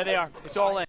There they are. It's all in.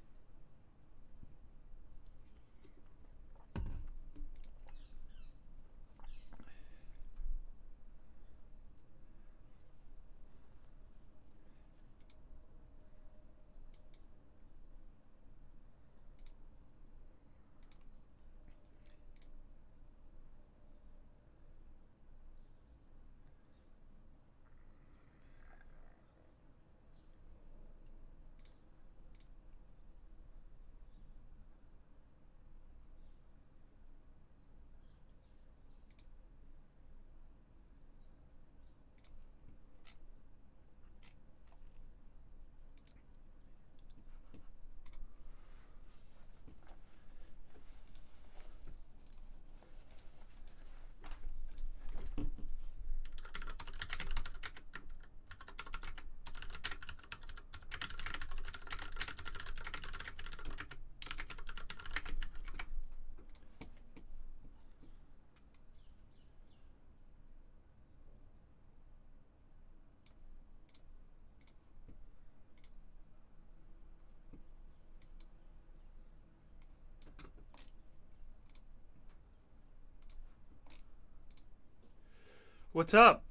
What's up?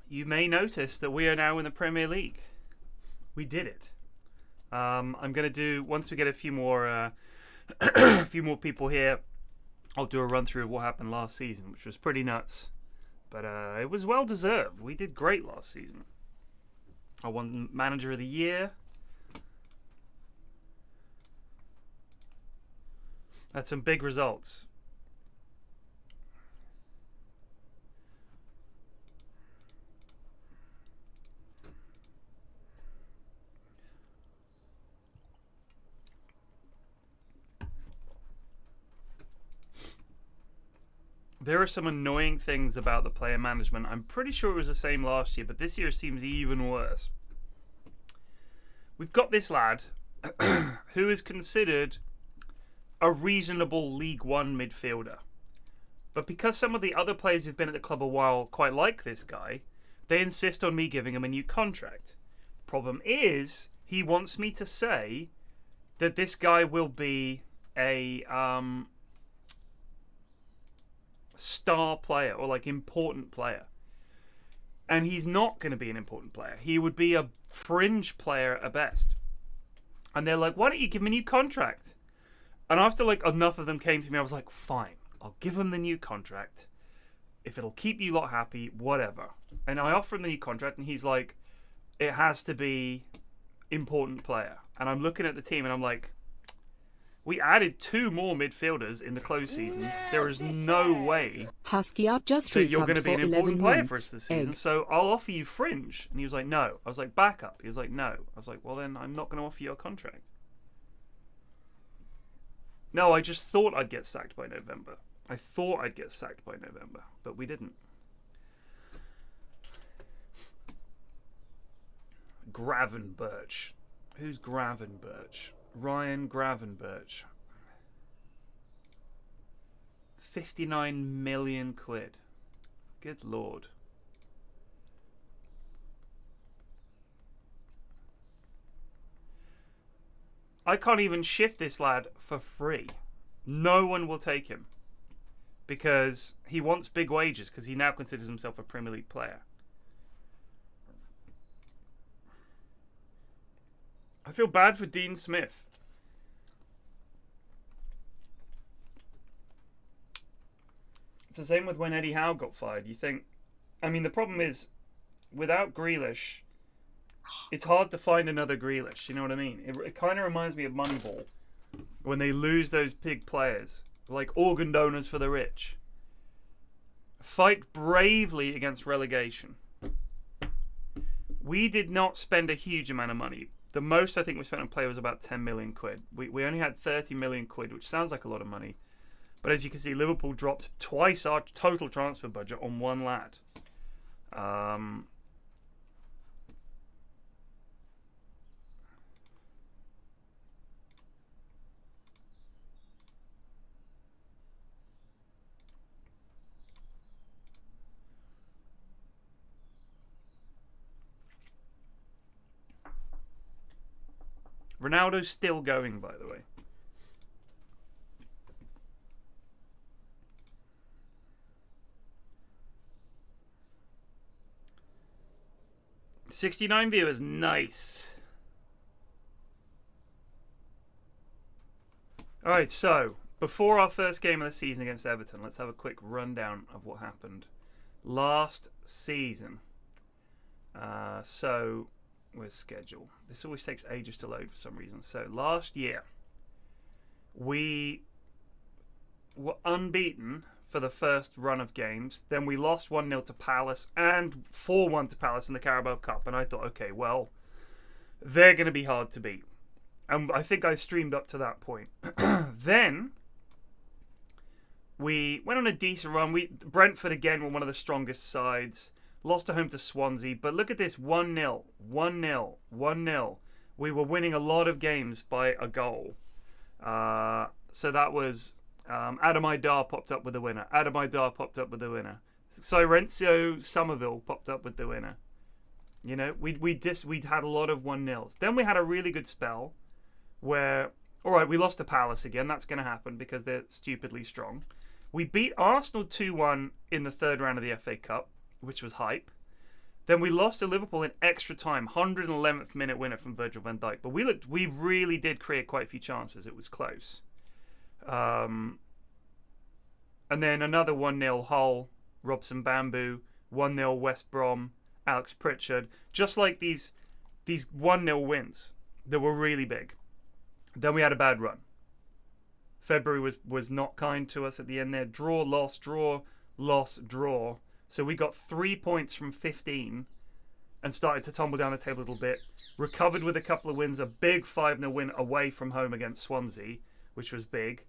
You may notice that we are now in the Premier League. We did it. I'm gonna do, once we get a few more people here, I'll do a run through of what happened last season, which was pretty nuts. But it was well deserved. We did great last season. I won Manager of the Year. That's some big results. There are some annoying things about the player management. I'm pretty sure it was the same last year, but this year seems even worse. We've got this lad who is considered a reasonable League One midfielder. But because some of the other players who've been at the club a while quite like this guy, they insist on me giving him a new contract. Problem is, he wants me to say that this guy will be a star player or like important player. And he's not going to be an important player. He would be a fringe player at best. And they're like, why don't you give him a new contract? And after like enough of them came to me, I was like, fine, I'll give him the new contract. If it'll keep you lot happy, whatever. And I offer him the new contract and he's like, it has to be important player. And I'm looking at the team and I'm like, we added 2 more midfielders in the close season. There is no way Husky up just that you're going to be an important player for us months. this season. So I'll offer you fringe. And he was like, no. I was like, backup. He was like, no. I was like, well then I'm not going to offer you a contract. No, I just thought I'd get sacked by November. I thought I'd get sacked by November, but we didn't. Gravenberch. Who's Gravenberch? Ryan Gravenberch. 59 million quid. Good lord. I can't even shift this lad for free. No one will take him. Because he wants big wages, because he now considers himself a Premier League player. I feel bad for Dean Smith. It's the same with when Eddie Howe got fired. You think, I mean, the problem is, without Grealish, it's hard to find another Grealish. You know what I mean? It kind of reminds me of Moneyball. When they lose those big players, like organ donors for the rich. Fight bravely against relegation. We did not spend a huge amount of money. The most I think we spent on play was about 10 million quid. We only had 30 million quid, which sounds like a lot of money. But as you can see, Liverpool dropped twice our total transfer budget on one lad. Ronaldo's still going, by the way. $69 viewers, nice. All right, so before our first game of the season against Everton, let's have a quick rundown of what happened last season. So, where's schedule? This always takes ages to load for some reason. So, last year, we were unbeaten for the first run of games. Then we lost 1-0 to Palace and 4-1 to Palace in the Carabao Cup. And I thought, okay, well, they're going to be hard to beat. And I think I streamed up to that point. Then we went on a decent run. Brentford again were one of the strongest sides. Lost at home to Swansea. But look at this, 1-0, 1-0, 1-0. We were winning a lot of games by a goal. So that was Adam Aidar popped up with the winner. Adam Aidar popped up with the winner. Sirencio Somerville popped up with the winner. You know, we'd had a lot of 1-0s. Then we had a really good spell where, all right, we lost to Palace again. That's going to happen because they're stupidly strong. We beat Arsenal 2-1 in the third round of the FA Cup, which was hype. Then we lost to Liverpool in extra time, 111th minute winner from Virgil van Dijk. But we really did create quite a few chances. It was close. And then another 1-0 Hull, Robson Bamboo, 1-0 West Brom, Alex Pritchard. Just like these 1-0 wins that were really big. Then we had a bad run. February was not kind to us at the end there. Draw, loss, draw, loss, draw. So we got 3 points from 15 and started to tumble down the table a little bit. Recovered with a couple of wins. A big 5-0 win away from home against Swansea, which was big.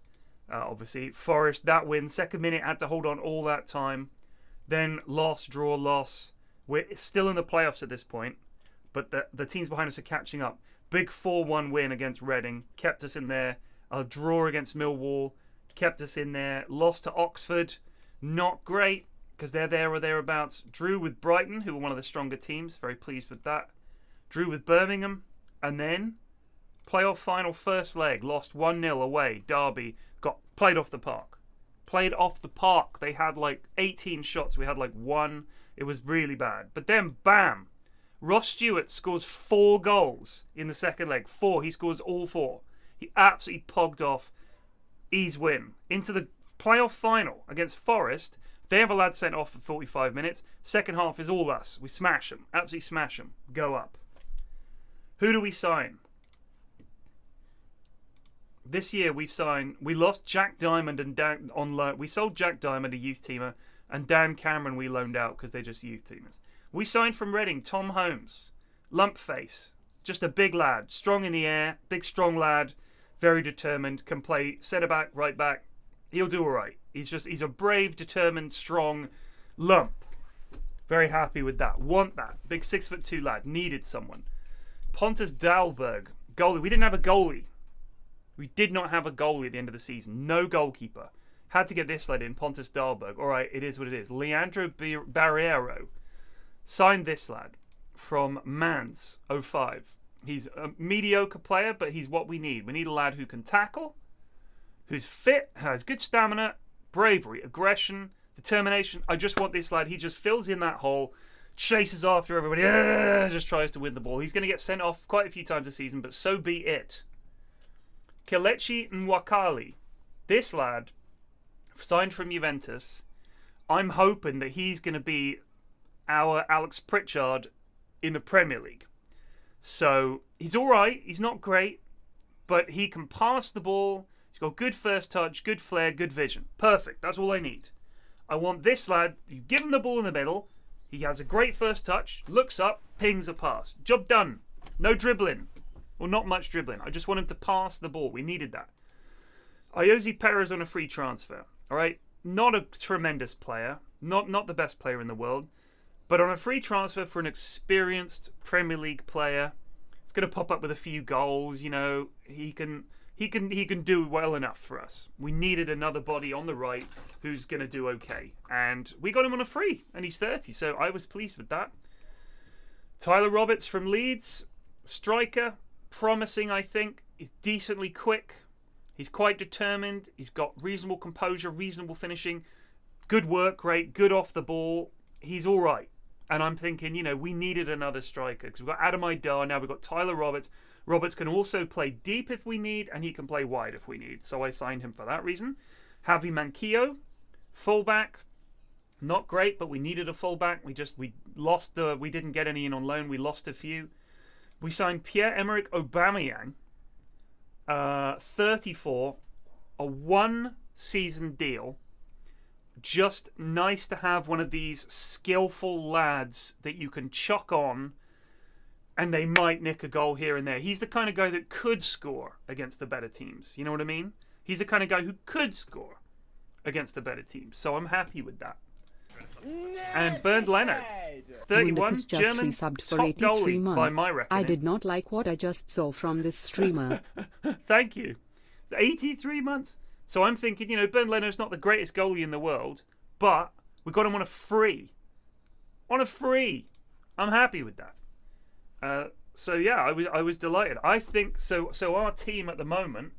Obviously, Forest, that win. Second minute, had to hold on all that time. Then loss, draw, loss. We're still in the playoffs at this point, but the teams behind us are catching up. Big 4-1 win against Reading, kept us in there. A draw against Millwall, kept us in there. Lost to Oxford, not great, because they're there or thereabouts. Drew with Brighton, who were one of the stronger teams, very pleased with that. Drew with Birmingham, and then playoff final first leg, lost 1-0 away. Derby, got played off the park. Played off the park. They had like 18 shots, we had like 1. It was really bad. But then, bam! Ross Stewart scores 4 goals in the second leg. 4. He scores all 4. He absolutely pogged off Ease win into the playoff final against Forest. They have a lad sent off for 45 minutes. Second half is all us. We smash them. Absolutely smash them. Go up. Who do we sign? This year we lost Jack Diamond and Dan on loan. We sold Jack Diamond, a youth teamer, and Dan Cameron we loaned out because they're just youth teamers. We signed from Reading Tom Holmes, lump face, just a big lad, strong in the air, big strong lad, very determined, can play centre back, right back. He'll do all right. He's a brave, determined, strong lump. Very happy with that. Want that. Big 6'2" lad. Needed someone. Pontus Dahlberg, goalie. We didn't have a goalie. We did not have a goalie at the end of the season. No goalkeeper. Had to get this lad in, Pontus Dahlberg. All right, it is what it is. Leandro Barreiro. Signed this lad from Mans 05. He's a mediocre player, but he's what we need. We need a lad who can tackle, who's fit, has good stamina, bravery, aggression, determination. I just want this lad. He just fills in that hole, chases after everybody, just tries to win the ball. He's going to get sent off quite a few times this season, but so be it. Kelechi Nwakali. This lad, signed from Juventus. I'm hoping that he's going to be our Alex Pritchard in the Premier League. So he's all right. He's not great, but he can pass the ball. He's got good first touch, good flair, good vision. Perfect. That's all I need. I want this lad. You give him the ball in the middle. He has a great first touch, looks up, pings a pass. Job done. No dribbling. Well, not much dribbling. I just want him to pass the ball. We needed that. Ayoze Perez on a free transfer. All right. Not a tremendous player. Not the best player in the world. But on a free transfer for an experienced Premier League player, it's going to pop up with a few goals. You know, he can do well enough for us. We needed another body on the right who's going to do okay, and we got him on a free, and he's 30, so I was pleased with that. Tyler Roberts from Leeds, striker, promising, I think. He's decently quick. He's quite determined. He's got reasonable composure, reasonable finishing, good work rate, good off the ball. He's all right. And I'm thinking, you know, we needed another striker because we've got Adam Aidar, now we've got Tyler Roberts. Roberts can also play deep if we need, and he can play wide if we need. So I signed him for that reason. Javi Manquillo, fullback. Not great, but we needed a fullback. We didn't get any in on loan. We lost a few. We signed Pierre-Emerick Aubameyang, 34, a 1-season deal. Just nice to have one of these skillful lads that you can chuck on and they might nick a goal here and there. He's the kind of guy that could score against the better teams. You know what I mean? He's the kind of guy who could score against the better teams. So I'm happy with that. And Bernd Leno, 31, just German, resubbed for top 83 goalie months. by my reckoning. I did not like what I just saw from this streamer. Thank you. 83 months. So I'm thinking, you know, Bernd Leno's not the greatest goalie in the world, but we got him on a free. On a free. I'm happy with that. So yeah, I was delighted. I think so. Our team at the moment,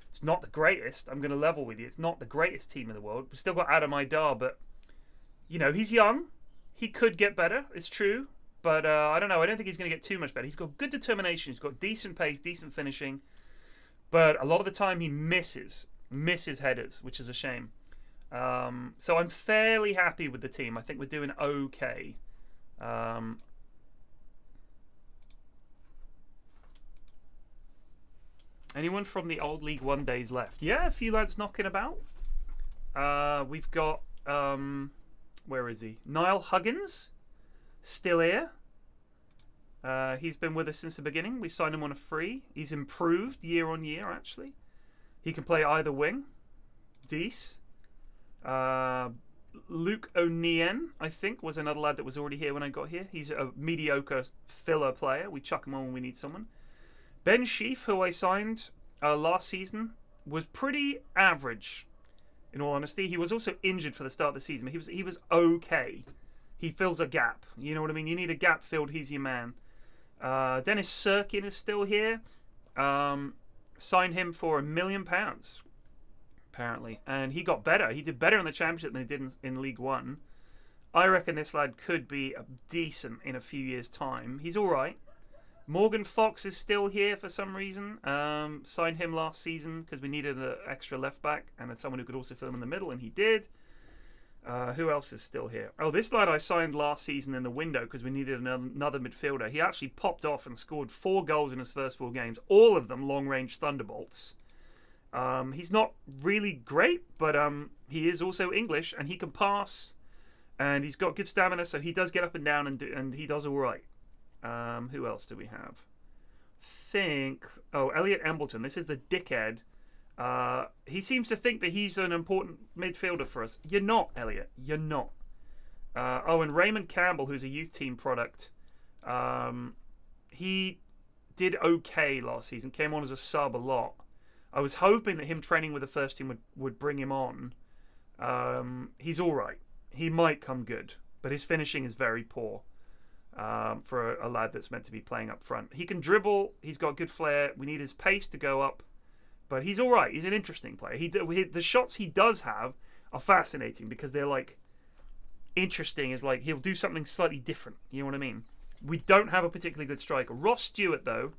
it's not the greatest. I'm going to level with you. It's not the greatest team in the world. We've still got Adam Aidar, but you know he's young. He could get better. It's true, but I don't know. I don't think he's going to get too much better. He's got good determination. He's got decent pace, decent finishing, but a lot of the time he misses headers, which is a shame. So I'm fairly happy with the team. I think we're doing okay. Anyone from the old League One days left? Yeah, a few lads knocking about. We've got where is he? Niall Huggins, still here. He's been with us since the beginning. We signed him on a free. He's improved year on year, actually. He can play either wing. Dees. Luke O'Neill, I think, was another lad that was already here when I got here. He's a mediocre filler player. We chuck him on when we need someone. Ben Sheaf, who I signed last season, was pretty average, in all honesty. He was also injured for the start of the season. He was okay. He fills a gap. You know what I mean? You need a gap filled. He's your man. Dennis Sirkin is still here. Signed him for £1 million, apparently. And he got better. He did better in the Championship than he did in League One. I reckon this lad could be decent in a few years' time. He's all right. Morgan Fox is still here for some reason. Signed him last season because we needed an extra left back and someone who could also fill him in the middle, and he did. Who else is still here? Oh, this lad I signed last season in the window because we needed another midfielder. He actually popped off and scored 4 goals in his first 4 games, all of them long-range thunderbolts. He's not really great, but he is also English, and he can pass, and he's got good stamina, so he does get up and down, and he does all right. Who else do we have? Elliot Embleton. This is the dickhead. He seems to think that he's an important midfielder for us. You're not, Elliot. You're not. And Raymond Campbell, who's a youth team product. He did okay last season. Came on as a sub a lot. I was hoping that him training with the first team would bring him on. He's all right. He might come good, but his finishing is very poor. For a lad that's meant to be playing up front. He can dribble. He's got good flair. We need his pace to go up. But he's all right. He's an interesting player. The shots he does have are fascinating because they're like interesting. Is like he'll do something slightly different. You know what I mean? We don't have a particularly good striker. Ross Stewart, though,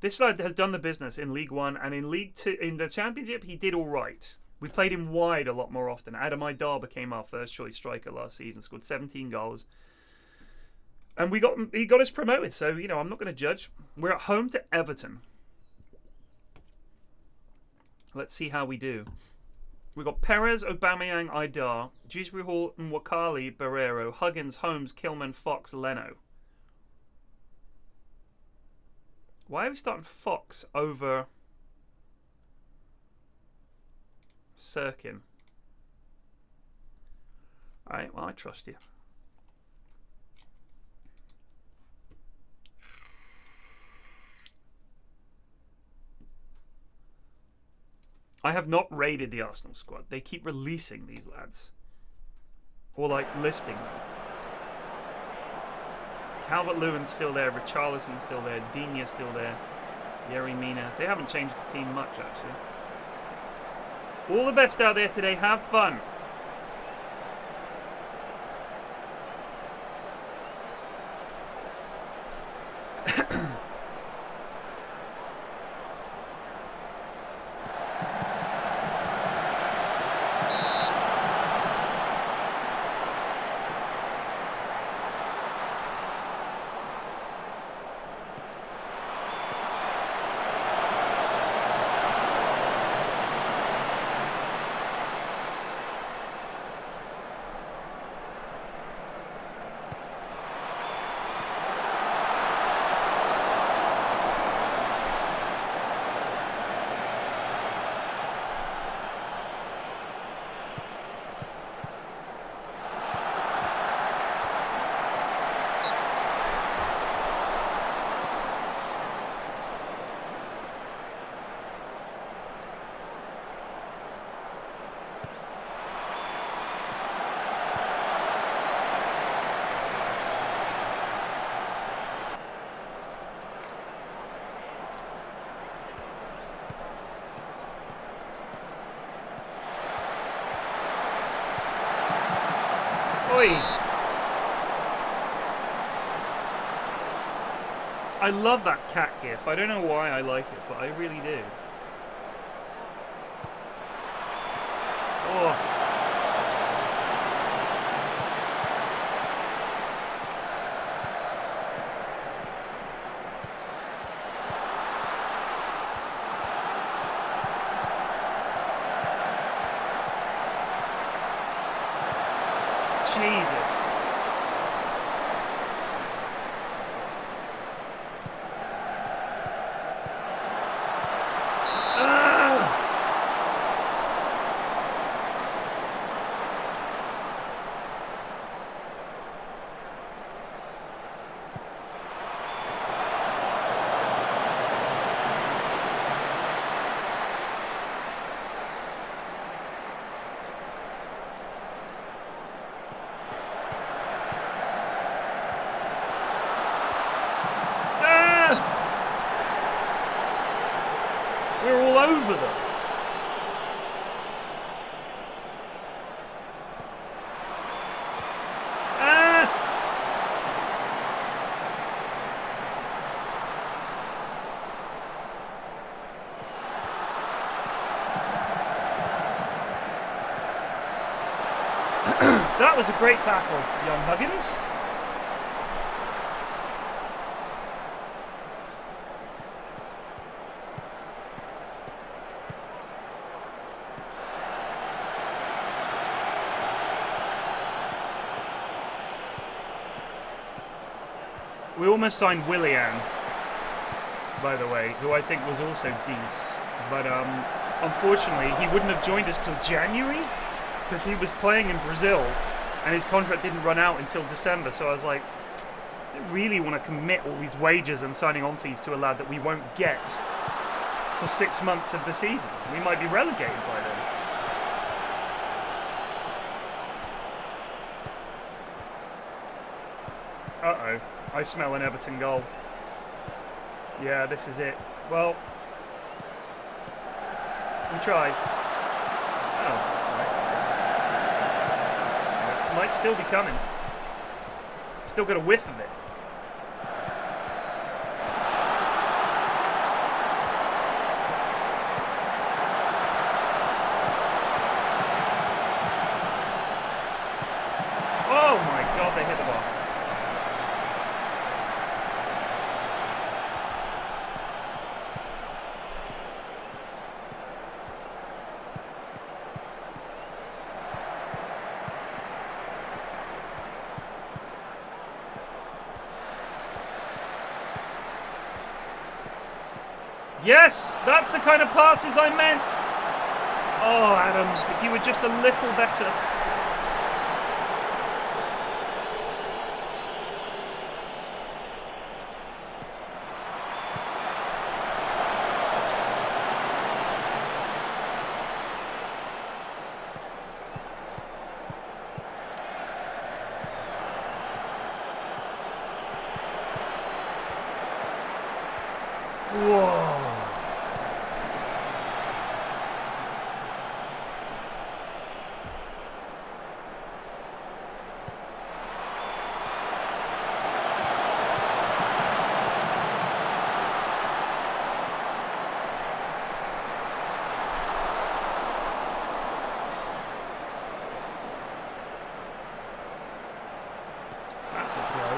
this lad has done the business in League One and in League Two. In the Championship, he did all right. We played him wide a lot more often. Adam Aidar became our first choice striker last season. Scored 17 goals. And he got us promoted, so, you know, I'm not going to judge. We're at home to Everton. Let's see how we do. We've got Perez, Aubameyang, Aidar, Dewsbury Hall, Nwakali, Barrero, Huggins, Holmes, Kilman, Fox, Leno. Why are we starting Fox over Sirkin? Alright, well, I trust you. I have not raided the Arsenal squad. They keep releasing these lads. Or, like, listing them. Calvert-Lewin's still there, Richarlison's still there, Dini's still there, Yerry Mina. They haven't changed the team much, actually. All the best out there today. Have fun. I love that cat gif. I don't know why I like it, but I really do. Oh. Jesus. We're all over them. That was a great tackle, young Huggins. We almost signed Willian, by the way, who I think was also decent. But unfortunately, he wouldn't have joined us till January because he was playing in Brazil and his contract didn't run out until December. So I was like, I don't really want to commit all these wages and signing on fees to a lad that we won't get for 6 months of the season. We might be relegated by then. Uh-oh. I smell an Everton goal. Yeah, this is it. Well, we tried. Oh, right. It might still be coming. Still got a whiff of it. Oh my God, they hit the ball. Yes, that's the kind of passes I meant. Oh, Adam, if you were just a little better. That's a throw.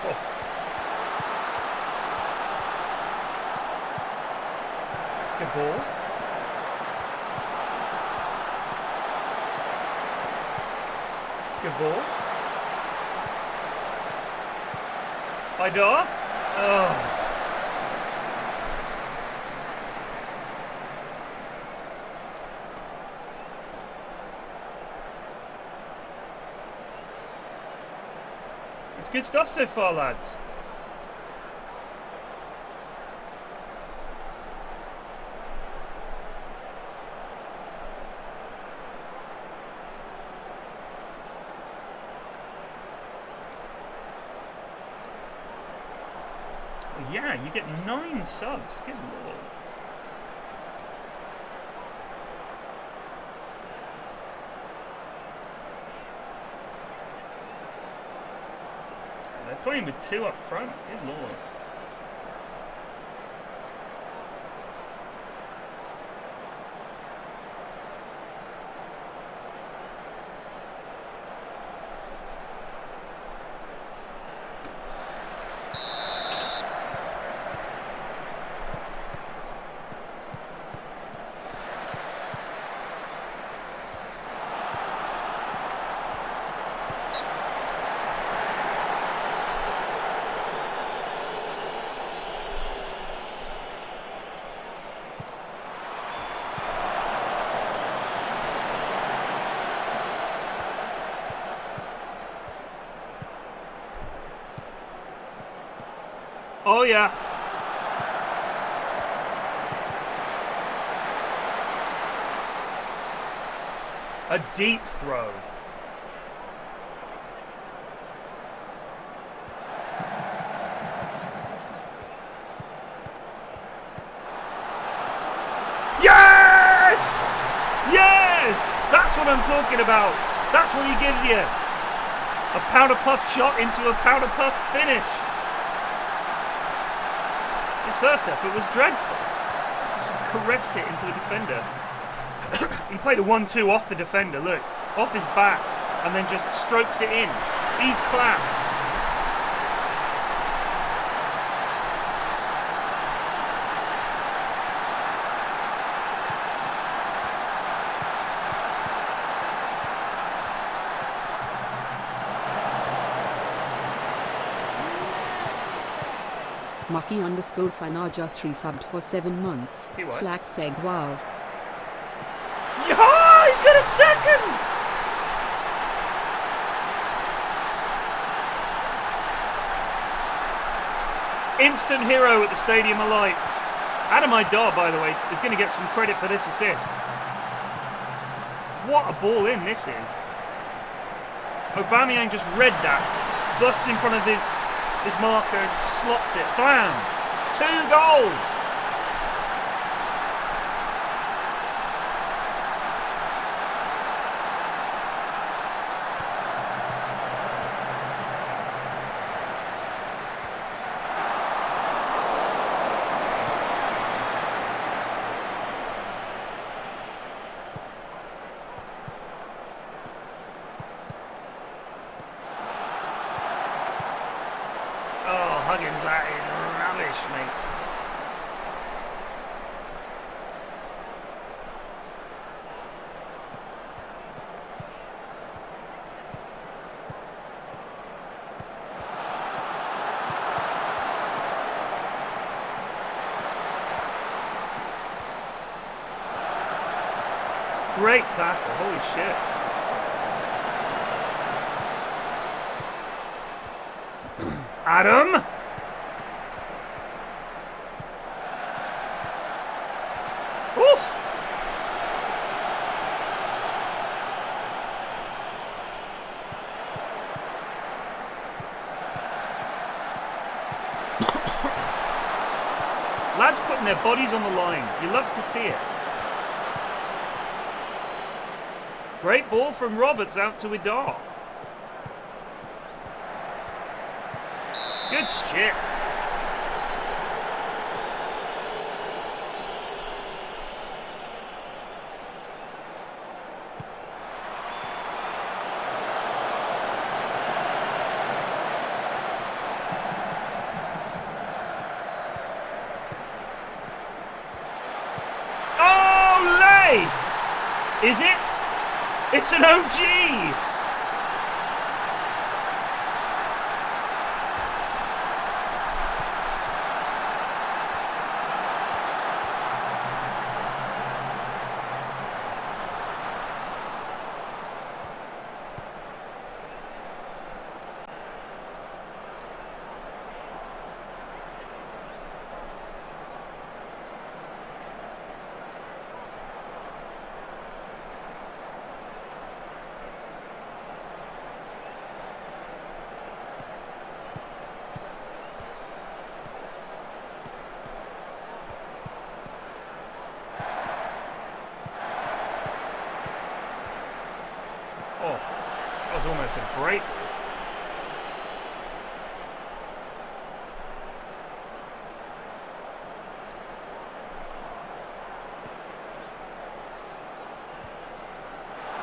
Oh. Good ball. Good ball. Idar. Oh. It's good stuff so far, lads. Yeah, you get 9 subs. Good lord. They're playing with 2 up front. Good lord. Oh yeah. A deep throw. Yes! Yes! That's what I'm talking about. That's what he gives you. A powder puff shot into a powder puff finish. His first effort was dreadful. Just caressed it into the defender. He played a 1-2 off the defender, look. Off his back. And then just strokes it in. He's clapped. Mucky_Fanar just resubbed for 7 months. Flax said wow. Yeah, he's got a second! Instant hero at the Stadium of Light. Adam Idar, by the way, is going to get some credit for this assist. What a ball in this is. Aubameyang just read that, busts in front of his marker and slots it. Bam! 2 goals! Huggins, that is rubbish, mate. Great tackle, holy shit. Adam! Oof! Lads putting their bodies on the line. You love to see it. Great ball from Roberts out to Idar. Good shit. Is it? It's an OG! Almost a great ball.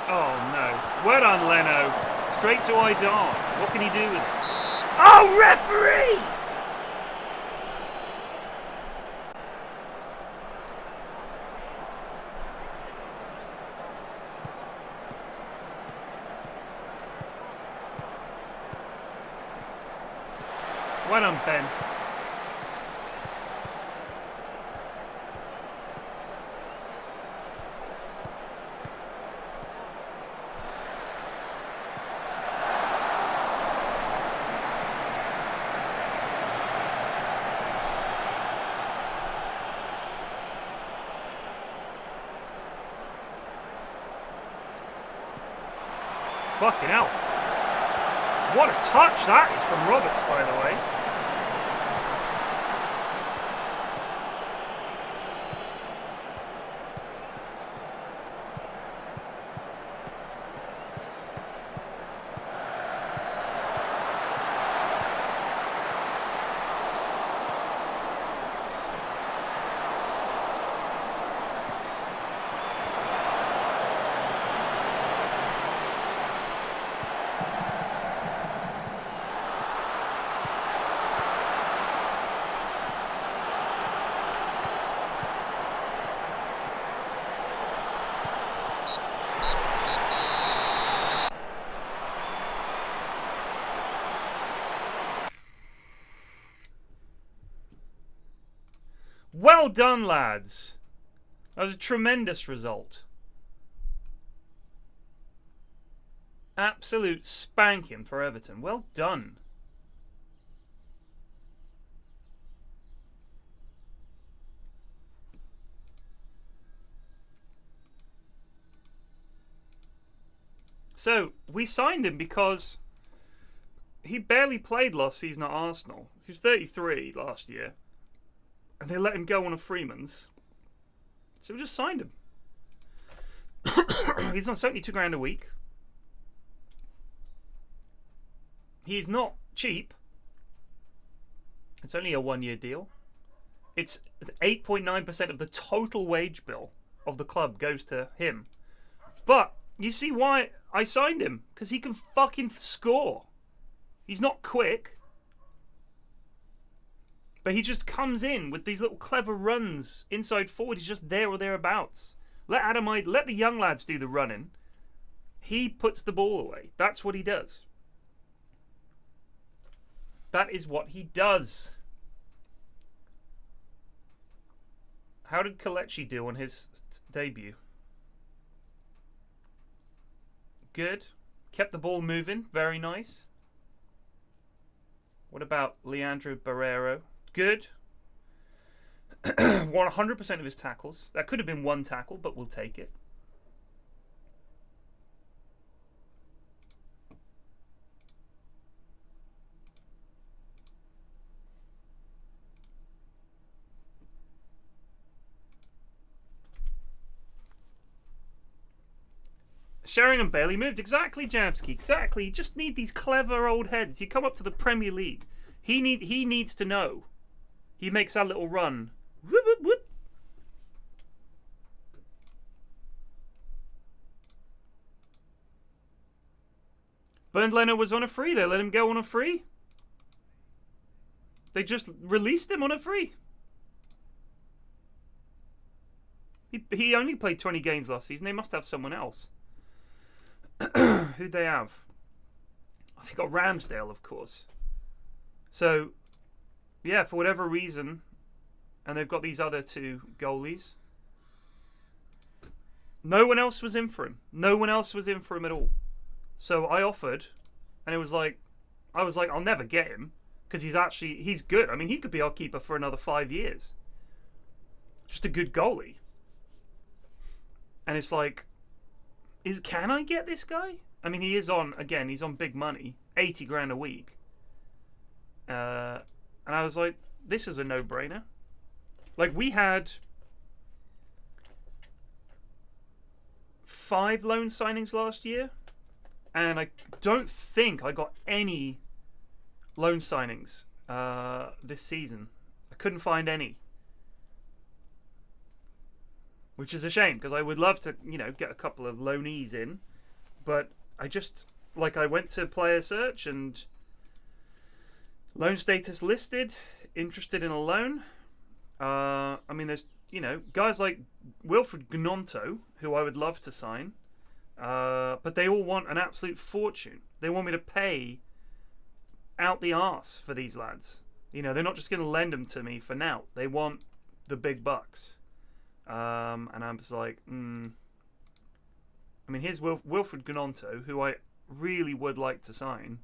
Oh no. Well done, Leno. Straight to Aidan. What can he do with it? Oh, referee! Well done, Ben. Fucking hell. What a touch that is from Roberts, by the way. Well done, lads. That was a tremendous result. Absolute spanking for Everton. Well done. So, we signed him because he barely played last season at Arsenal. He was 33 last year. And they let him go on a Freeman's. So we just signed him. He's on 72 grand a week. He's not cheap. It's only a 1-year deal. It's 8.9% of the total wage bill of the club goes to him. But you see why I signed him? Because he can fucking score. He's not quick. But he just comes in with these little clever runs inside forward. He's just there or thereabouts. Let the young lads do the running. He puts the ball away. That's what he does. That is what he does. How did Kelechi do on his debut? Good. Kept the ball moving. Very nice. What about Leandro Barreiro? Good. Won 100% of his tackles. That could have been one tackle, but we'll take it. Sheringham barely moved. Exactly, Jamsky. Exactly. You just need these clever old heads. You come up to the Premier League. He needs to know. He makes that little run. Whoop, whoop, whoop. Bernd Leno was on a free. They let him go on a free. They just released him on a free. He only played 20 games last season. They must have someone else. Who'd they have? They got Ramsdale, of course. So, yeah, for whatever reason, and they've got these other two goalies. No one else was in for him. No one else was in for him at all. So I offered, and it was like, I was like, I'll never get him because he's good. I mean, he could be our keeper for another 5 years. Just a good goalie. And it's like, can I get this guy? I mean, he's on big money, 80 grand a week. And I was like, this is a no-brainer. Like, we had 5 loan signings last year, and I don't think I got any loan signings this season. I couldn't find any. Which is a shame, because I would love to, get a couple of loanees in. But I just, I went to player search and loan status listed, interested in a loan. I mean, there's, guys like Wilfred Gnonto, who I would love to sign. But they all want an absolute fortune. They want me to pay out the arse for these lads. They're not just going to lend them to me for now. They want the big bucks. And I'm just like, I mean, here's Wilfred Gnonto, who I really would like to sign.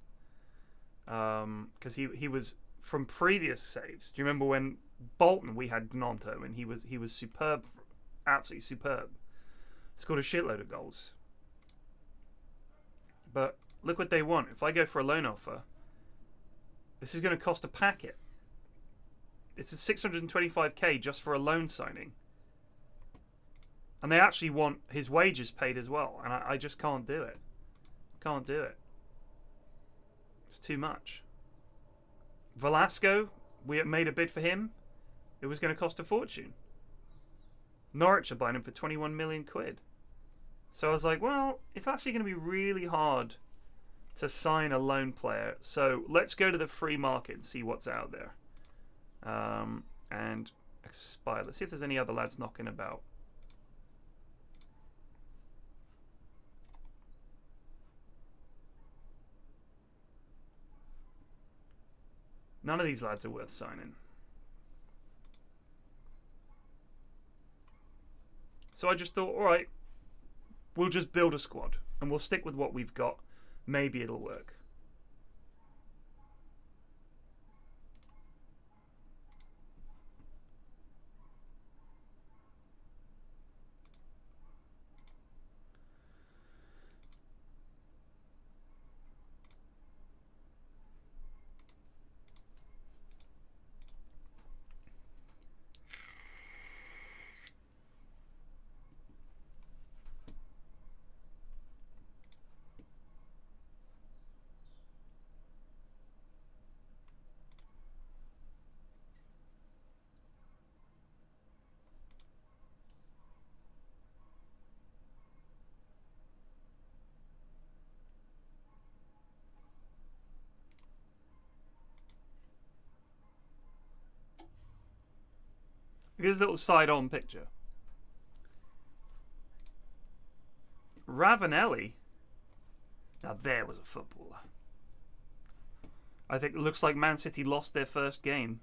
Because he was from previous saves. Do you remember when Bolton we had Gnonto, and he was superb, absolutely superb. Scored a shitload of goals. But look what they want. If I go for a loan offer, this is going to cost a packet. This is 625k just for a loan signing. And they actually want his wages paid as well. And I just can't do it. Can't do it. It's too much. Velasco, we made a bid for him. It was going to cost a fortune. Norwich are buying him for 21 million quid. So I was like, well, it's actually going to be really hard to sign a loan player. So let's go to the free market and see what's out there. And expire. Let's see if there's any other lads knocking about. None of these lads are worth signing. So I just thought, all right, we'll just build a squad and we'll stick with what we've got. Maybe it'll work. Here's a little side-on picture. Ravanelli. Now there was a footballer. I think it looks like Man City lost their first game.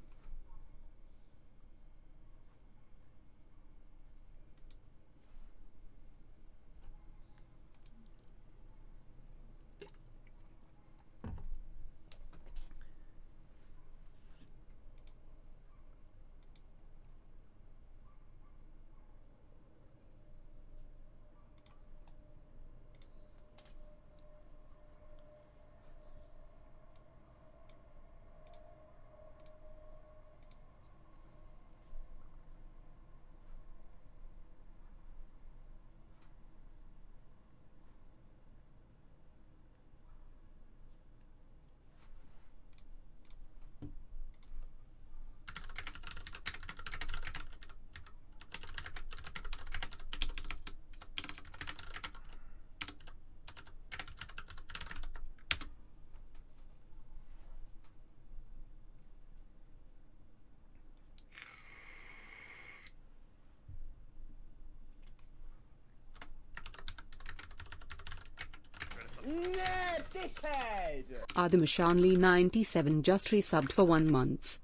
Adamashanli 97 just resubbed for 1 month.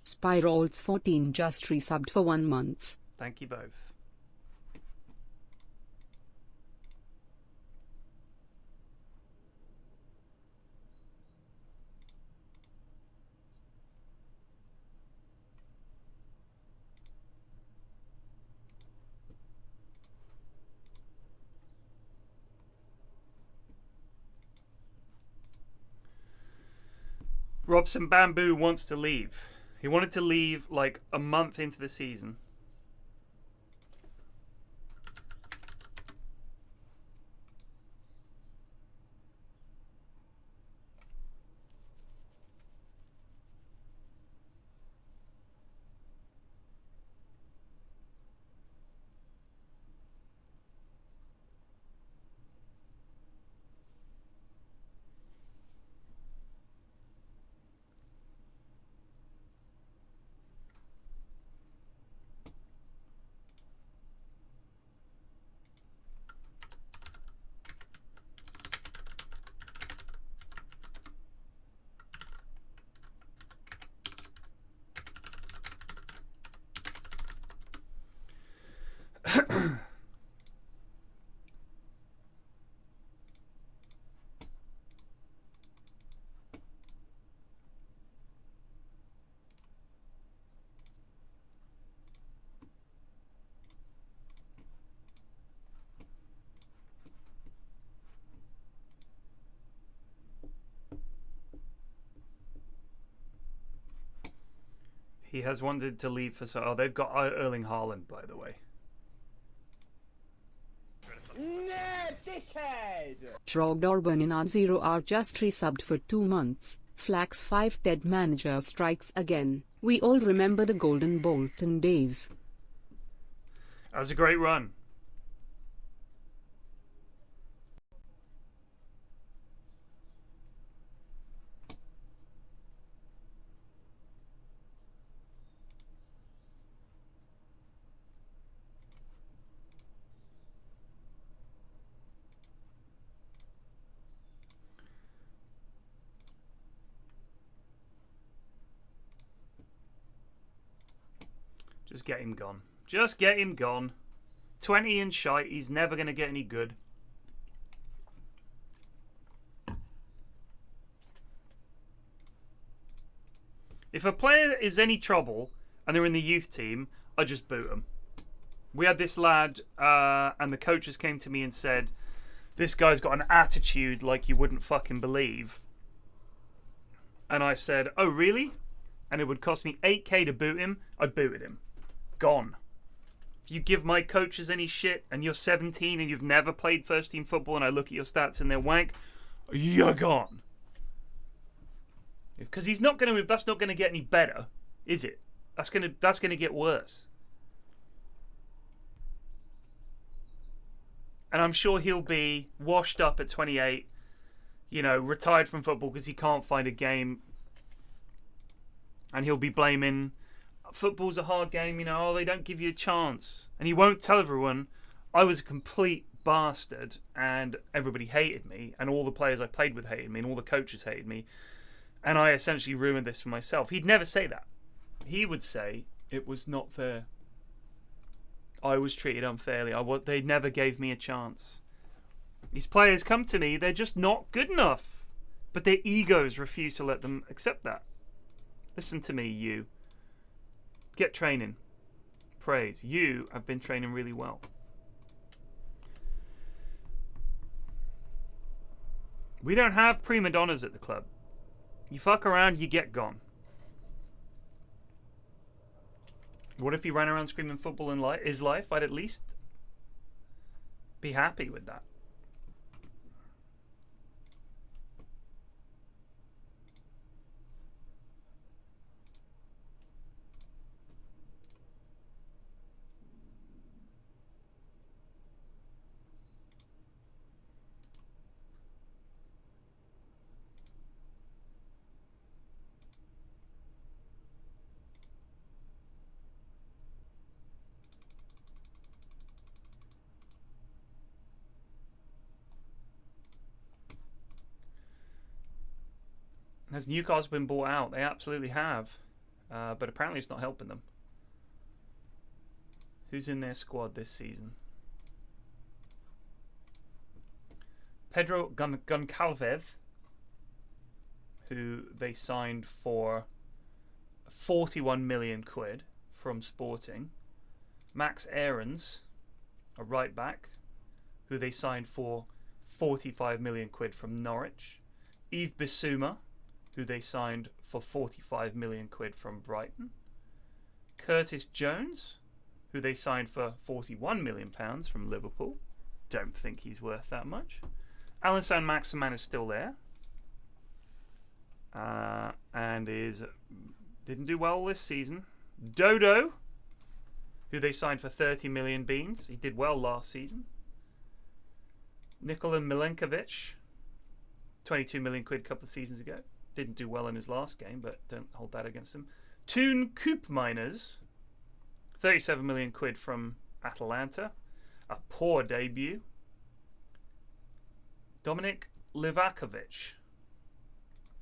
Spirals 14 just resubbed for 1 month. Thank you both. Robson Bamboo wants to leave. He wanted to leave like a month into the season. He has wanted to leave for so. Oh, they've got Erling Haaland, by the way. Trogdorbaninad 0 are just resubbed for 2 months. Flax 5 dead manager strikes again. We all remember the Golden Bolton days. That was a great run. Just get him gone. Just get him gone. 20 and shite. He's never going to get any good. If a player is any trouble and they're in the youth team, I just boot them. We had this lad and the coaches came to me and said, this guy's got an attitude like you wouldn't fucking believe. And I said, oh really? And it would cost me 8k to boot him. I'd booted him. Gone. If you give my coaches any shit and you're 17 and you've never played first team football and I look at your stats and they're wank, you're gone. Because that's not going to get any better, is it? That's going to get worse. And I'm sure he'll be washed up at 28, you know, retired from football because he can't find a game. And he'll be blaming football's a hard game, you know, oh, they don't give you a chance. And he won't tell everyone I was a complete bastard and everybody hated me and all the players I played with hated me and all the coaches hated me and I essentially ruined this for myself. He'd never say that. He would say it was not fair. I was treated unfairly. They never gave me a chance. These players come to me, they're just not good enough. But their egos refuse to let them accept that. Listen to me, you. Get training. Praise. You have been training really well. We don't have prima donnas at the club. You fuck around, you get gone. What if he ran around screaming football in his life? I'd at least be happy with that. Has Newcastle been bought out? They absolutely have. But apparently it's not helping them. Who's in their squad this season? Pedro Goncalves, who they signed for 41 million quid from Sporting. Max Aarons, a right back, who they signed for 45 million quid from Norwich. Yves Bissouma, who they signed for 45 million quid from Brighton. Curtis Jones, who they signed for 41 million pounds from Liverpool. Don't think he's worth that much. Alan Saint-Maximin is still there. And didn't do well this season. Dodo, who they signed for 30 million beans. He did well last season. Nikola Milenkovic, 22 million quid a couple of seasons ago. Didn't do well in his last game, but don't hold that against him. Toon Koopminers, 37 million quid from Atalanta. A poor debut. Dominik Livakovic,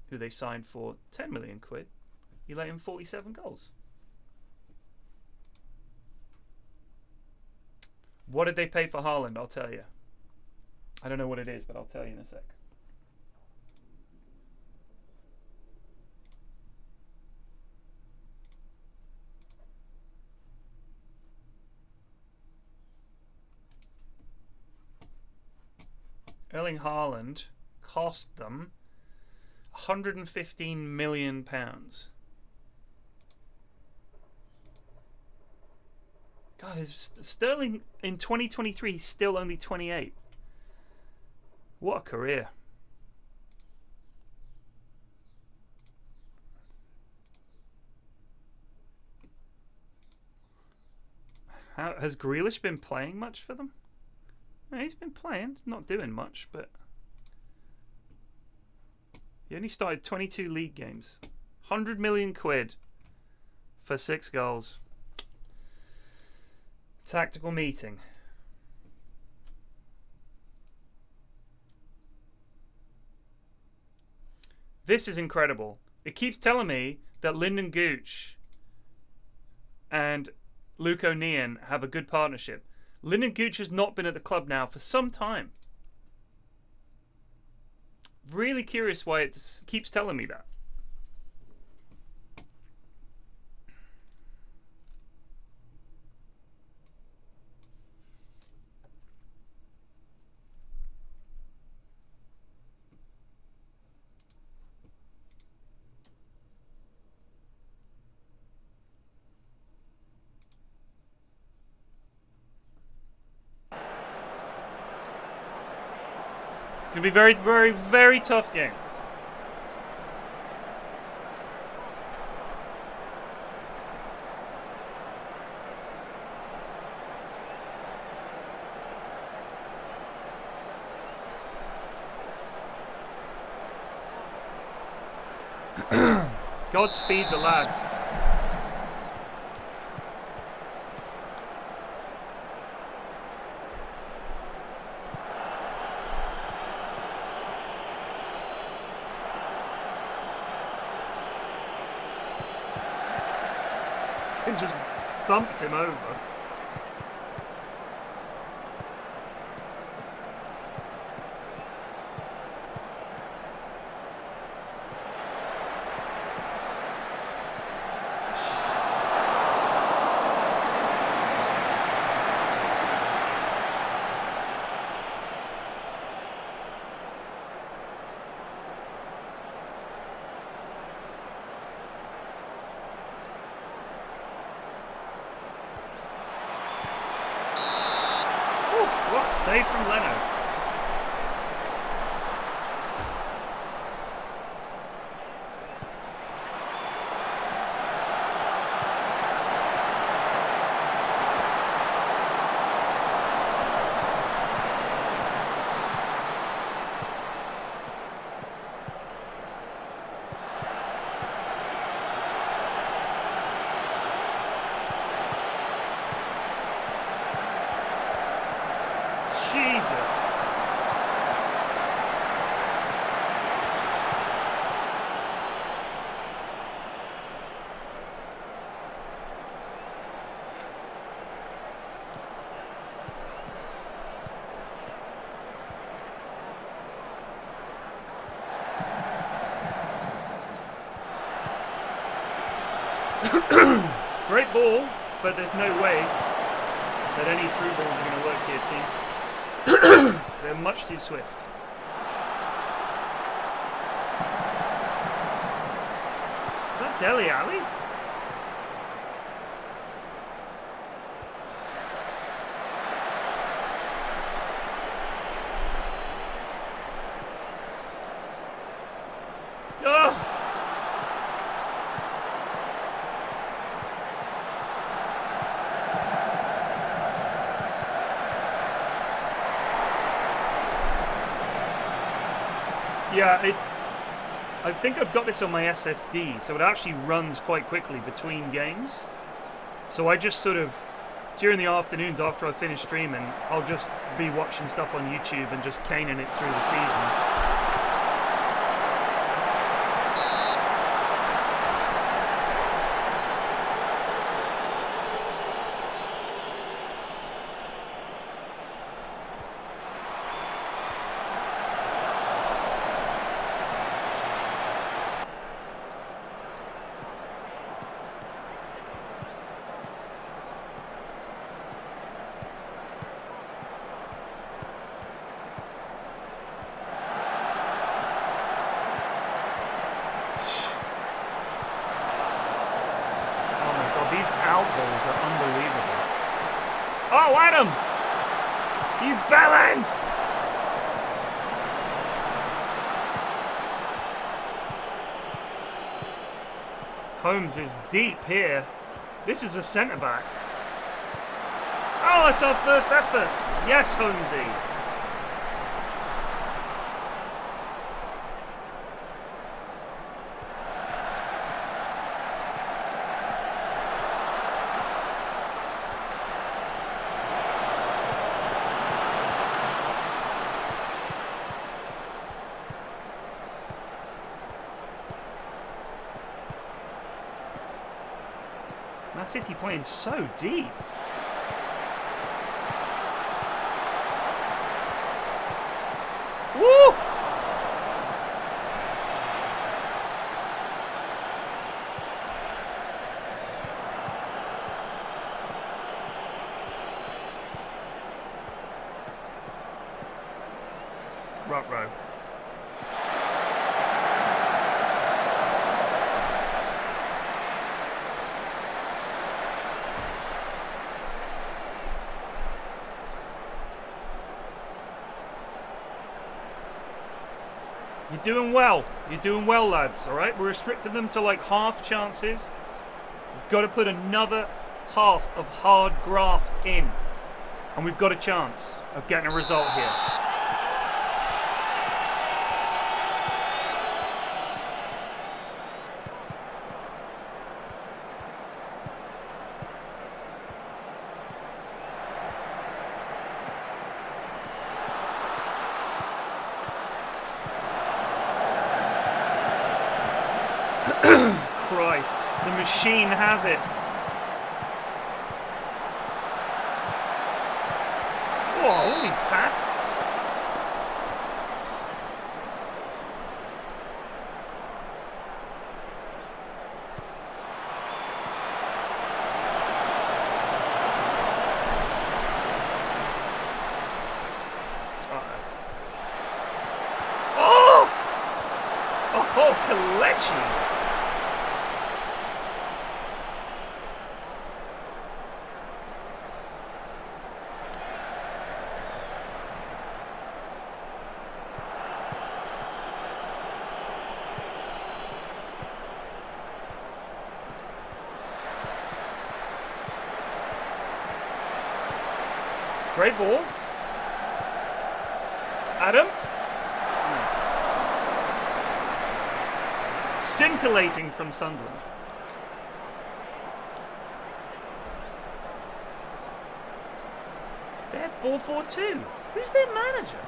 who they signed for 10 million quid. He let in 47 goals. What did they pay for Haaland? I'll tell you. I don't know what it is, but I'll tell you in a sec. Erling Haaland cost them £115 million. God, Sterling in 2023 he's still only 28. What a career. Has Grealish been playing much for them? No, he's been playing, not doing much, but he only started 22 league games. 100 million quid for 6 goals. Tactical meeting. This is incredible. It keeps telling me that Lyndon Gooch and Luke O'Neill have a good partnership. Lyndon Gooch has not been at the club now for some time. Really curious why it keeps telling me that. It's going to be very, very, very tough game. Godspeed the lads. Just thumped him over. Save from Leno. Jesus. Great ball, but there's no way that any through balls are going to work here, team. They're much too swift. Is that Dele Alli? Oh! Yeah, I think I've got this on my SSD, so it actually runs quite quickly between games. So I just sort of, during the afternoons after I finish streaming, I'll just be watching stuff on YouTube and just caning it through the season. Outballs are unbelievable. Oh, Adam! You bellend! Holmes is deep here. This is a centre-back. Oh, it's our first effort. Yes, Holmesy. Man City playing so deep. Woo! Ruh-roh. You're doing well. You're doing well, lads. All right, we're restricting them to like half chances. We've got to put another half of hard graft in, and we've got a chance of getting a result here. Christ, the machine has it. Whoa, all these tackles. Oh! Oh, Kalechi! Great ball. Adam. Scintillating from Sunderland. They're 4-4-2. Who's their manager?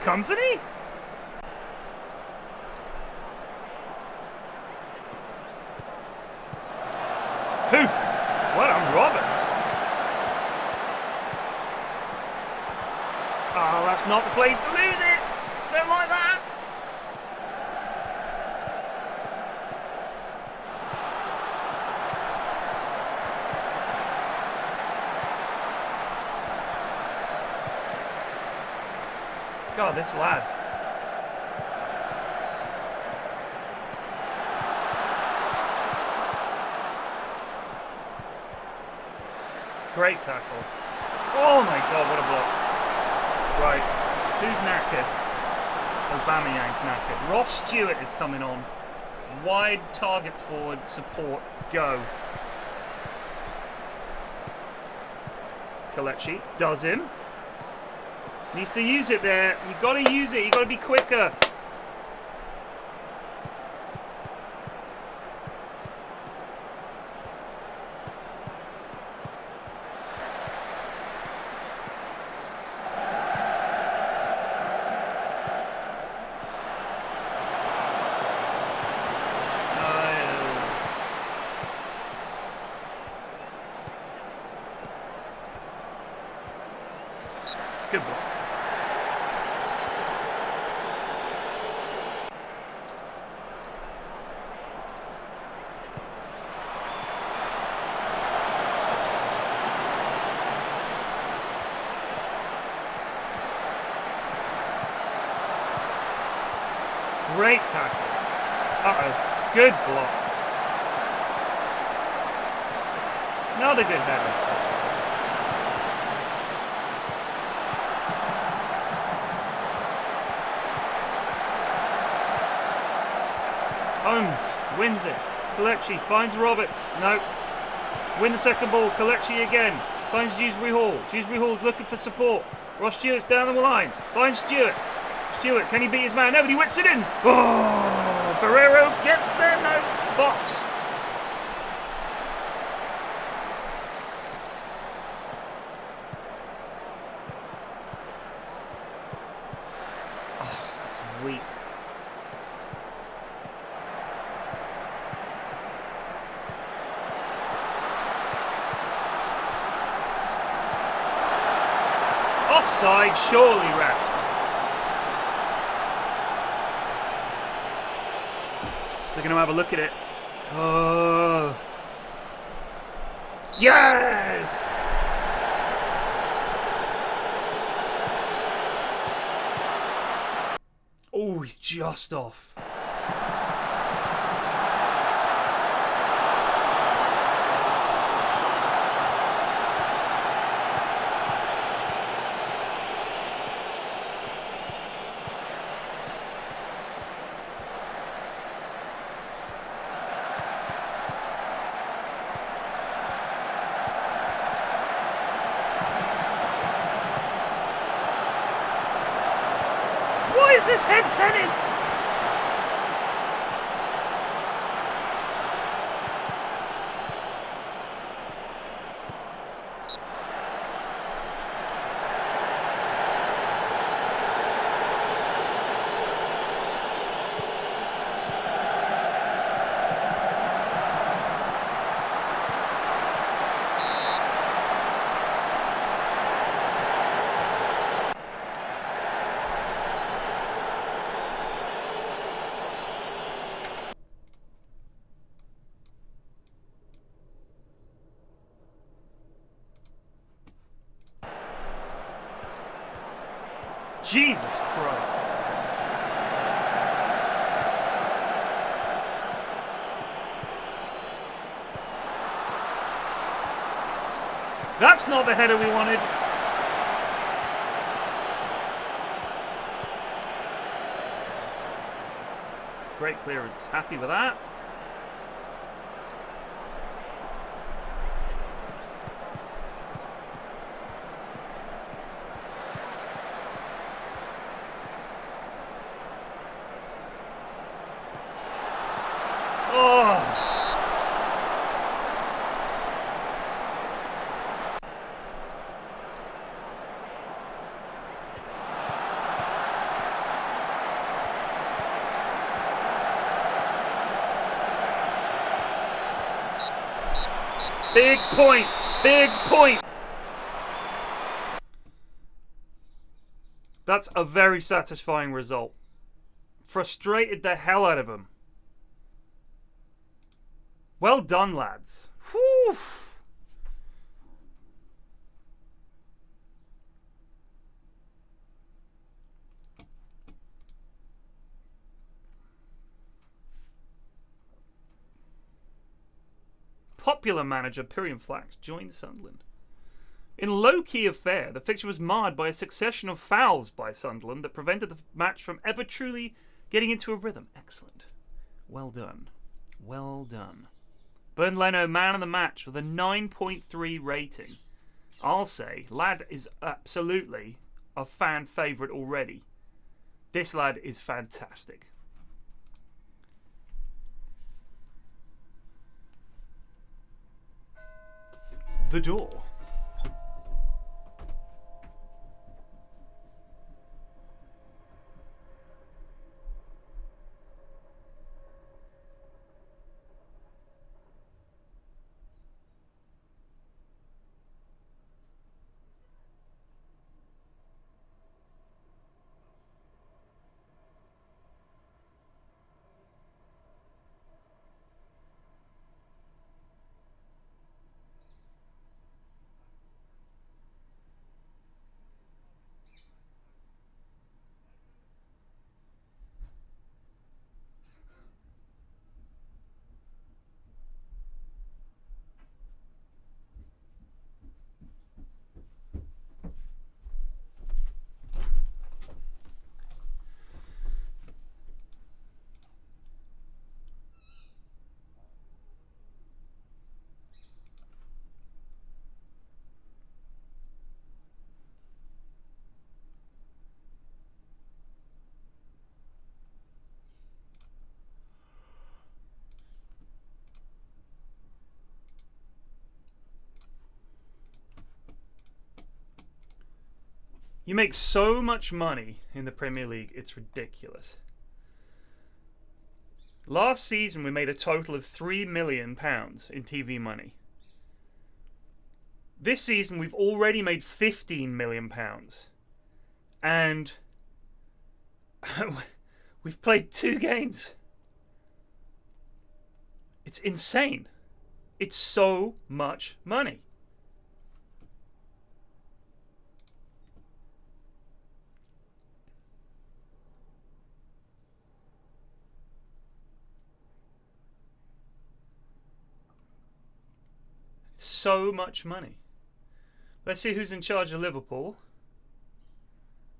company? Hoof! Well done, Roberts. Oh, that's not the place to lose it. Don't like that. God, this lad. Great tackle. Oh my God, what a block. Right, who's knackered? Aubameyang's knackered. Ross Stewart is coming on. Wide target forward support. Go. Kelechi does him. Needs to use it there. You've got to use it. You've got to be quicker. Good ball. Great tackle. Uh-oh. Good block. Another good header. Holmes wins it. Kelechi finds Roberts. No. Win the second ball. Kelechi again. Finds Dewsbury Hall. Dewsbury Hall's looking for support. Ross Stewart's down the line. Finds Stewart. Stewart, can he beat his man? No, but he whips it in. Oh, Barrero gets there. No. Fox. Oh, that's weak. Offside, surely, ref. They're going to have a look at it. Oh. Yes! Oh, he's just off. What is this head tennis? Jesus Christ. That's not the header we wanted. Great clearance. Happy with that. Big point. Big point. That's a very satisfying result. Frustrated the hell out of him. Well done, lads. Whew. Popular manager PFlax joined Sunderland. In a low-key affair, the fixture was marred by a succession of fouls by Sunderland that prevented the match from ever truly getting into a rhythm. Excellent. Well done. Well done. Bernd Leno, man of the match, with a 9.3 rating. I'll say, lad is absolutely a fan favourite already. This lad is fantastic. The door. You make so much money in the Premier League, it's ridiculous. Last season, we made a total of £3 million in TV money. This season, we've already made £15 million. And we've played 2 games. It's insane. It's so much money. So much money. Let's see who's in charge of Liverpool.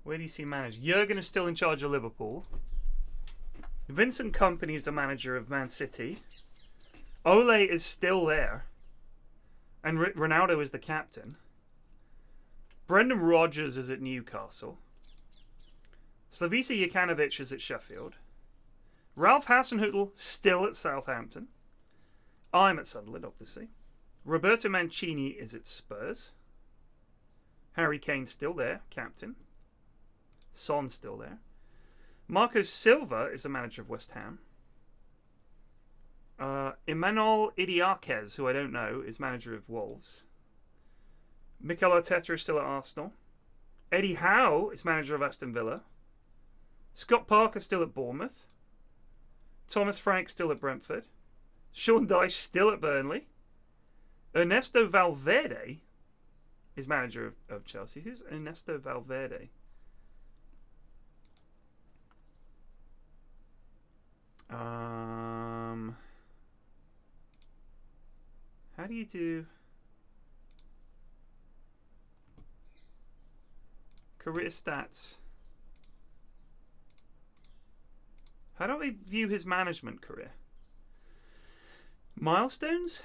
Where do you see manager? Jurgen is still in charge of Liverpool. Vincent Kompany is the manager of Man City. Ole is still there. And Ronaldo is the captain. Brendan Rodgers is at Newcastle. Slavisa Jokanovic is at Sheffield. Ralph Hasenhüttl still at Southampton. I'm at Sunderland, obviously. Roberto Mancini is at Spurs. Harry Kane's still there, captain. Son's still there. Marco Silva is the manager of West Ham. Emmanuel Idiaquez, who I don't know, is manager of Wolves. Mikel Arteta is still at Arsenal. Eddie Howe is manager of Aston Villa. Scott Parker still at Bournemouth. Thomas Frank still at Brentford. Sean Dyche still at Burnley. Ernesto Valverde is manager of Chelsea. Who's Ernesto Valverde? How do you do career stats? How do I view his management career? Milestones?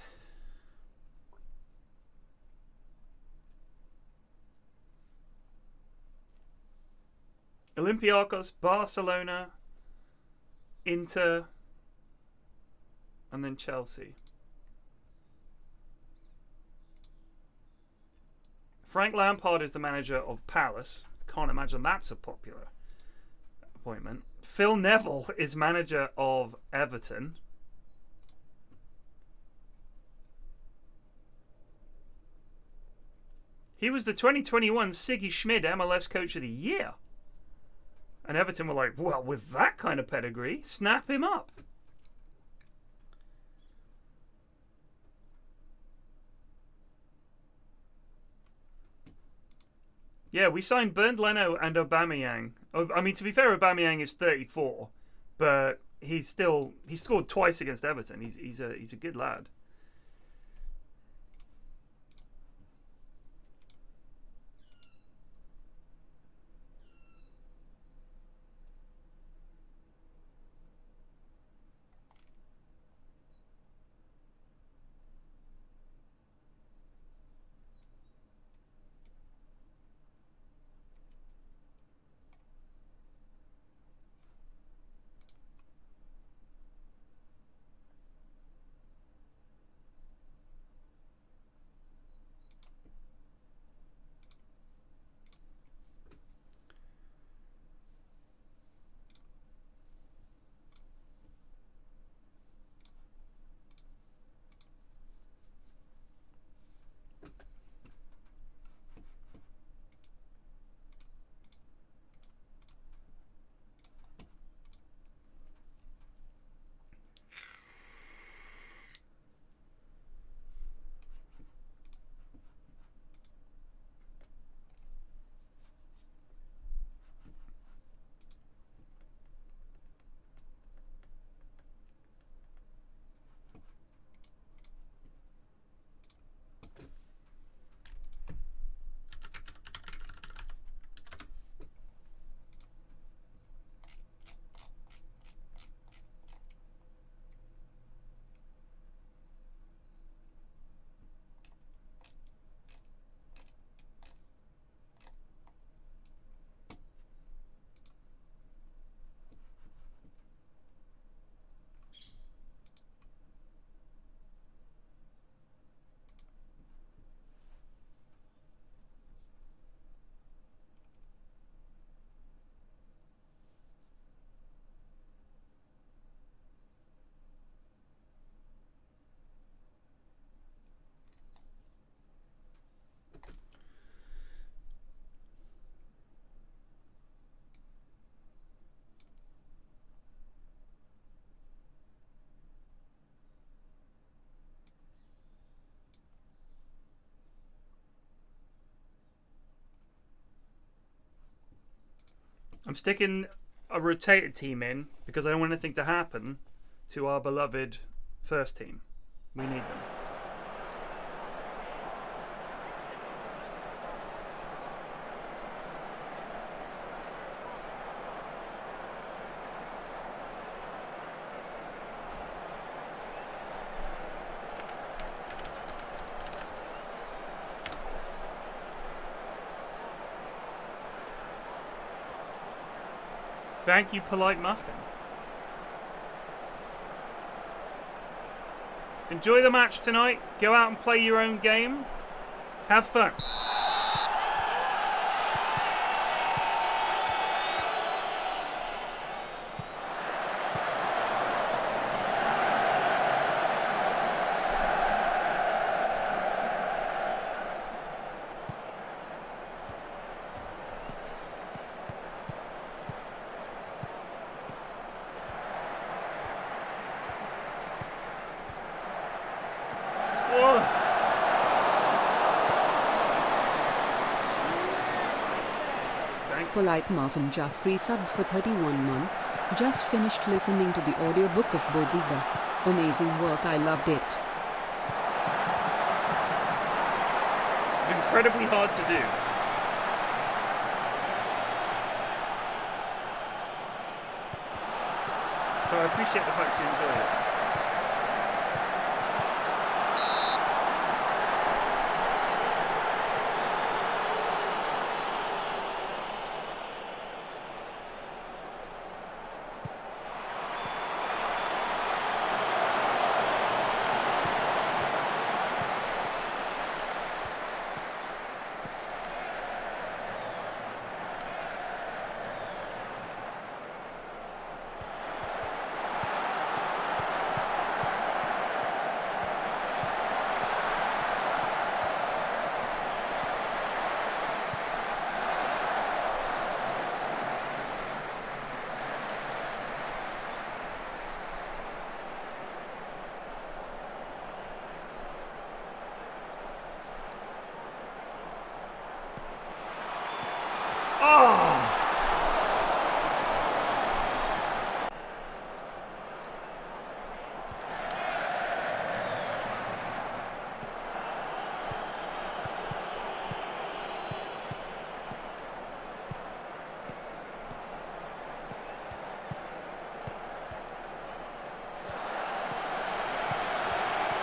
Olympiacos, Barcelona, Inter, and then Chelsea. Frank Lampard is the manager of Palace. Can't imagine that's a popular appointment. Phil Neville is manager of Everton. He was the 2021 Siggy Schmid MLS Coach of the Year. And Everton were like, well, with that kind of pedigree, snap him up. Yeah, we signed Bernd Leno and Aubameyang. I mean, to be fair, Aubameyang is 34, but he scored twice against Everton. He's a good lad. I'm sticking a rotated team in because I don't want anything to happen to our beloved first team. We need them. Thank you, Polite Muffin. Enjoy the match tonight. Go out and play your own game. Have fun. Polite Muffin just resubbed for 31 months. Just finished listening to the audiobook of Bodhiga. Amazing work, I loved it. It's incredibly hard to do. So I appreciate the fact you enjoy it.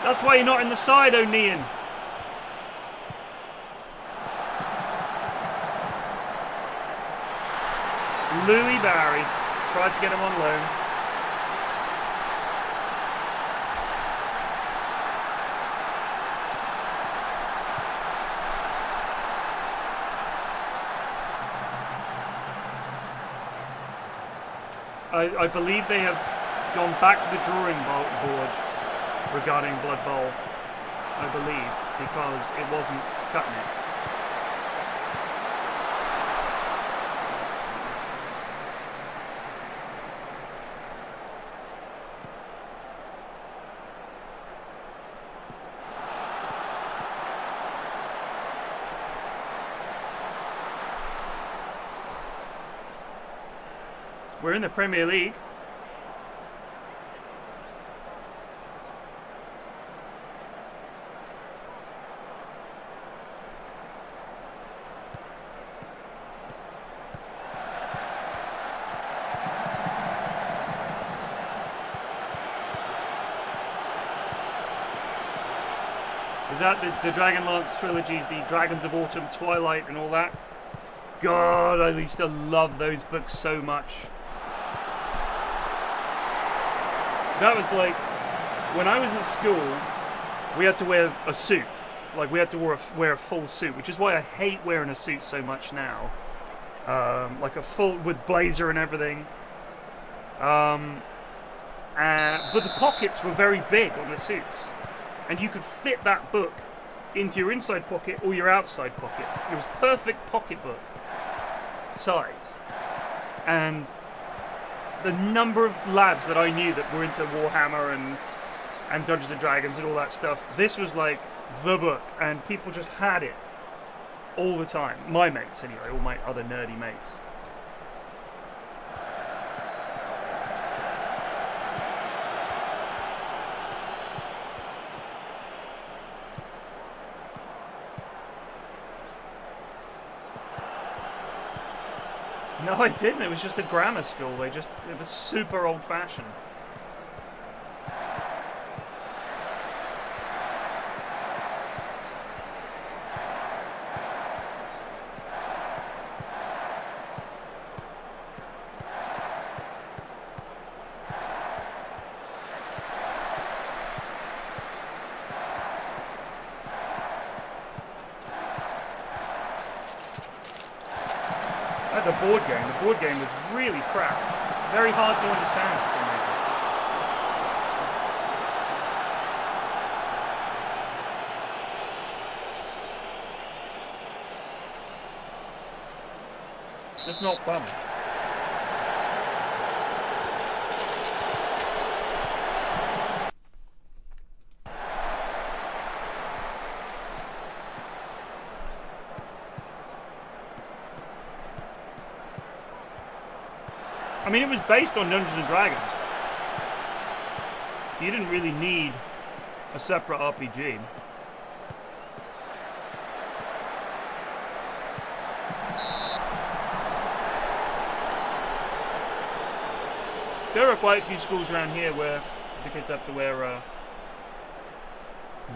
That's why you're not in the side, O'Nean. Louis Barry tried to get him on loan. I believe they have gone back to the drawing board regarding Blood Bowl, I believe, because it wasn't cutting it. We're in the Premier League. Is that the Dragonlance trilogies, the Dragons of Autumn, Twilight, and all that? God, I used to love those books so much. That was like, when I was at school, we had to wear a suit. Like, we had to wear a full suit, which is why I hate wearing a suit so much now. Like a full, with blazer and everything. But the pockets were very big on the suits. And you could fit that book into your inside pocket or your outside pocket. It was perfect pocketbook size. And the number of lads that I knew that were into Warhammer and Dungeons and Dragons and all that stuff, this was like the book, and people just had it all the time. My mates, anyway, all my other nerdy mates. No, I didn't. It was just a grammar school. It was super old-fashioned. The board game was really crap. Very hard to understand for some reason. It's just not fun. I mean, it was based on Dungeons and Dragons. So you didn't really need a separate RPG. There are quite a few schools around here where the kids have to wear a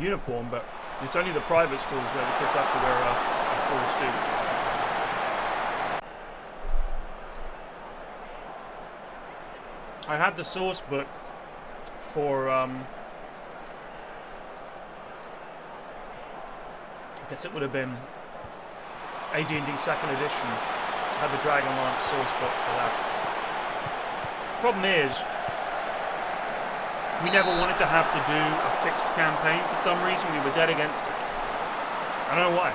uniform, but it's only the private schools where the kids have to wear a full suit. I had the source book for, I guess it would have been AD&D 2nd edition. I had the Dragonlance source book for that. Problem is, we never wanted to have to do a fixed campaign for some reason. We were dead against it. I don't know why.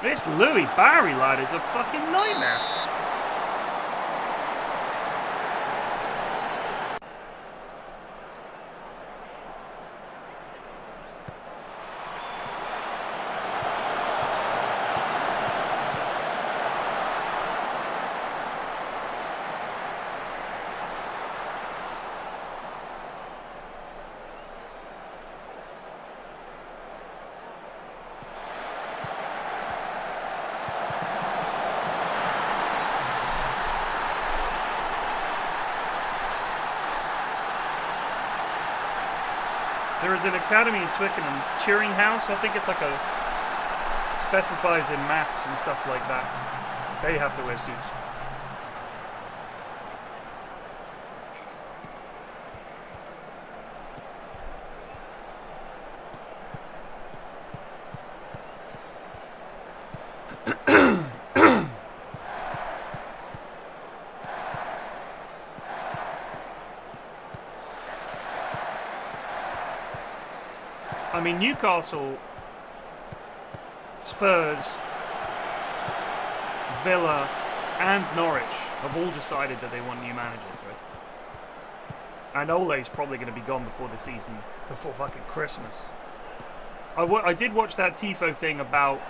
This Louis Barry lad is a fucking nightmare. There is an academy in Twickenham, Cheering House. I think it's like a specifies in maths and stuff like that. They have to wear suits. I mean, Newcastle, Spurs, Villa, and Norwich have all decided that they want new managers, right? And Ole's probably going to be gone before the season, before fucking Christmas. I did watch that Tifo thing about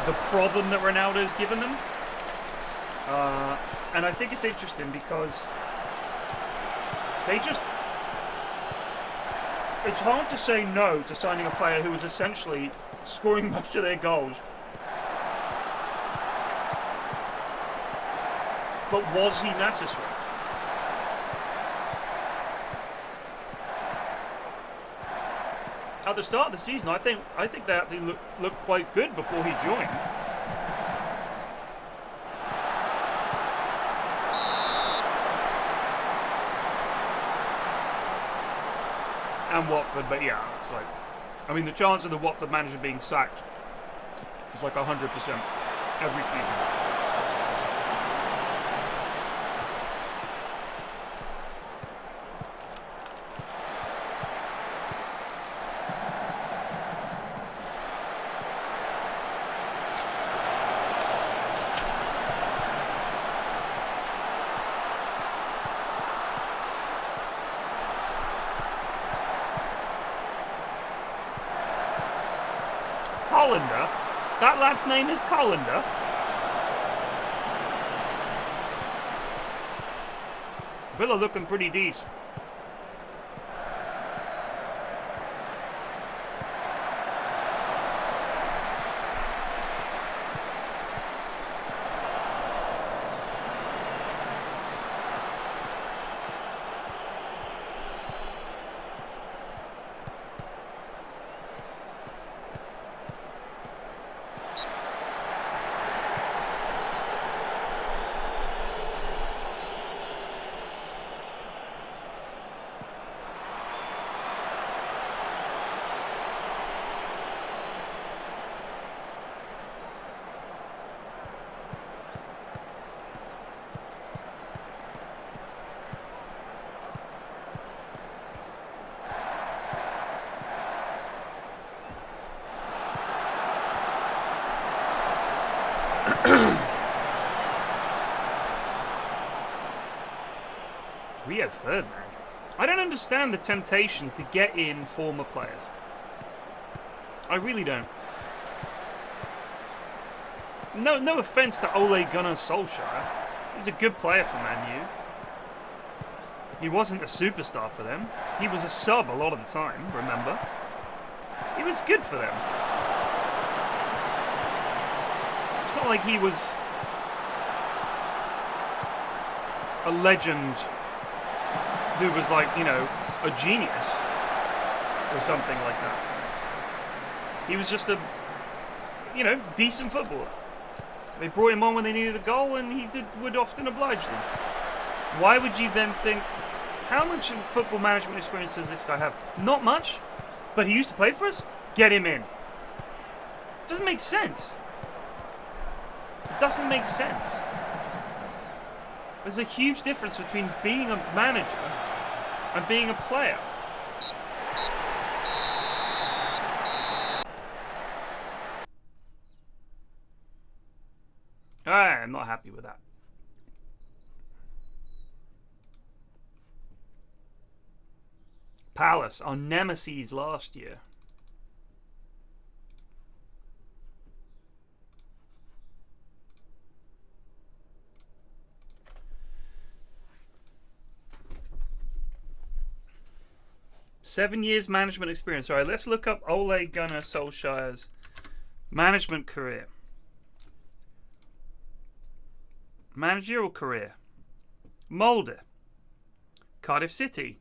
the problem that Ronaldo's given them. And I think it's interesting because it's hard to say no to signing a player who was essentially scoring most of their goals. But was he necessary? At the start of the season, I think they actually looked quite good before he joined. And Watford, but yeah, it's like, I mean, the chance of the Watford manager being sacked is like 100% every season. Colander? That lad's name is Colander? Villa looking pretty decent. Rio Ferdinand. I don't understand the temptation to get in former players. I really don't. No offense to Ole Gunnar Solskjaer. He was a good player for Man U. He wasn't a superstar for them. He was a sub a lot of the time, remember? He was good for them. It's not like he was a legend who was like, you know, a genius or something like that. He was just a, you know, decent footballer. They brought him on when they needed a goal, and he would often oblige them. Why would you then think, how much football management experience does this guy have? Not much, but he used to play for us? Get him in. It doesn't make sense. It doesn't make sense. There's a huge difference between being a manager and being a player. I'm not happy with that. Palace, our nemesis last year. Seven years management experience. All right, let's look up Ole Gunnar Solskjaer's management career. Managerial career. Molde. Cardiff City.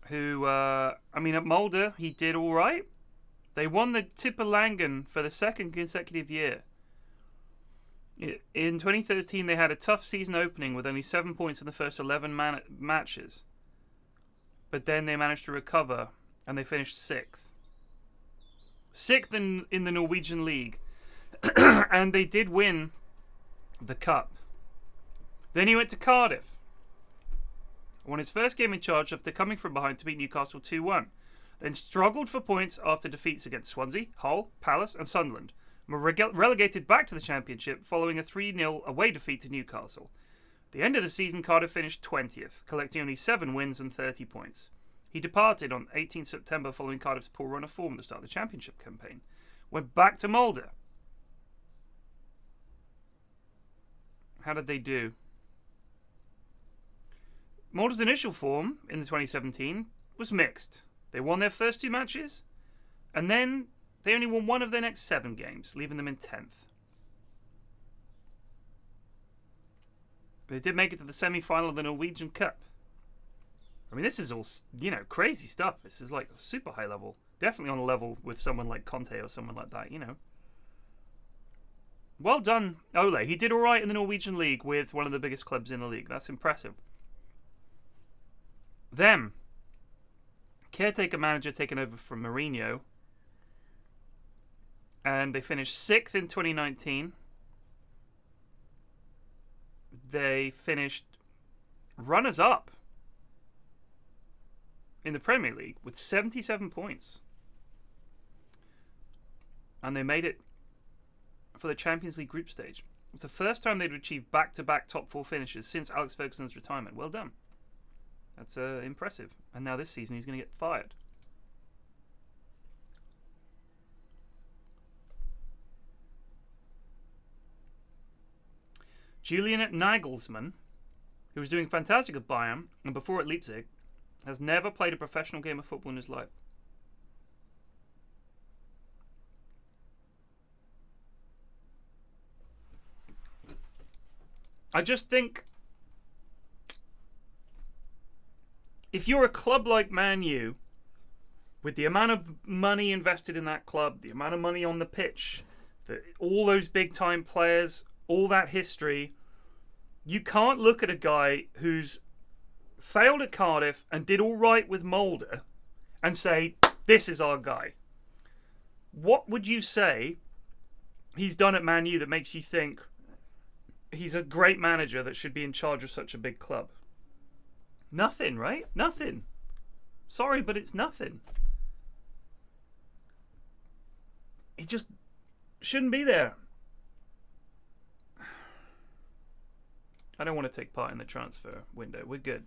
Who, I mean, at Molde, he did all right. They won the Tipperlangen for the second consecutive year. In 2013, they had a tough season opening with only 7 points in the first 11 matches. But then they managed to recover, and they finished 6th. 6th in the Norwegian League. And they did win the cup. Then he went to Cardiff. Won his first game in charge after coming from behind to beat Newcastle 2-1. Then struggled for points after defeats against Swansea, Hull, Palace and Sunderland. Were relegated back to the Championship following a 3-0 away defeat to Newcastle. At the end of the season, Cardiff finished 20th, collecting only 7 wins and 30 points. He departed on 18 September following Cardiff's poor run of form at the start of the Championship campaign. Went back to Molde. How did they do? Molde's initial form in the 2017 was mixed. They won their first 2 matches, and then they only won 1 of their next 7 games, leaving them in 10th. They did make it to the semi-final of the Norwegian Cup. I mean, this is all, crazy stuff. This is like super high level. Definitely on a level with someone like Conte or someone like that, Well done, Ole. He did all right in the Norwegian League with one of the biggest clubs in the league. That's impressive. Then, caretaker manager taken over from Mourinho. And they finished 6th in 2019. They finished runners-up in the Premier League with 77 points. And they made it for the Champions League group stage. It's the first time they'd achieved back-to-back top 4 finishes since Alex Ferguson's retirement. Well done. That's impressive. And now this season he's going to get fired. Julian Nagelsmann, who was doing fantastic at Bayern and before at Leipzig, has never played a professional game of football in his life. I just think if you're a club like Man U, with the amount of money invested in that club, the amount of money on the pitch, all those big time players, all that history, you can't look at a guy who's failed at Cardiff and did all right with Molde and say, this is our guy. What would you say he's done at Man U that makes you think he's a great manager that should be in charge of such a big club? Nothing, right? Nothing. Sorry, but it's nothing. He just shouldn't be there. I don't want to take part in the transfer window. We're good.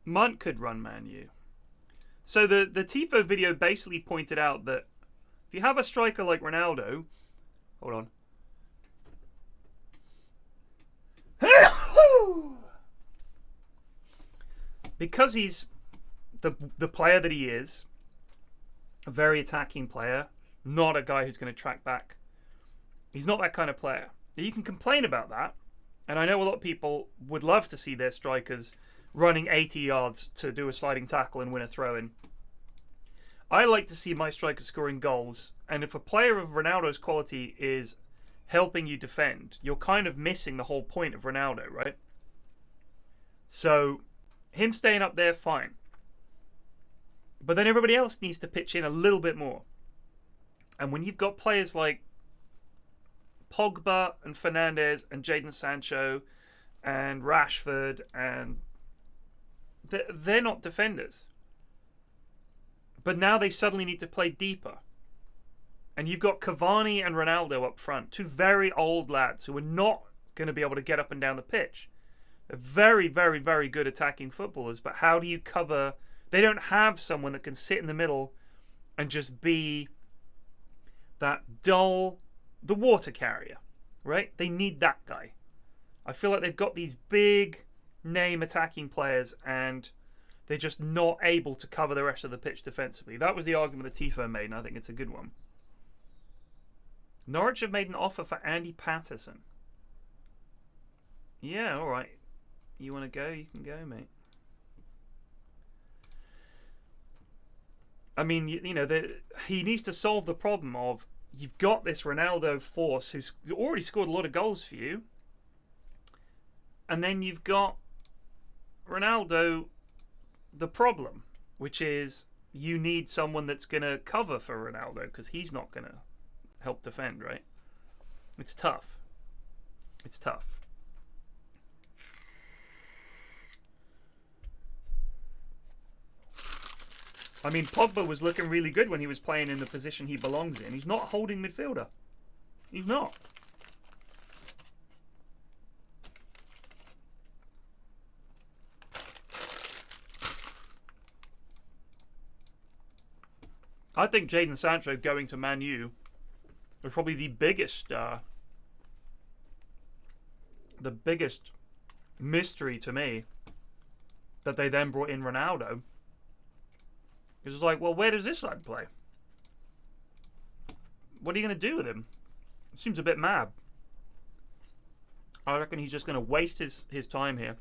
Munt could run Man U. So the Tifo video basically pointed out that if you have a striker like Ronaldo, hold on. Because he's the player that he is, a very attacking player, not a guy who's going to track back. He's not that kind of player. You can complain about that, and I know a lot of people would love to see their strikers running 80 yards to do a sliding tackle and win a throw-in. I like to see my strikers scoring goals, and if a player of Ronaldo's quality is helping you defend, you're kind of missing the whole point of Ronaldo, right? So, him staying up there, fine. But then everybody else needs to pitch in a little bit more. And when you've got players like Pogba and Fernandes and Jadon Sancho and Rashford, and they're not defenders. But now they suddenly need to play deeper. And you've got Cavani and Ronaldo up front, two very old lads who are not going to be able to get up and down the pitch. They're very, very, very good attacking footballers, but how do you cover... They don't have someone that can sit in the middle and just be that dull... the water carrier, right? They need that guy. I feel like they've got these big name attacking players and they're just not able to cover the rest of the pitch defensively. That was the argument that Tifo made, and I think it's a good one. Norwich have made an offer for Andy Patterson. Yeah, all right. You want to go? You can go, mate. I mean, you know, he needs to solve the problem of you've got this Ronaldo force who's already scored a lot of goals for you. And then you've got Ronaldo, the problem, which is you need someone that's going to cover for Ronaldo because he's not going to help defend, right? It's tough. It's tough. I mean, Pogba was looking really good when he was playing in the position he belongs in. He's not a holding midfielder. He's not. I think Jadon Sancho going to Man U was probably the biggest mystery to me, that they then brought in Ronaldo. It was like, well, where does this lad play? What are you going to do with him? It seems a bit mad. I reckon he's just going to waste his time here.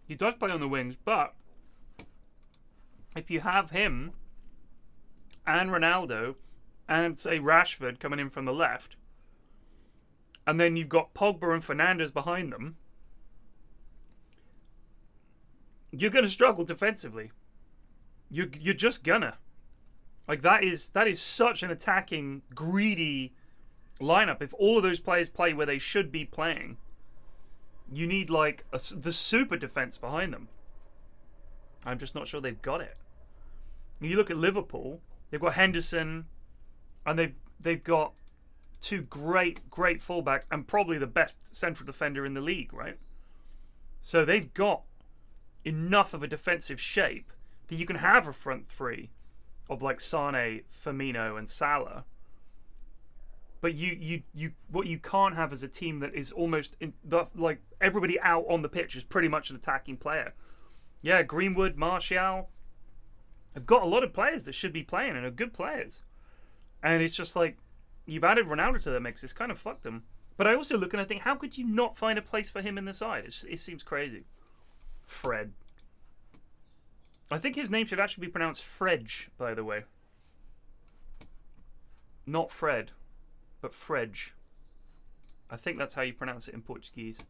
He does play on the wings, but if you have him and Ronaldo and, say, Rashford coming in from the left, and then you've got Pogba and Fernandes behind them, you're going to struggle defensively. You're just gonna. Like, that is such an attacking, greedy lineup. If all of those players play where they should be playing, you need, like, the super defense behind them. I'm just not sure they've got it. You look at Liverpool, they've got Henderson, and they've got two great fullbacks, and probably the best central defender in the league, right? So they've got enough of a defensive shape that you can have a front three of, like, Sane, Firmino, and Salah. But what you can't have is a team that is almost like everybody out on the pitch is pretty much an attacking player. Yeah, Greenwood, Martial, have got a lot of players that should be playing and are good players. And it's just like, you've added Ronaldo to the mix. It's kind of fucked them. But I also look and I think, how could you not find a place for him in the side? It seems crazy. Fred. I think his name should actually be pronounced Fredge, by the way. Not Fred, but Fredge. I think that's how you pronounce it in Portuguese.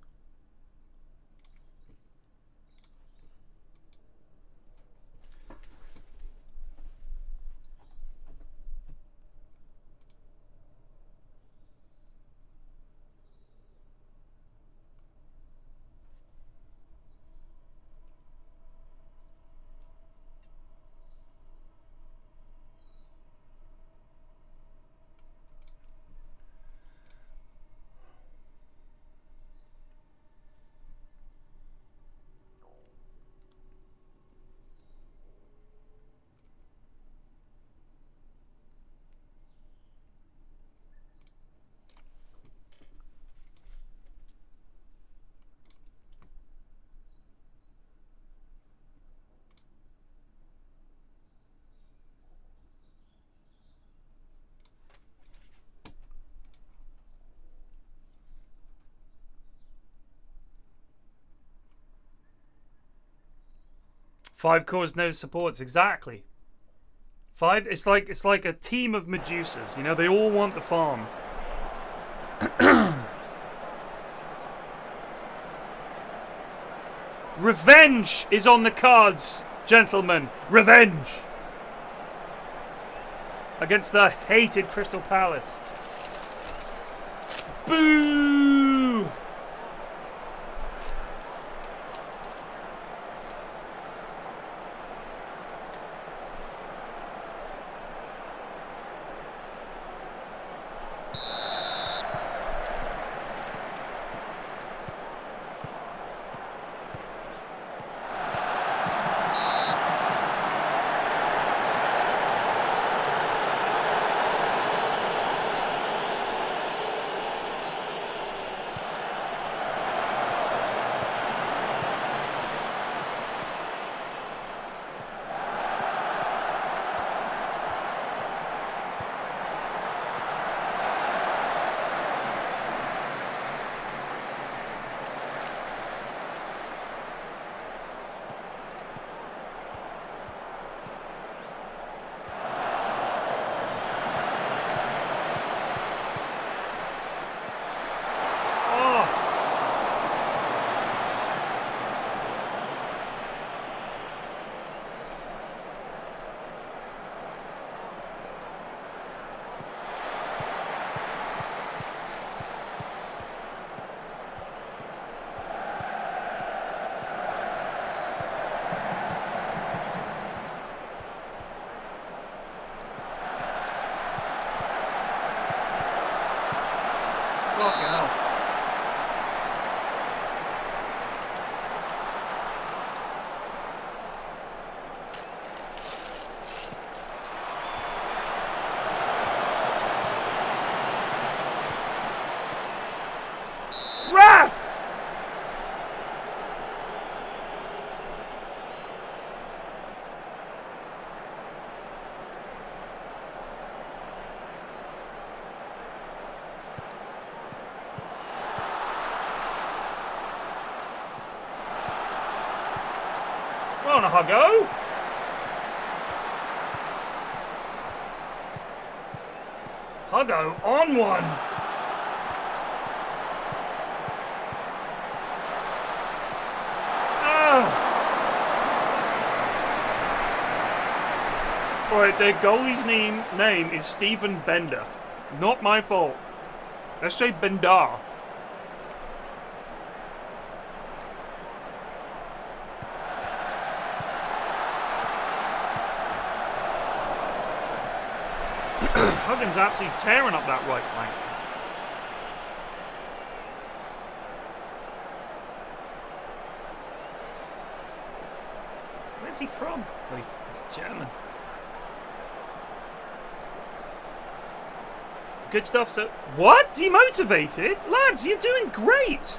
5 cores, no supports. Exactly. 5. It's like a team of Medusas. You know, they all want the farm. Revenge is on the cards, gentlemen. Revenge against the hated Crystal Palace. Boo! Fucking hell. Ref! Well, on a huggo. Huggo on one. Alright, their goalie's name is Stephen Bender. Not my fault. Let's say Bender. Huggins absolutely tearing up that right flank. Where's he from? Oh, he's German. Good stuff, so... What? Demotivated? Lads, you're doing great!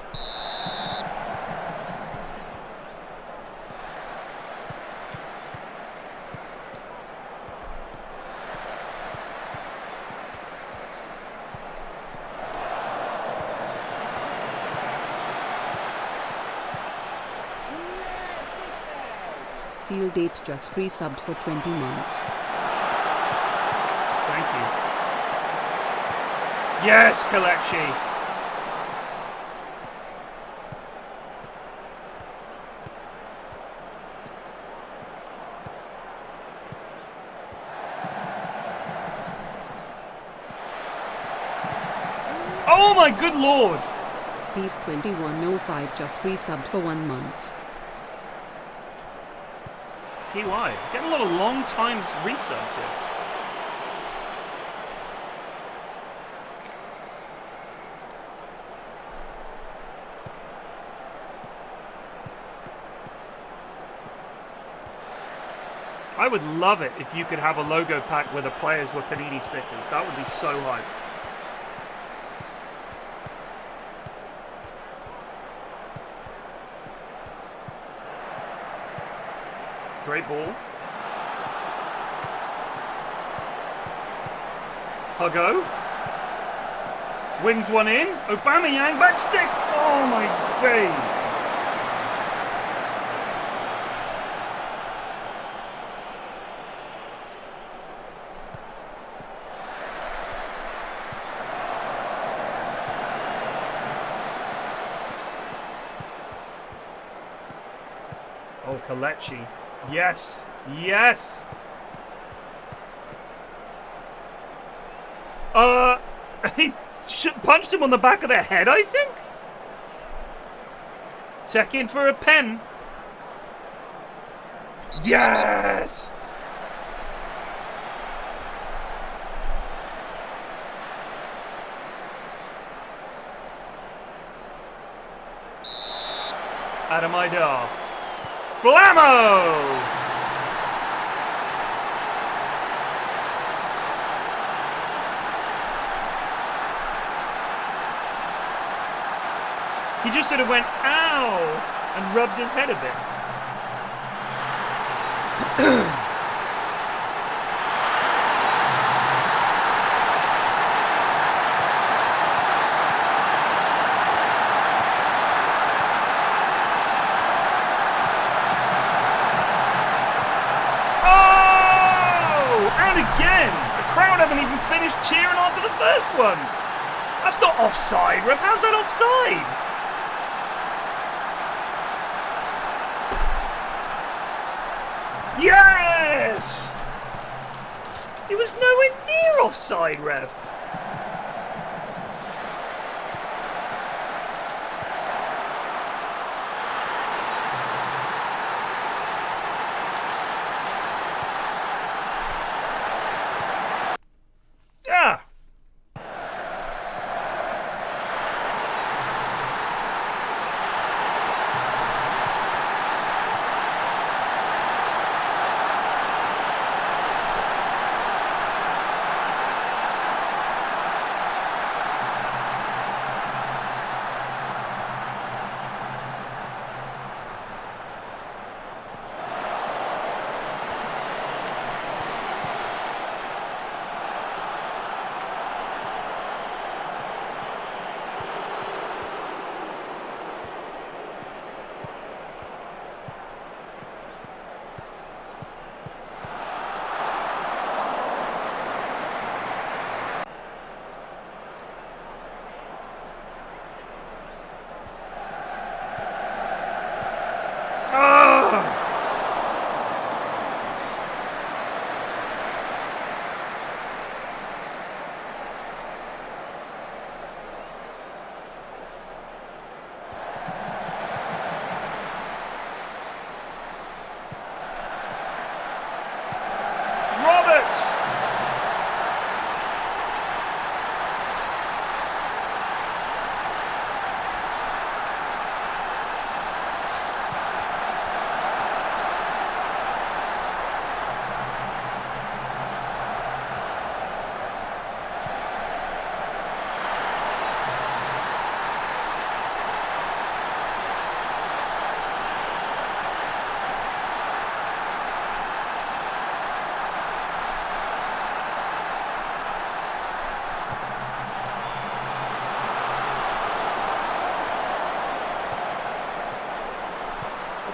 Seal date just resubbed for 20 months. Thank you. Yes, Kalechi! Oh my good lord! Steve 2105 just resubbed for 1 month. TY, getting a lot of long times resubs here. I would love it if you could have a logo pack where the players were Panini stickers. That would be so hype. Great ball. Huggo. Wings one in. Aubameyang back stick. Oh my days. Oh, Kalechi. Yes. Yes. He punched him on the back of the head, I think. Check in for a pen. Yes. Adamaida. Blammo! He just sort of went, ow, and rubbed his head a bit. Oh! And again! The crowd haven't even finished cheering after the first one. That's not offside, ref. How's that offside? Yes! It was nowhere near offside, ref. Yeah.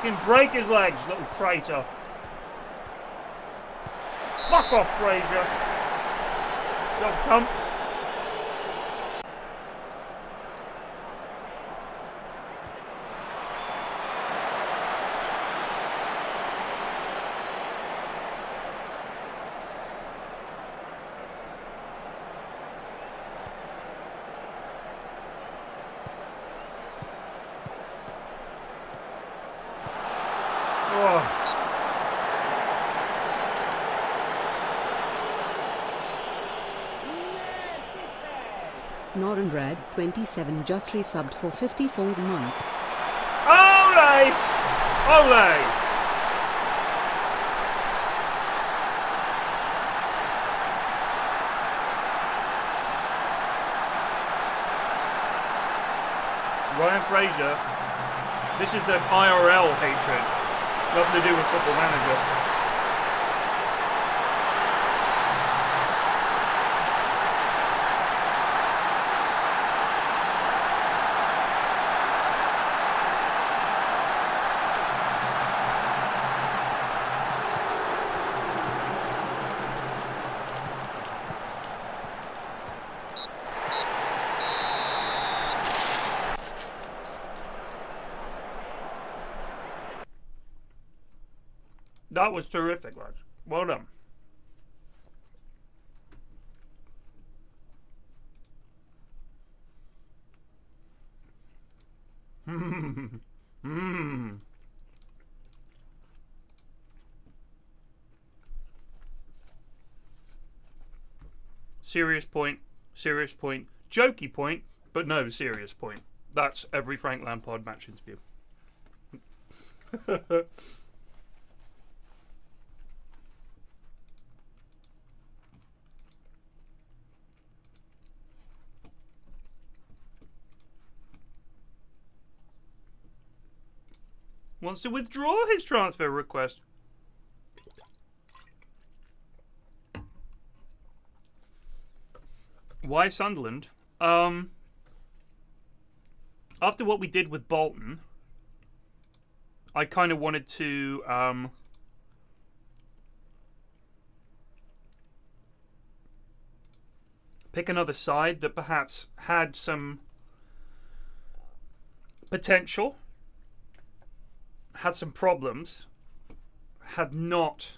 Fucking break his legs, little traitor. Fuck off, Fraser. Don't come. Norin Red 27 just resubbed for 54 months. Ole! Ole! Ryan Fraser, this is an IRL hatred, nothing to do with Football Manager. That was terrific, lads. Well done. Serious point, jokey point, but no serious point. That's every Frank Lampard match interview. Wants to withdraw his transfer request. Why Sunderland? After what we did with Bolton, I kind of wanted to pick another side that perhaps had some potential, had some problems, had not,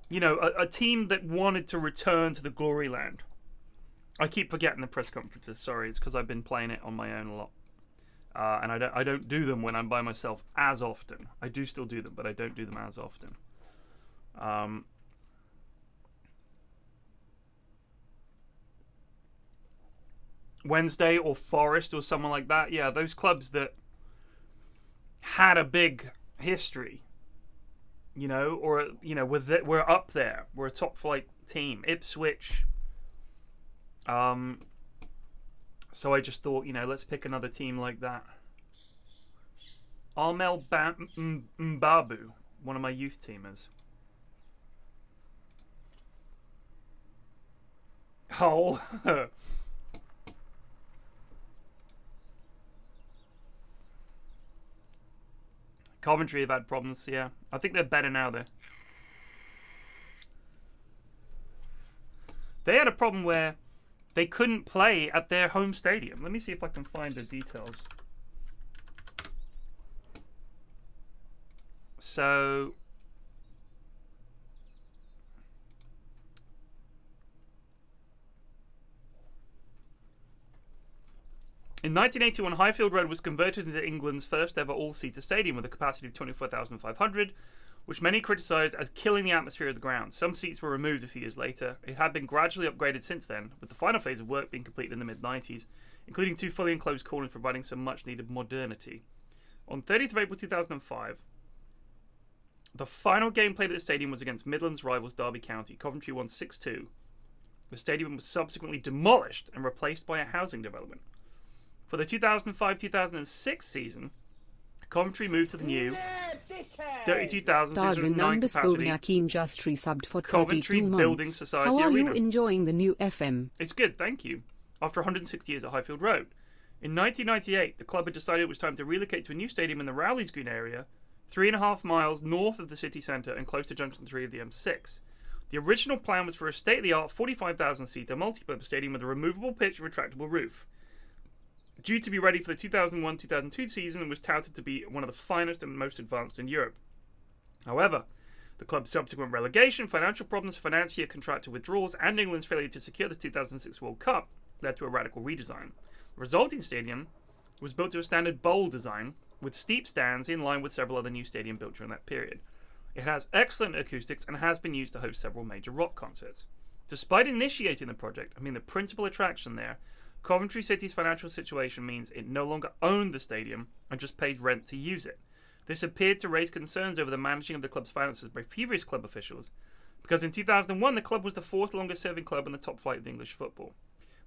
you know, a team that wanted to return to the glory land. I keep forgetting the press conferences. Sorry, it's because I've been playing it on my own a lot, and I don't do them when I'm by myself as often. I do still do them, but I don't do them as often. Wednesday or Forest or someone like that. Yeah, those clubs that had a big history, you know, or you know, we're up there. We're a top flight team. Ipswich. So I just thought, you know, let's pick another team like that. Armel Mbabu, one of my youth teamers. Oh. Coventry have had problems, yeah. I think they're better now, though. They had a problem where they couldn't play at their home stadium. Let me see if I can find the details. So, in 1981, Highfield Road was converted into England's first ever all-seater stadium with a capacity of 24,500, which many criticised as killing the atmosphere of the ground. Some seats were removed a few years later. It had been gradually upgraded since then, with the final phase of work being completed in the mid-90s, including 2 fully enclosed corners providing some much-needed modernity. On 30th of April 2005, the final game played at the stadium was against Midlands rivals Derby County. Coventry won 6-2. The stadium was subsequently demolished and replaced by a housing development. For the 2005-2006 season, Coventry moved to the new 32,609 capacity just resubbed for Coventry 32 Building months. Society How are Arena. you enjoying the new FM? It's good, thank you. After 160 years at Highfield Road. In 1998, the club had decided it was time to relocate to a new stadium in the Rowleysgreen area, 3.5 miles north of the city centre and close to Junction 3 of the M6. The original plan was for a state-of-the-art 45,000-seater multipurpose stadium with a removable pitch and retractable roof. Due to be ready for the 2001-2002 season and was touted to be one of the finest and most advanced in Europe. However, the club's subsequent relegation, financial problems, financier contractor withdrawals, and England's failure to secure the 2006 World Cup led to a radical redesign. The resulting stadium was built to a standard bowl design with steep stands in line with several other new stadiums built during that period. It has excellent acoustics and has been used to host several major rock concerts. Despite initiating the project, the principal attraction there, Coventry City's financial situation means it no longer owned the stadium and just paid rent to use it. This appeared to raise concerns over the managing of the club's finances by previous club officials, because in 2001 the club was the 4th longest serving club in the top flight of English football.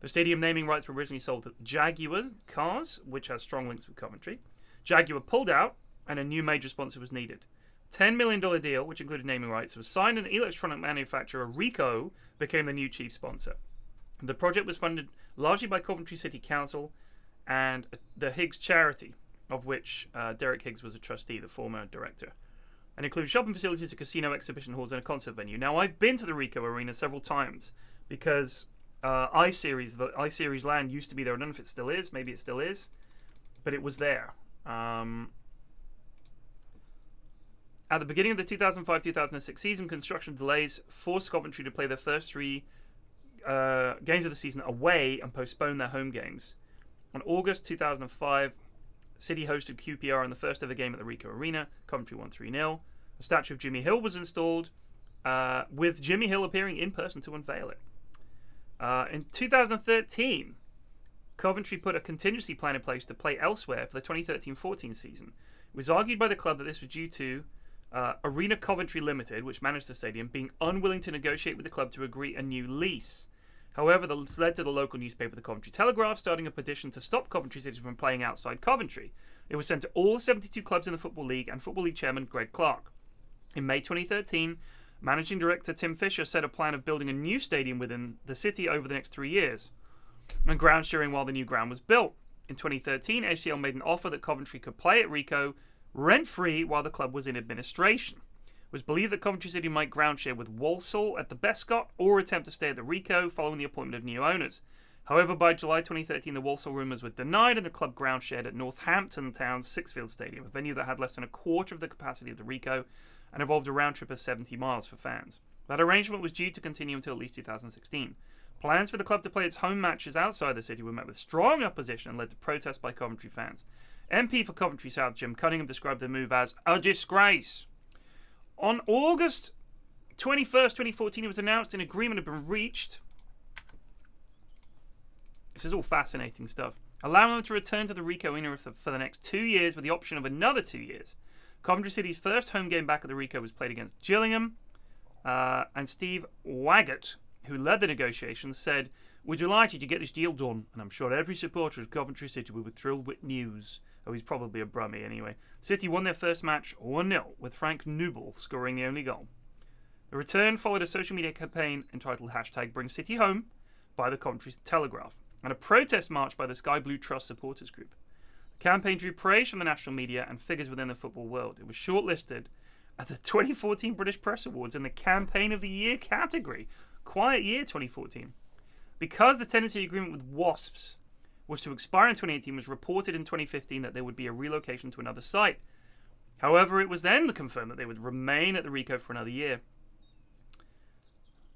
The stadium naming rights were originally sold to Jaguar Cars, which has strong links with Coventry. Jaguar pulled out, and a new major sponsor was needed. $10 million deal, which included naming rights, was signed, and electronic manufacturer Ricoh became the new chief sponsor. The project was funded largely by Coventry City Council and the Higgs charity, of which Derek Higgs was a trustee, the former director, and included shopping facilities, a casino, exhibition halls, and a concert venue. Now, I've been to the Ricoh Arena several times because the iSeries land used to be there. I don't know if it still is. Maybe it still is, but it was there. At the beginning of the 2005-2006 season, construction delays forced Coventry to play their first three games of the season away and postpone their home games. On August 2005, City hosted QPR in the first ever game at the Ricoh Arena. Coventry won 3-0. A statue of Jimmy Hill was installed, with Jimmy Hill appearing in person to unveil it. In 2013, Coventry put a contingency plan in place to play elsewhere for the 2013-14 season. It was argued by the club that this was due to Arena Coventry Limited, which managed the stadium, being unwilling to negotiate with the club to agree a new lease. However, this led to the local newspaper, the Coventry Telegraph, starting a petition to stop Coventry City from playing outside Coventry. It was sent to all 72 clubs in the Football League and Football League chairman Greg Clark. In May 2013, managing director Tim Fisher set a plan of building a new stadium within the city over the next 3 years, and ground sharing while the new ground was built. In 2013, ACL made an offer that Coventry could play at Ricoh rent-free while the club was in administration. It was believed that Coventry City might ground share with Walsall at the Bescot or attempt to stay at the Ricoh following the appointment of new owners. However, by July 2013, the Walsall rumours were denied and the club ground shared at Northampton Town's Sixfield Stadium, a venue that had less than a quarter of the capacity of the Ricoh and involved a round trip of 70 miles for fans. That arrangement was due to continue until at least 2016. Plans for the club to play its home matches outside the city were met with strong opposition and led to protests by Coventry fans. MP for Coventry South Jim Cunningham described the move as a disgrace. On August 21st, 2014, it was announced an agreement had been reached. This is all fascinating stuff. Allowing them to return to the Ricoh Arena for the next 2 years with the option of another 2 years. Coventry City's first home game back at the Ricoh was played against Gillingham. And Steve Waggett, who led the negotiations, said, "We're delighted to get this deal done, and I'm sure every supporter of Coventry City will be thrilled with news." Oh, he's probably a Brummie anyway. City won their first match 1-0, with Frank Nubel scoring the only goal. The return followed a social media campaign entitled #BringCityHome by the Coventry Telegraph, and a protest march by the Sky Blue Trust supporters group. The campaign drew praise from the national media and figures within the football world. It was shortlisted at the 2014 British Press Awards in the Campaign of the Year category. Quiet year 2014. Because the tenancy agreement with Wasps was to expire in 2018, was reported in 2015 that there would be a relocation to another site. However, it was then confirmed that they would remain at the Ricoh for another year.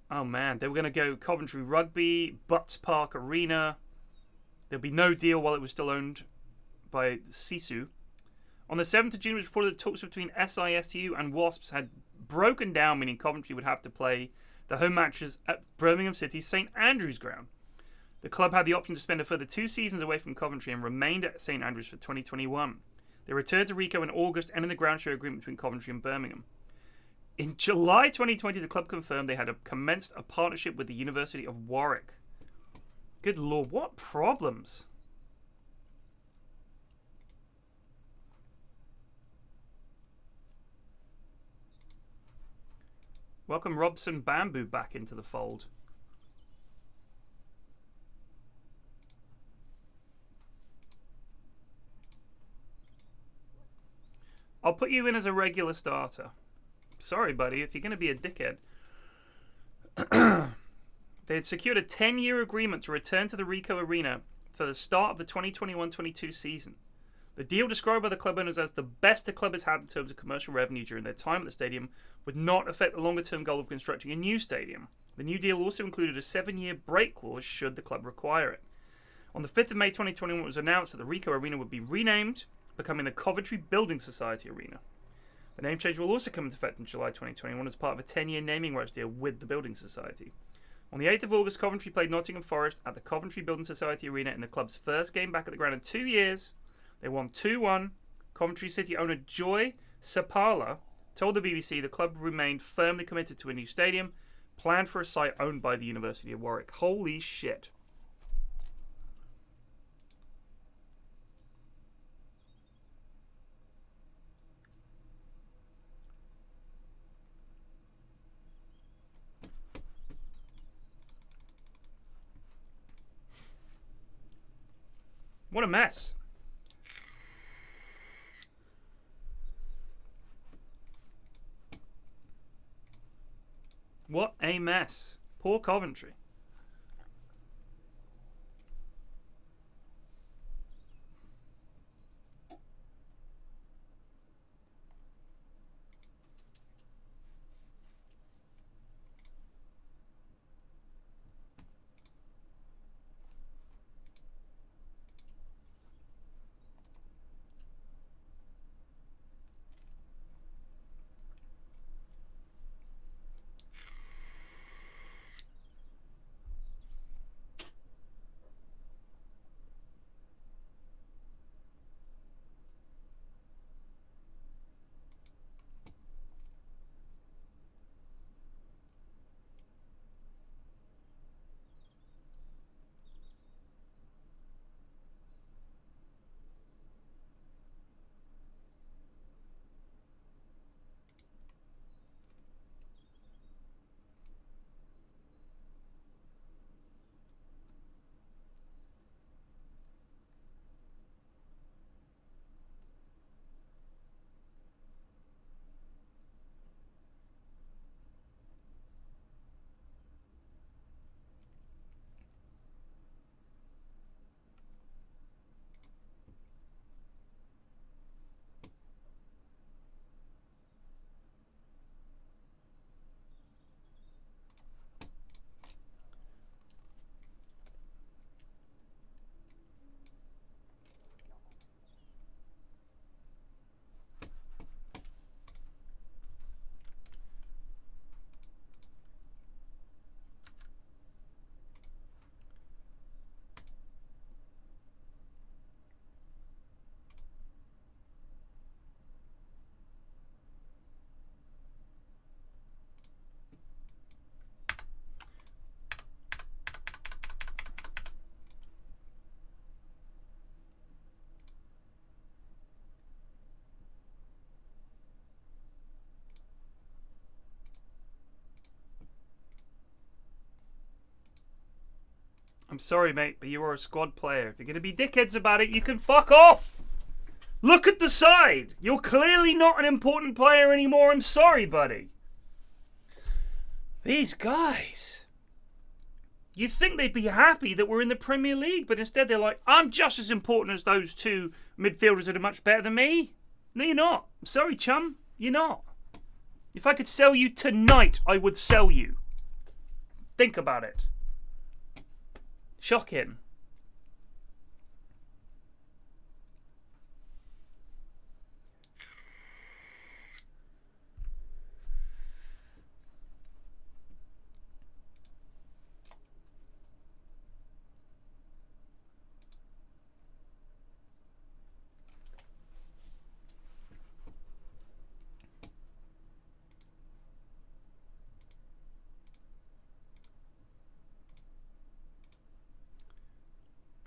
Oh man, they were going to go Coventry Rugby, Butts Park Arena. There'd be no deal while it was still owned by Sisu. On the 7th of June, it was reported that talks between SISU and Wasps had broken down, meaning Coventry would have to play the home matches at Birmingham City's St Andrews ground. The club had the option to spend a further 2 seasons away from Coventry and remained at St Andrews for 2021. They returned to Ricoh in August, ending the ground share agreement between Coventry and Birmingham. In July 2020, the club confirmed they had commenced a partnership with the University of Warwick. Good lord, what problems? Welcome Robson Bamboo back into the fold. I'll put you in as a regular starter. Sorry, buddy, if you're going to be a dickhead. They had secured a 10-year agreement to return to the Ricoh Arena for the start of the 2021-22 season. The deal, described by the club owners as the best the club has had in terms of commercial revenue during their time at the stadium, would not affect the longer-term goal of constructing a new stadium. The new deal also included a 7-year break clause should the club require it. On the 5th of May 2021, it was announced that the Ricoh Arena would be renamed, becoming the Coventry Building Society Arena. The name change will also come into effect in July 2021 as part of a 10-year naming rights deal with the Building Society. On the 8th of August, Coventry played Nottingham Forest at the Coventry Building Society Arena in the club's first game back at the ground in 2 years. They won 2-1. Coventry City owner Joy Sapala told the BBC the club remained firmly committed to a new stadium, planned for a site owned by the University of Warwick. Holy shit. What a mess. What a mess. Poor Coventry. I'm sorry, mate, but you are a squad player. If you're going to be dickheads about it, you can fuck off. Look at the side. You're clearly not an important player anymore. I'm sorry, buddy. These guys. You'd think they'd be happy that we're in the Premier League, but instead they're like, I'm just as important as those two midfielders that are much better than me. No, you're not. I'm sorry, chum. You're not. If I could sell you tonight, I would sell you. Think about it. Shocking.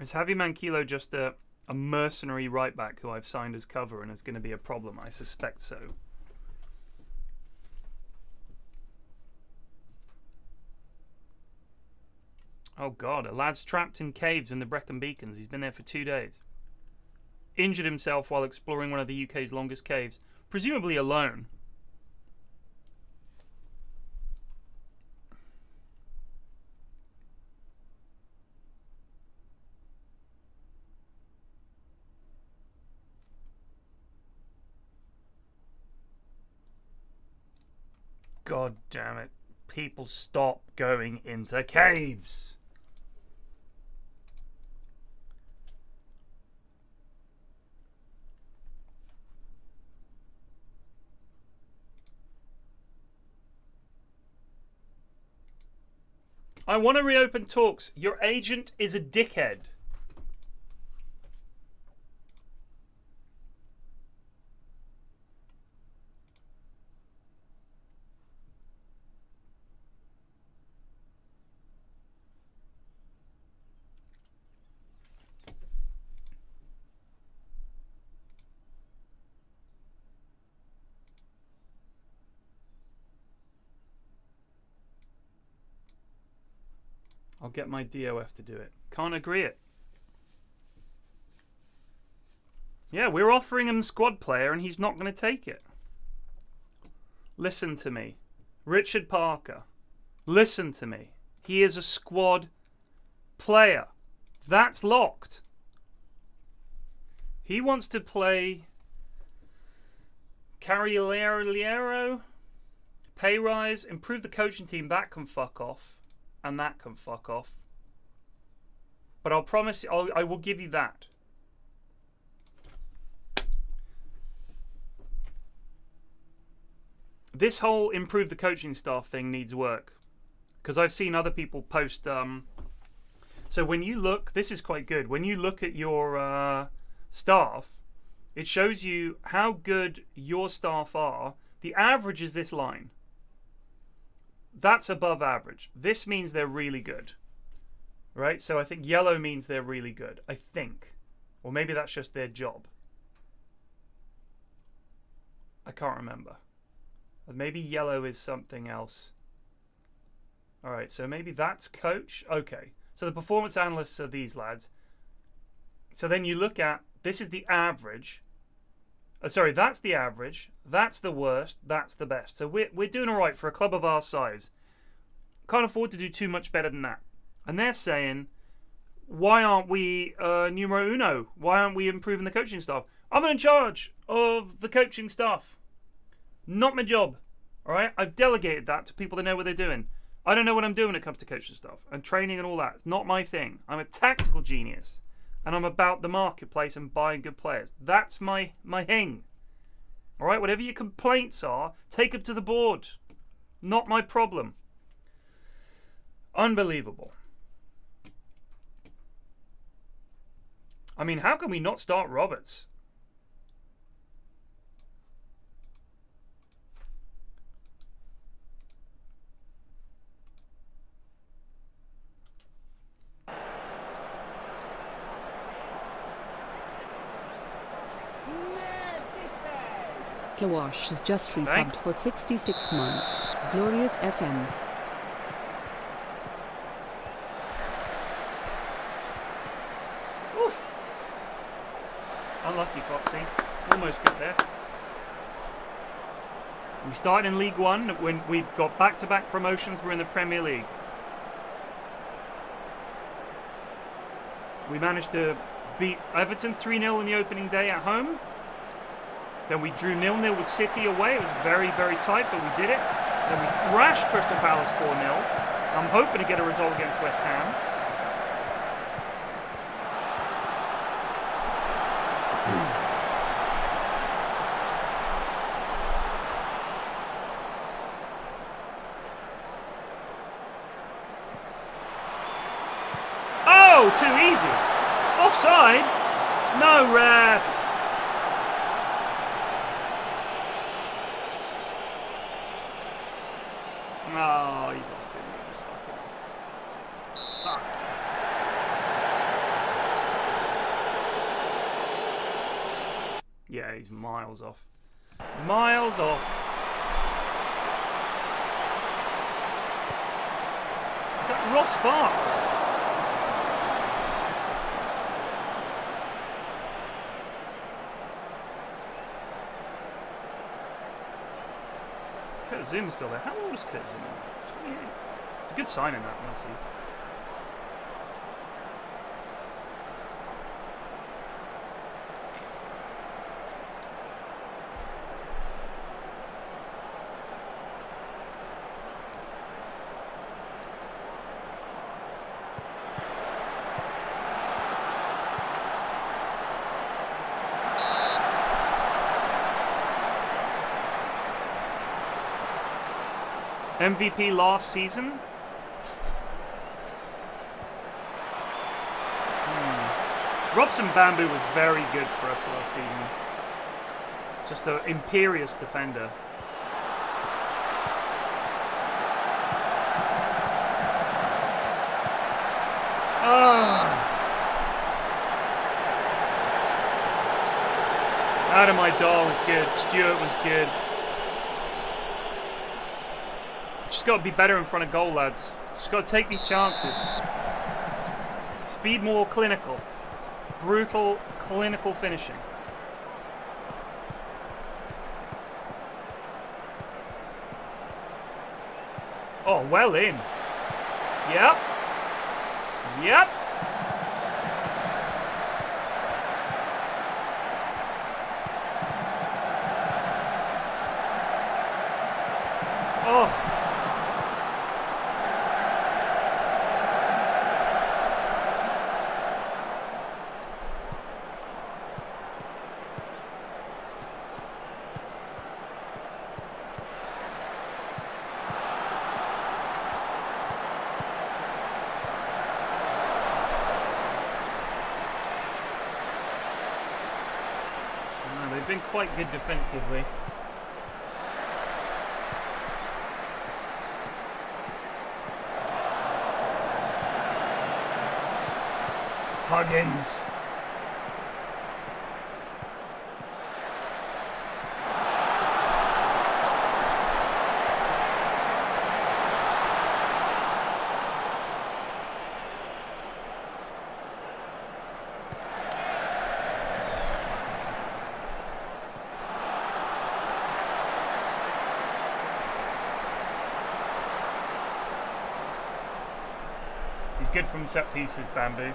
Is Javi Manquillo just a mercenary right back who I've signed as cover and is going to be a problem? I suspect so. Oh God, a lad's trapped in caves in the Brecon Beacons. He's been there for 2 days. Injured himself while exploring one of the UK's longest caves, presumably alone. God damn it. People stop going into caves. I want to reopen talks. Your agent is a dickhead. I'll get my DOF to do it. Can't agree it. Yeah, we're offering him squad player and he's not going to take it. Listen to me. Richard Parker. Listen to me. He is a squad player. That's locked. He wants to play Carriero, pay rise, improve the coaching team. That can fuck off. And that can fuck off. But I'll promise you, I will give you that. This whole improve the coaching staff thing needs work. Because I've seen other people post... so when you look... This is quite good. When you look at your staff, it shows you how good your staff are. The average is this line. That's above average. This means they're really good. Right? So I think yellow means they're really good. I think. Or maybe that's just their job. I can't remember. Maybe yellow is something else. Alright, so maybe that's coach. Okay. So the performance analysts are these lads. So then you look at, this is the average. Sorry, that's the average. That's the worst. That's the best. So we're doing all right for a club of our size. Can't afford to do too much better than that. And they're saying, why aren't we numero uno? Why aren't we improving the coaching staff? I'm in charge of the coaching staff. Not my job. All right? I've delegated that to people that know what they're doing. I don't know what I'm doing when it comes to coaching staff and training and all that. It's not my thing. I'm a tactical genius. And I'm about the marketplace and buying good players. That's my thing. Alright, whatever your complaints are, take them to the board. Not my problem. Unbelievable. I mean, how can we not start Roberts? Kawash has just resubbed for 66 months. Glorious FM. Unlucky, Foxy. Almost got there. We started in League One when we got back-to-back promotions. We're in the Premier League. We managed to beat Everton 3-0 in the opening day at home. Then we drew 0-0 with City away. It was very, very tight, but we did it. Then we thrashed Crystal Palace 4-0. I'm hoping to get a result against West Ham. Oh, too easy. Offside? No, ref. Oh, he's off. He's fucking off. Fuck. Yeah, he's miles off. Miles off. Is that Ross Barker? Kurt Zuma's still there. How old is Kurt Zuma? 28. It's a good sign in that, honestly. MVP last season? Robson Bamboo was very good for us last season. Just an imperious defender. Adam Idol was good. Stewart was good. Just got to be better in front of goal, lads. Just got to take these chances. Speed more clinical. Brutal, clinical finishing. Oh, well in. Yep. Yep. Oh. They've been quite good defensively. Huggins. He's good from set pieces, Bamboo.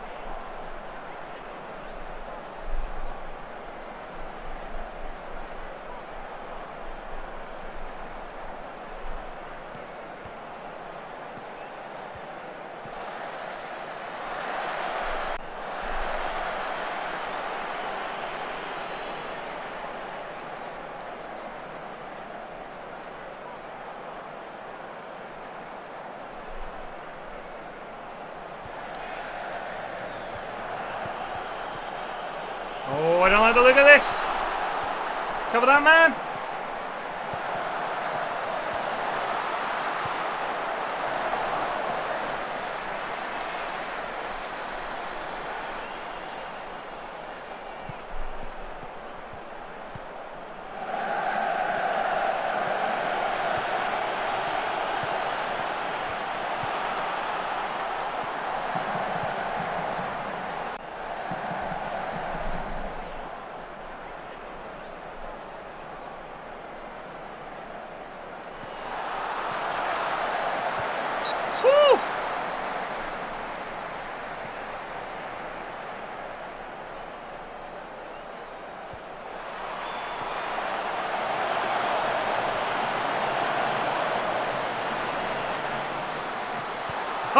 Oh, I don't like the look of this. Cover that, man.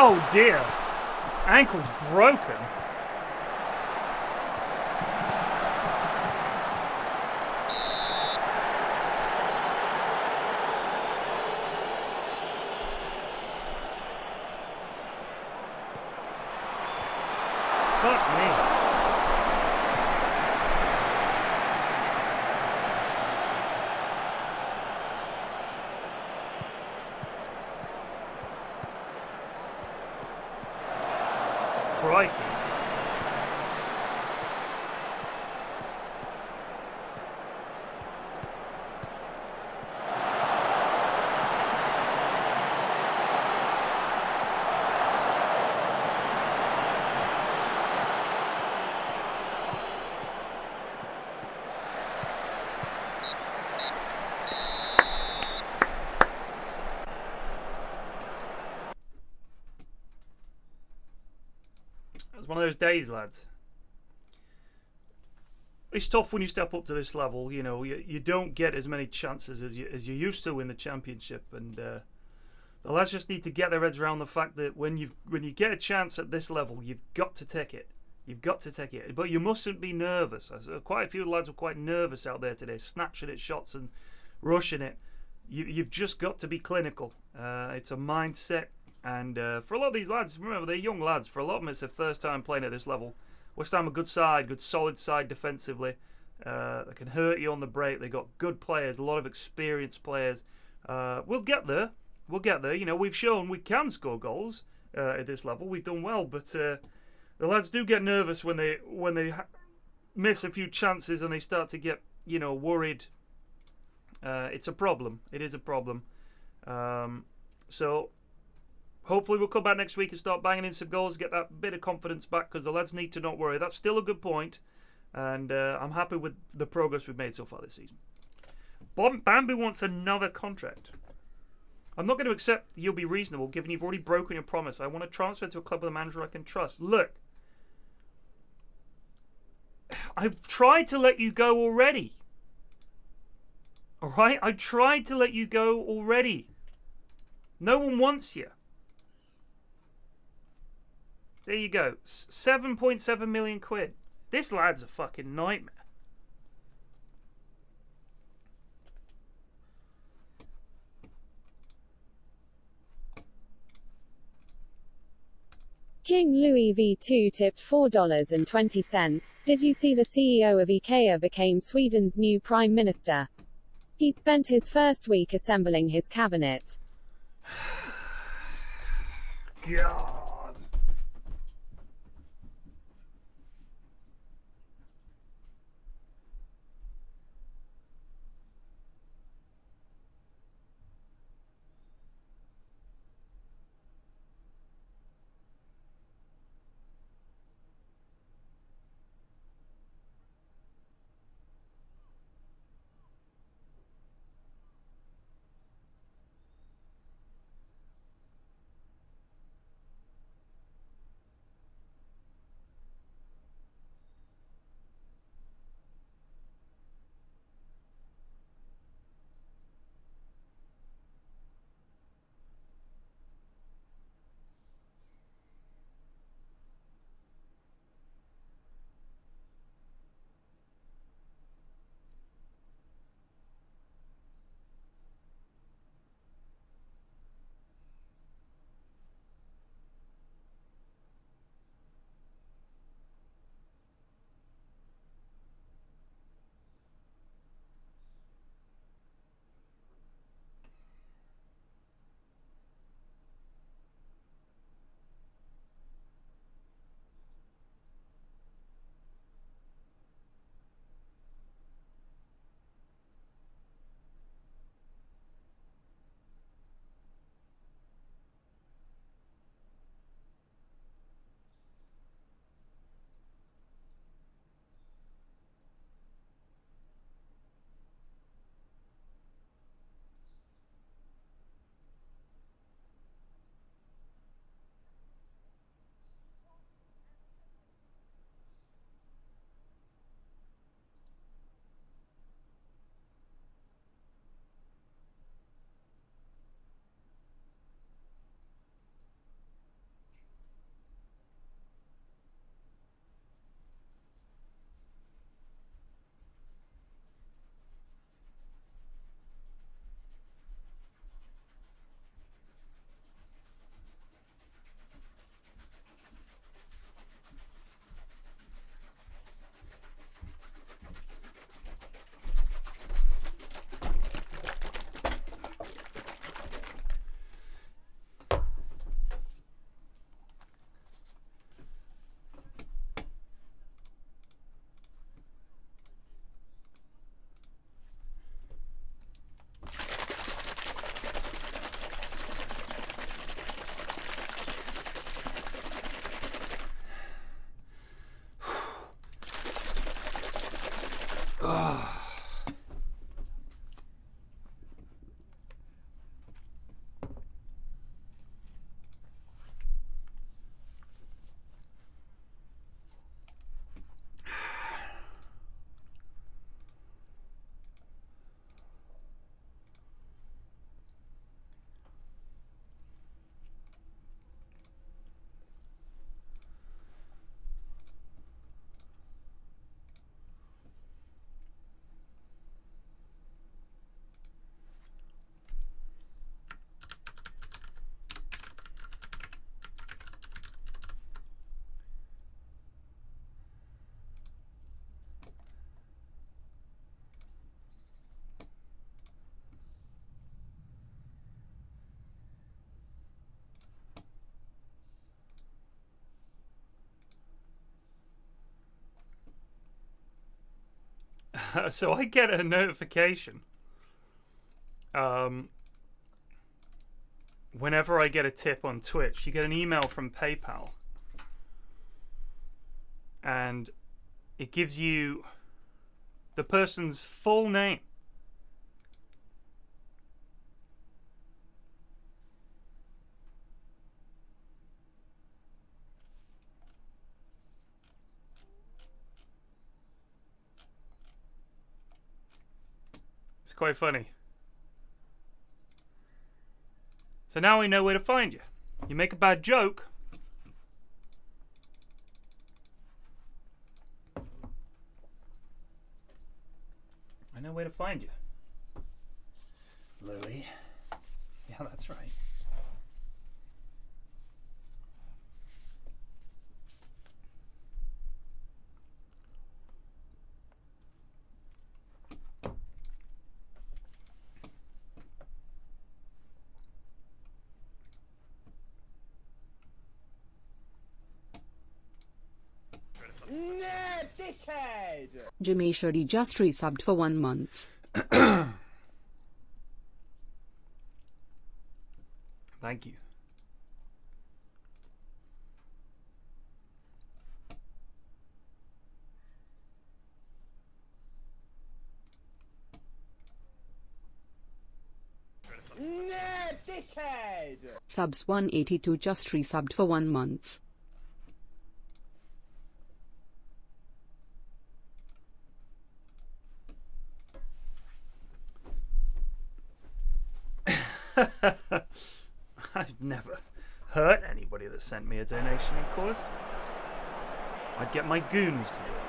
Oh dear. Ankle's broken. Fuck me. Crikey. It was one of those days, lads. It's tough when you step up to this level. You know, you don't get as many chances as you used to in the championship, and the lads just need to get their heads around the fact that when you get a chance at this level, you've got to take it. You've got to take it, but you mustn't be nervous. Quite a few lads were quite nervous out there today, snatching at shots and rushing it. You've just got to be clinical. It's a mindset. And for a lot of these lads, remember, they're young lads. For a lot of them, it's their first time playing at this level. West Ham a good side, good solid side defensively. They can hurt you on the break. They've got good players, a lot of experienced players. We'll get there. We'll get there. You know, we've shown we can score goals at this level. We've done well, but the lads do get nervous when they miss a few chances and they start to get, you know, worried. It's a problem. It is a problem. So hopefully we'll come back next week and start banging in some goals, get that bit of confidence back, because the lads need to not worry. That's still a good point, and I'm happy with the progress we've made so far this season. Bambi wants another contract. I'm not going to accept you'll be reasonable, given you've already broken your promise. I want to transfer to a club with a manager I can trust. Look, I've tried to let you go already. Alright? I tried to let you go already. No one wants you. There you go. 7.7 million quid. This lad's a fucking nightmare. King Louis V2 tipped $4.20. Did you see the CEO of IKEA became Sweden's new prime minister? He spent his first week assembling his cabinet. God. So I get a notification whenever I get a tip on Twitch. You get an email from PayPal, and it gives you the person's full name. It's quite funny. So now we know where to find you. You make a bad joke, I know where to find you. Louis. Yeah, that's right. Nah, dickhead! Jimmy Shoddy just resubbed for 1 month. Thank you. Nah, dickhead! Subs 182 just resubbed for 1 month. I've never hurt anybody that sent me a donation, of course. I'd get my goons to do it.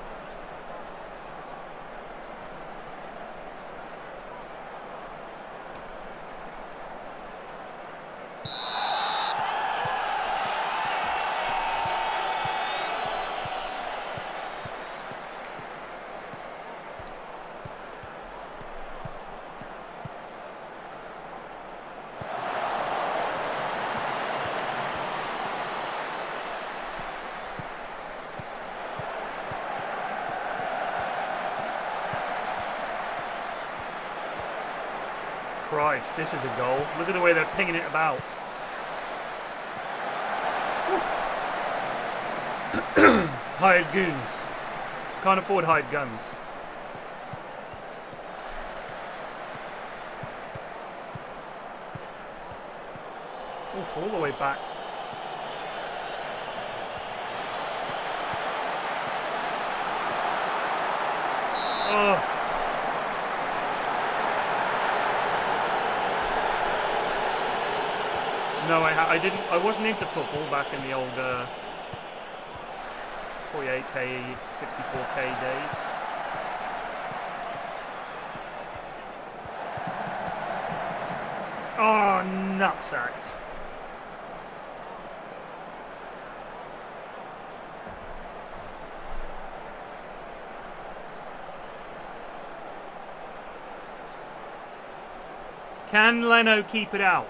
Christ, this is a goal. Look at the way they're pinging it about. Hired goons. Can't afford hired guns. Oof, all the way back. Oh. No, I didn't. I wasn't into football back in the old 48k, 64k days. Oh, nutsacks! Can Leno keep it out?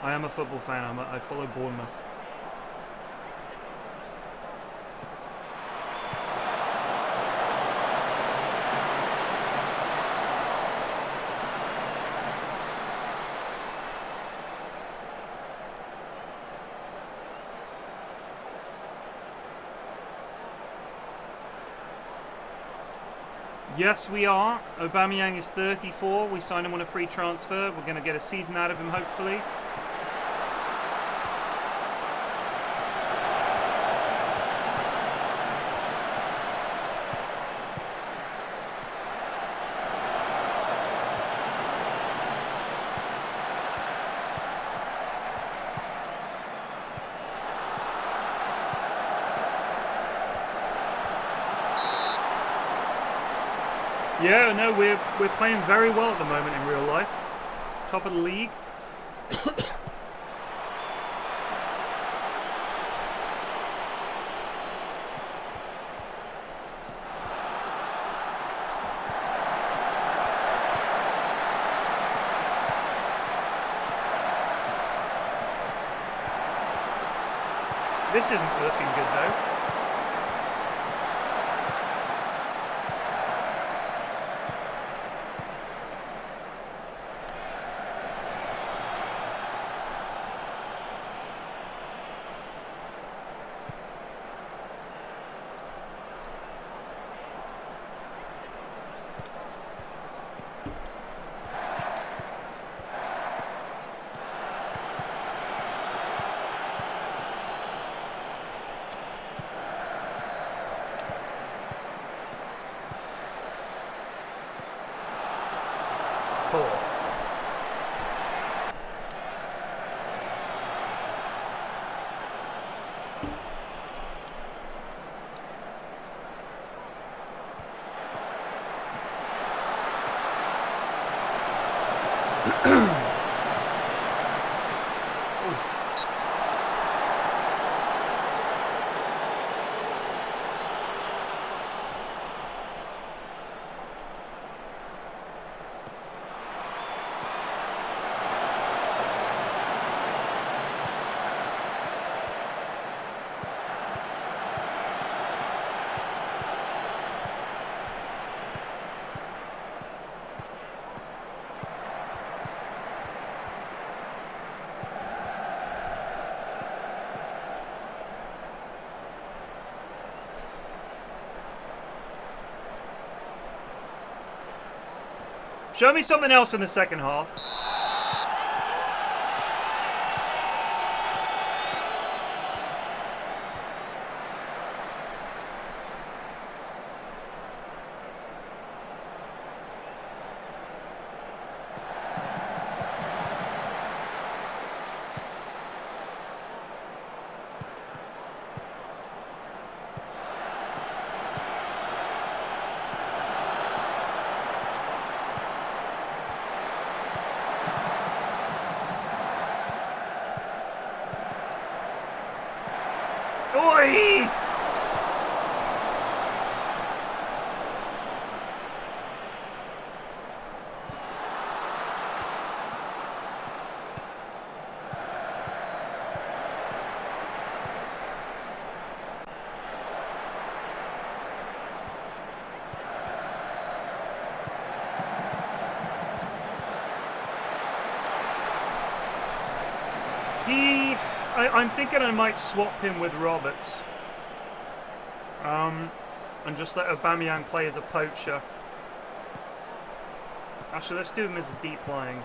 I am a football fan. I follow Bournemouth. Yes, we are. Aubameyang is 34. We signed him on a free transfer. We're going to get a season out of him, hopefully. Yeah, no, we're playing very well at the moment in real life. Top of the league. This isn't looking good though. Show me something else in the second half. Oi! I'm thinking I might swap him with Roberts. And just let Aubameyang play as a poacher. Actually, let's do him as a deep lying.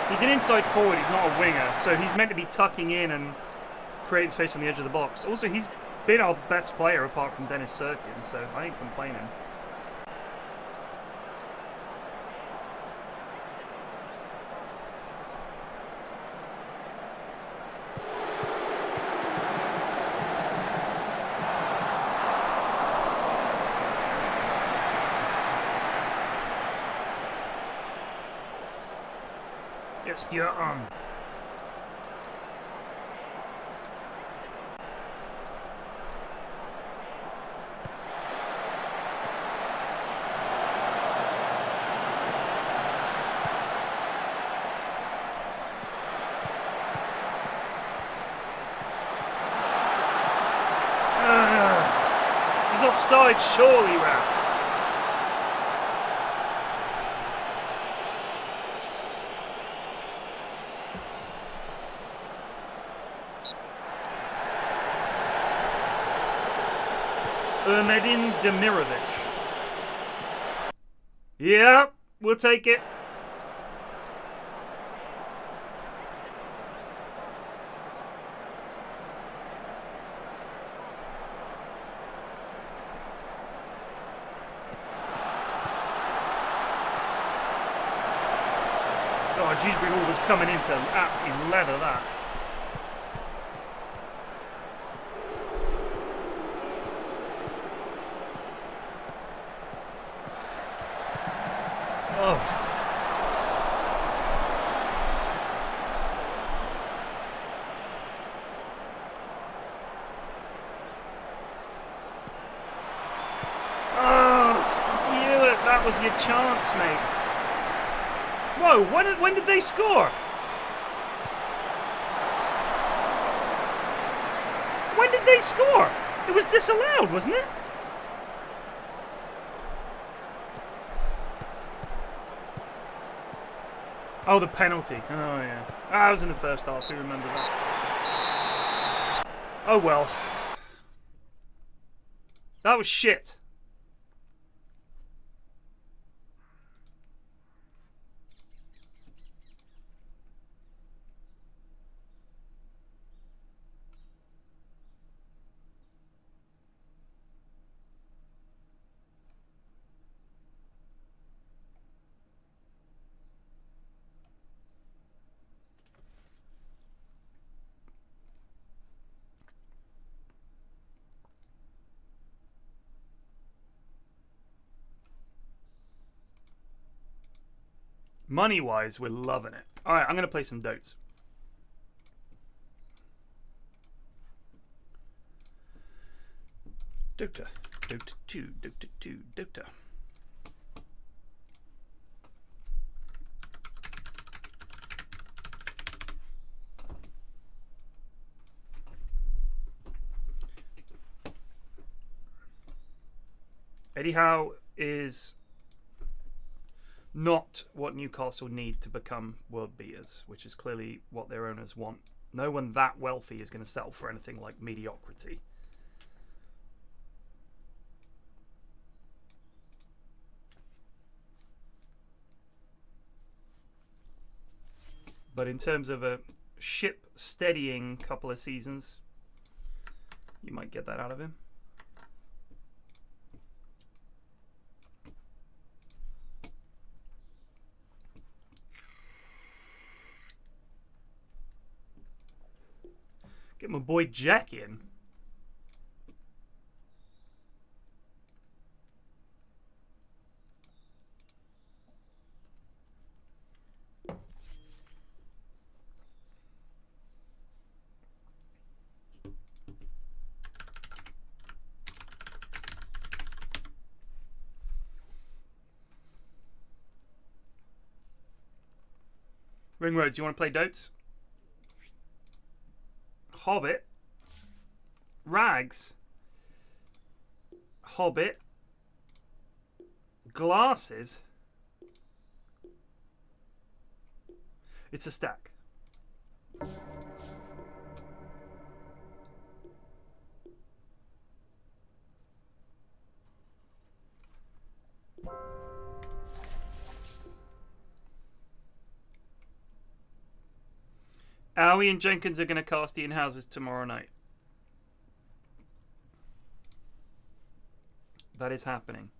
He's an inside forward, he's not a winger, so he's meant to be tucking in and creating space on the edge of the box. Also, he's been our best player apart from Dennis Sirkin, so I ain't complaining. Yes, you're on. He's offside, surely, Ralph. Medin Demirovic. Yeah, we'll take it. Oh, Dewsbury Hall was coming in to absolutely leather that. Oh. That was your chance, mate. Whoa, when did they score? When did they score? It was disallowed, wasn't it? Oh, the penalty. Oh, yeah. That was in the first half. Who remember that? Oh, well. That was shit. Money-wise, we're loving it. All right, I'm going to play some Dotes. Dota. Dota 2. Dota 2. Dota. Eddie Howe is not what Newcastle need to become world beaters, which is clearly what their owners want. No one that wealthy is going to settle for anything like mediocrity. But in terms of a ship steadying couple of seasons, you might get that out of him. Get my boy Jack in. Ring Road, do you want to play Dotes? Hobbit, Rags, Hobbit, Glasses. It's a stack. AoE and Jenkins are going to cast the in-houses tomorrow night. That is happening.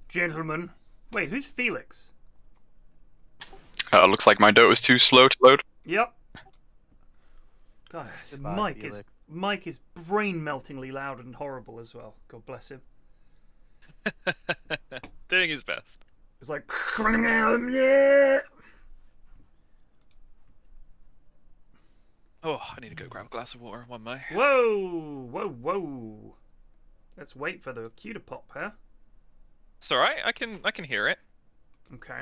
Gentlemen. Wait, who's Felix? Looks like my Dota was too slow to load. Yep. God, his mic is brain-meltingly loud and horrible as well. God bless him. Doing his best. It's like... yeah. Oh, I need to go grab a glass of water. One more. Whoa! Whoa, whoa. Let's wait for the cue to pop, huh? It's alright, I can hear it. Okay.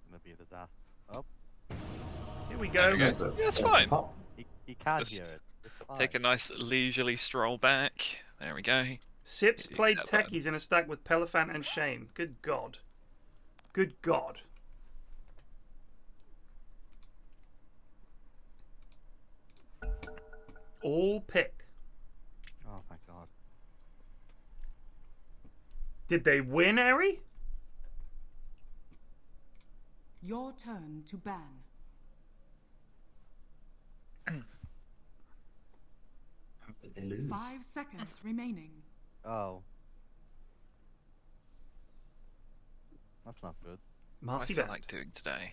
Gonna be a disaster. Oh. Here we go. Yeah, it's fine. He can't Just hear it. It's fine. Take a nice leisurely stroll back. There we go. Sips Easy played accept that. techies in a stack with Pelifant and Shane. Good God. Good God. All pick. Oh, thank God. Did they win, Ari? Your turn to ban. How did they lose? 5 seconds remaining. Oh. That's not good. What's Marcy it Band. like doing today?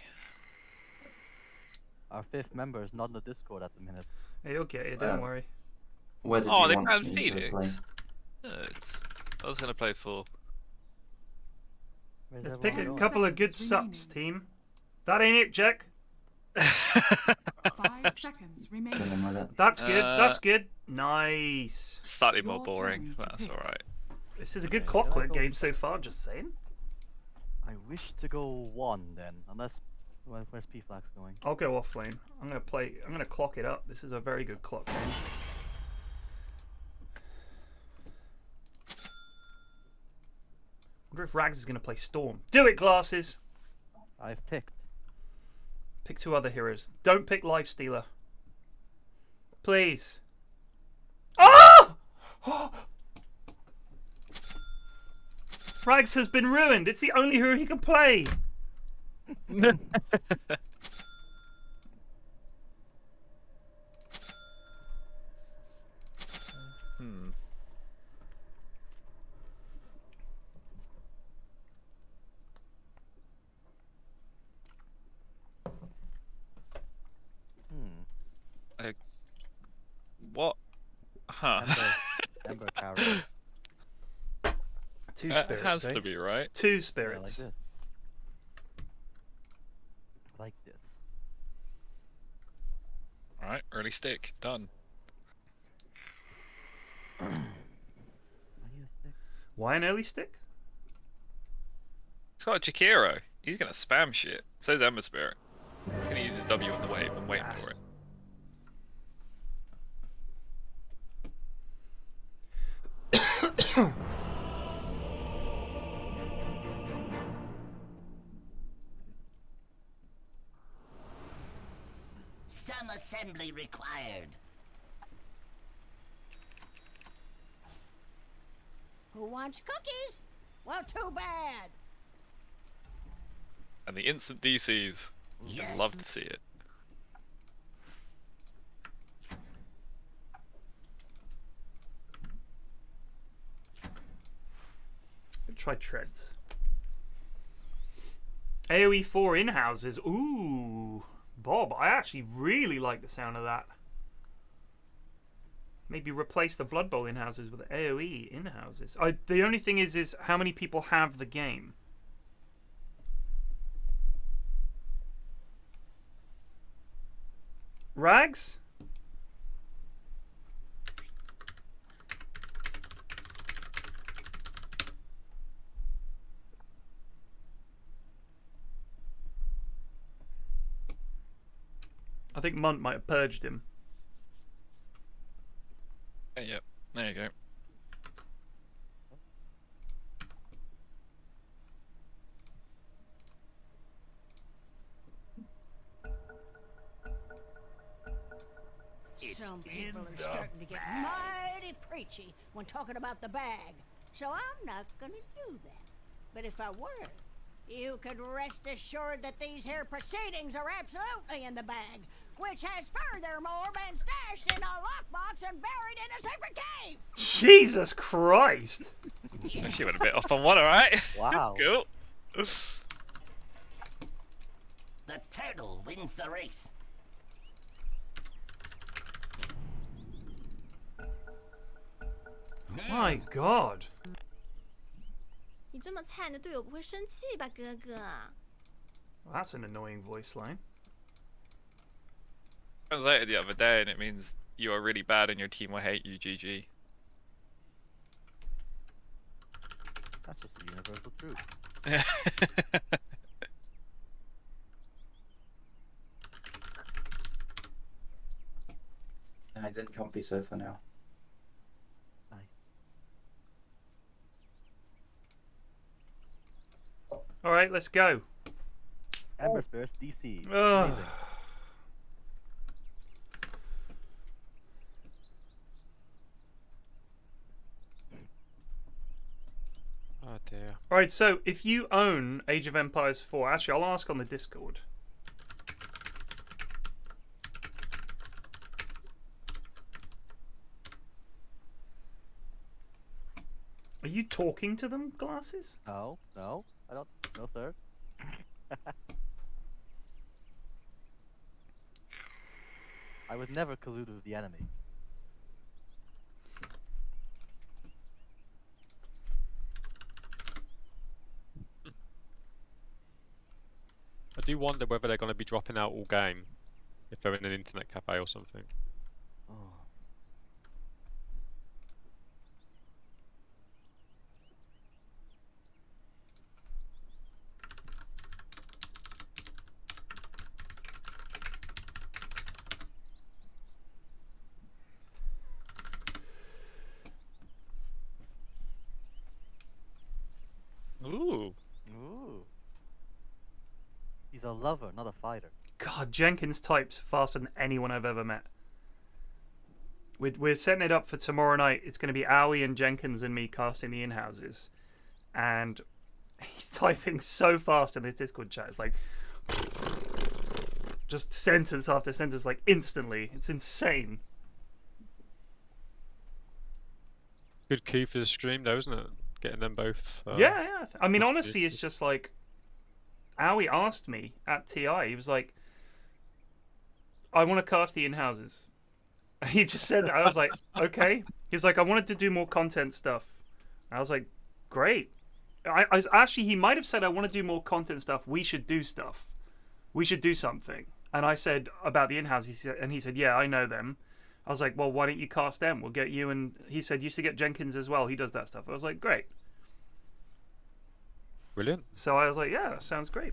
Our 5th member is not in the Discord at the minute. Hey, okay, don't worry. Where did Oh, you they want banned me to play? Phoenix. Nerds. I was gonna play for. Where's Let's everyone pick a going? couple of good subs, team. That ain't it, Jack. 5 seconds remaining. Chilling with it. That's good. That's good. Nice. Slightly more Your boring, turn but to that's pick. alright. This is a good Okay, clockwork can I go- game so far. Just saying. I wish to go 1 then, unless. Where's PFlax going? I'll go offlane. I'm gonna play. I'm gonna clock it up. This is a very good clock game. Wonder if Rags is gonna play Storm. Do it, glasses. I've picked. Pick 2 other heroes. Don't pick Lifestealer. Please. Oh! Rags has been ruined. It's the only hero he can play. Hmm. What? Huh. Ember carry. 2 That spirits. has eh? to be right. 2 Yeah, like spirits. this. Like this. Alright, early stick. Done. I need a stick. Why an early stick? It's got a Jakiro. He's gonna spam shit. So's Ember Spirit. He's gonna use his W on the wave. I'm waiting for it. Some assembly required. Who wants cookies? Well, too bad. And the instant DCs. Yes. I'd love to see it. Try treads. AoE 4 in-houses. Ooh. Bob, I actually really like the sound of that. Maybe replace the Blood Bowl in-houses with AoE in-houses. The only thing is how many people have the game? Rags? I think Munt might have purged him. Yep. There you go. Some people are starting to get mighty preachy when talking about the bag, so I'm not gonna do that. But if I were, you could rest assured that these here proceedings are absolutely in the bag, which has furthermore been stashed in a lockbox and buried in a secret cave. Jesus Christ! She went a bit off on one, alright? Wow. Cool. The turtle wins the race. My God! 你这么菜，你的队友不会生气吧，哥哥？ That's an annoying voice line. Translated the other day, and it means you are really bad and your team will hate you. GG. That's just a universal truth. He's in comfy sofa now. Nice. All right, let's go. Ember Spirits DC. Ugh. Amazing. dear. Alright, so if you own Age of Empires 4, actually, I'll ask on the Discord. Are you talking to them, Glasses? No, no, I don't. No, sir. I would never collude with the enemy. I do wonder whether they're going to be dropping out all game if they're in an internet cafe or something. Oh. Ooh. Ooh. He's a lover, not a fighter. God, Jenkins types faster than anyone I've ever met. We're setting it up for tomorrow night. It's going to be AoE and Jenkins and me casting the in-houses. And he's typing so fast in this Discord chat. It's like... just sentence after sentence, like, instantly. It's insane. Good key for the stream, though, isn't it? Getting them both. Yeah. I mean, honestly, it's just like... AoE asked me at TI. He was like, I want to cast the in-houses. He just said that. I was like, okay. He was like, I wanted to do more content stuff. I was like, great. I was actually, he might have said, I want to do more content stuff. We should do stuff. We should do something. And I said about the in-houses, and he said, yeah, I know them. I was like, well, why don't you cast them? We'll get you. And he said, you should get Jenkins as well. He does that stuff. I was like, great. Brilliant. So I was like, yeah, that sounds great.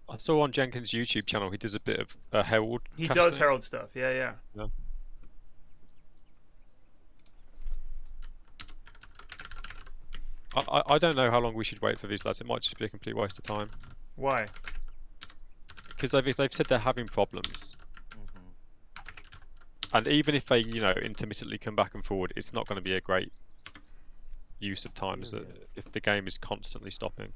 I saw on Jenkins' YouTube channel he does a bit of Herald. He casting. does Herald stuff. Yeah. I don't know how long we should wait for these lads. It might just be a complete waste of time. Why? Because they've said they're having problems. And even if they, intermittently come back and forward, it's not going to be a great use of time if the game is constantly stopping.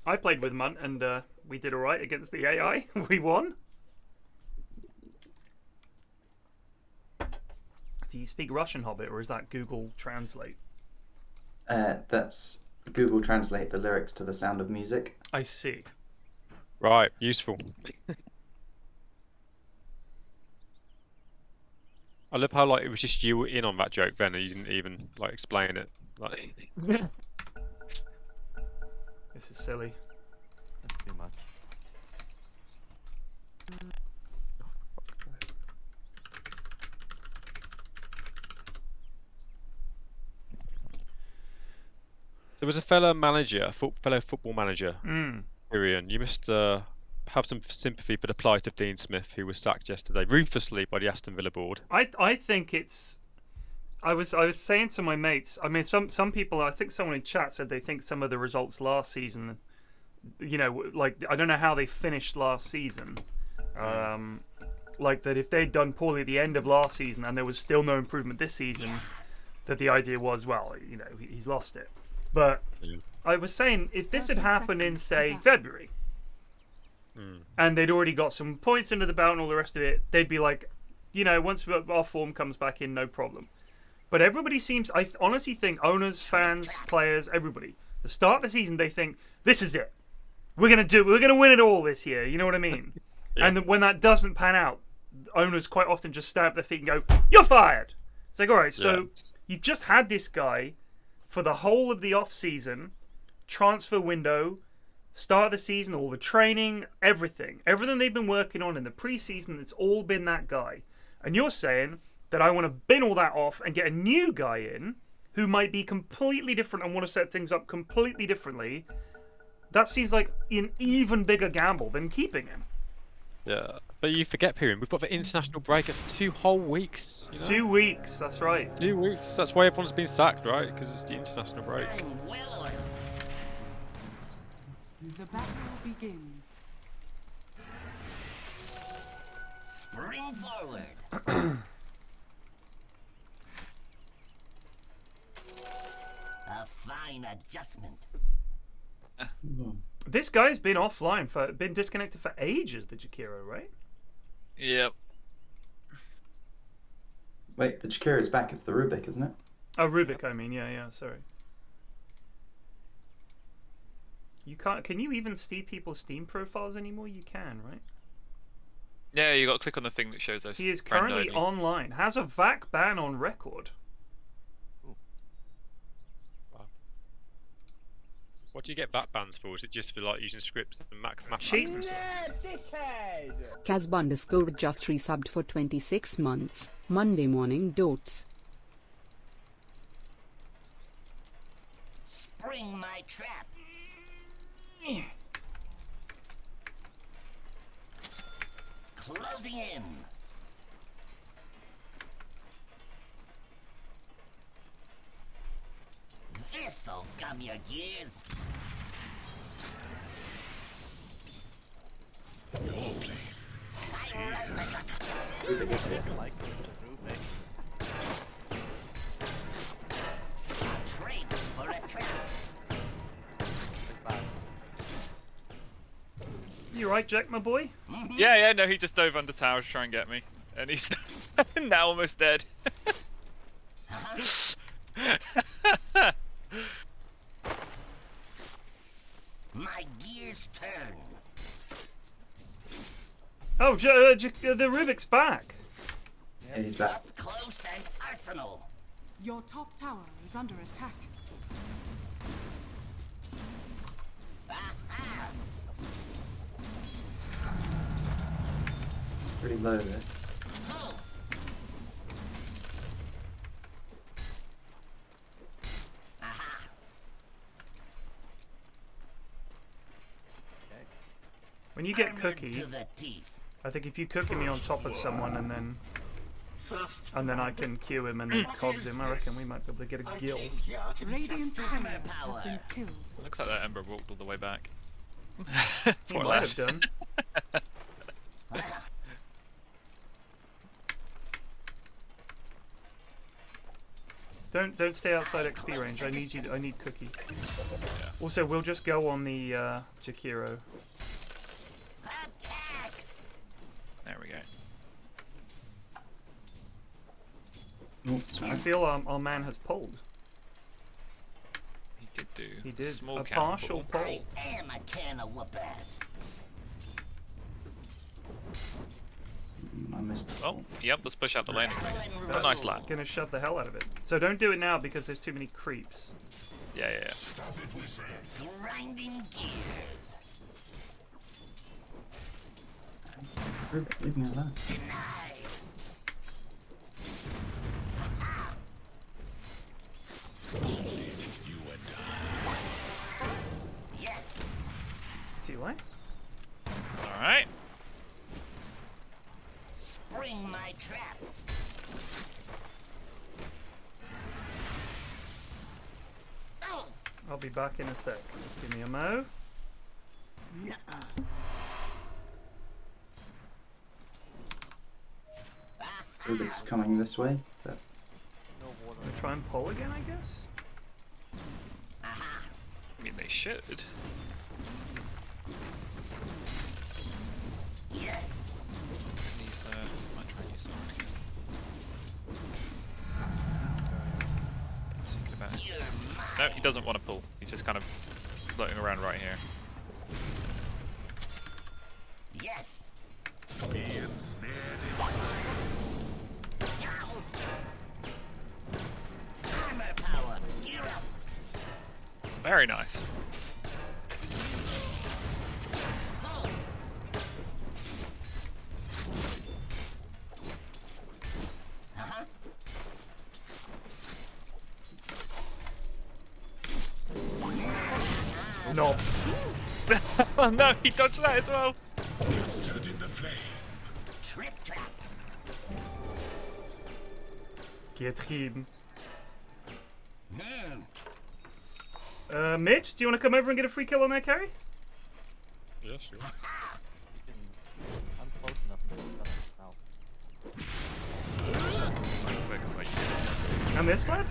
I played with Munt and we did alright against the AI. We won. Do you speak Russian, Hobbit, or is that Google Translate? That's Google Translate the lyrics to The Sound of Music. I see. Right, useful. I love how it was just you in on that joke then, and you didn't even explain it. This is silly. That's too much. There was a fellow manager, fellow football manager, Irian. You must have some sympathy for the plight of Dean Smith, who was sacked yesterday ruthlessly by the Aston Villa board. I think it's. I was saying to my mates. I mean, some people. I think someone in chat said they think some of the results last season. I don't know how they finished last season. Like that, if they'd done poorly at the end of last season and there was still no improvement this season, that the idea was, well, he's lost it. But I was saying, if this had happened in, say, February, and they'd already got some points under the belt and all the rest of it, they'd be like, once our form comes back in, no problem. But everybody seems, I honestly think, owners, fans, players, everybody, the start of the season, they think, this is it. We're gonna win it all this year. You know what I mean? Yeah. And when that doesn't pan out, owners quite often just stamp their feet and go, "You're fired." It's like, all right, so you've just had this guy for the whole of the off season, transfer window, start of the season, all the training, everything they've been working on in the preseason. It's all been that guy, and you're saying that I want to bin all that off and get a new guy in who might be completely different and want to set things up completely differently. That seems like an even bigger gamble than keeping him. Yeah, but you forget, Pyrian, we've got the international break. It's 2 whole weeks. 2 weeks, that's right. 2 weeks. That's why everyone's been sacked, right? Because it's the international break. The battle begins. Spring forward. A fine adjustment. This guy's been offline been disconnected for ages, the Jakiro, right? Yep. Wait, the Jakiro's back. It's the Rubik, isn't it? Oh, Rubik, I mean, yeah, sorry. You can't. Can you even see people's Steam profiles anymore? You can, right? Yeah, you got to click on the thing that shows us. He is currently online. Has a VAC ban on record. What do you get VAT bans for? Is it just for like using scripts and math Cheat. and stuff? Casb_ just resubbed for 26 months. Monday morning dotes. Spring my trap. Closing in. This'll gum your gears. Your place. Rubik is here. Like the Rubik. Trade for a trap. You right, Jack, my boy? Yeah, no, he just dove under towers to try and get me. And he's now almost dead. My gears turn. Oh, the Rubik's back. Yeah, he's back. Up close and arsenal. Your top tower is under attack. Pretty low there. When you get Cookie, I think if you cookie me on top of someone and then I can Q him and cogs him, I reckon we might be able to get a gill. Radiant's courier has been killed. Looks like that Ember walked all the way back. He might have done. Don't stay outside XP range. I need you. I need Cookie. Yeah. Also, we'll just go on the Jakiro. There we go. I feel our man has pulled. He did do. He did Small a can partial pull. pull. I am a can of whoop-ass. I missed it. Oh, yep, let's push out the lane at least. What a nice lap. Gonna shove the hell out of it. So don't do it now because there's too many creeps. Yeah. Grinding gears. Rubik, leave me alone. Yes. See what? All right. Spring my trap. Oh. I'll be back in a sec. Just give me a mo. Rubik's coming this way, but Gonna try and pull again, I guess. I mean, they should. Yes. Might try and use some again. Thinking about it. No, he doesn't want to pull. He's just kind of floating around right here. Yes. Armor power. Gear up. Very nice. No. Oh no, he dodged that as well. Trip trap. Getrieben. Hmm. Mitch, do you want to come over and get a free kill on that carry? Yeah, sure. I'm close enough to now. And this lad?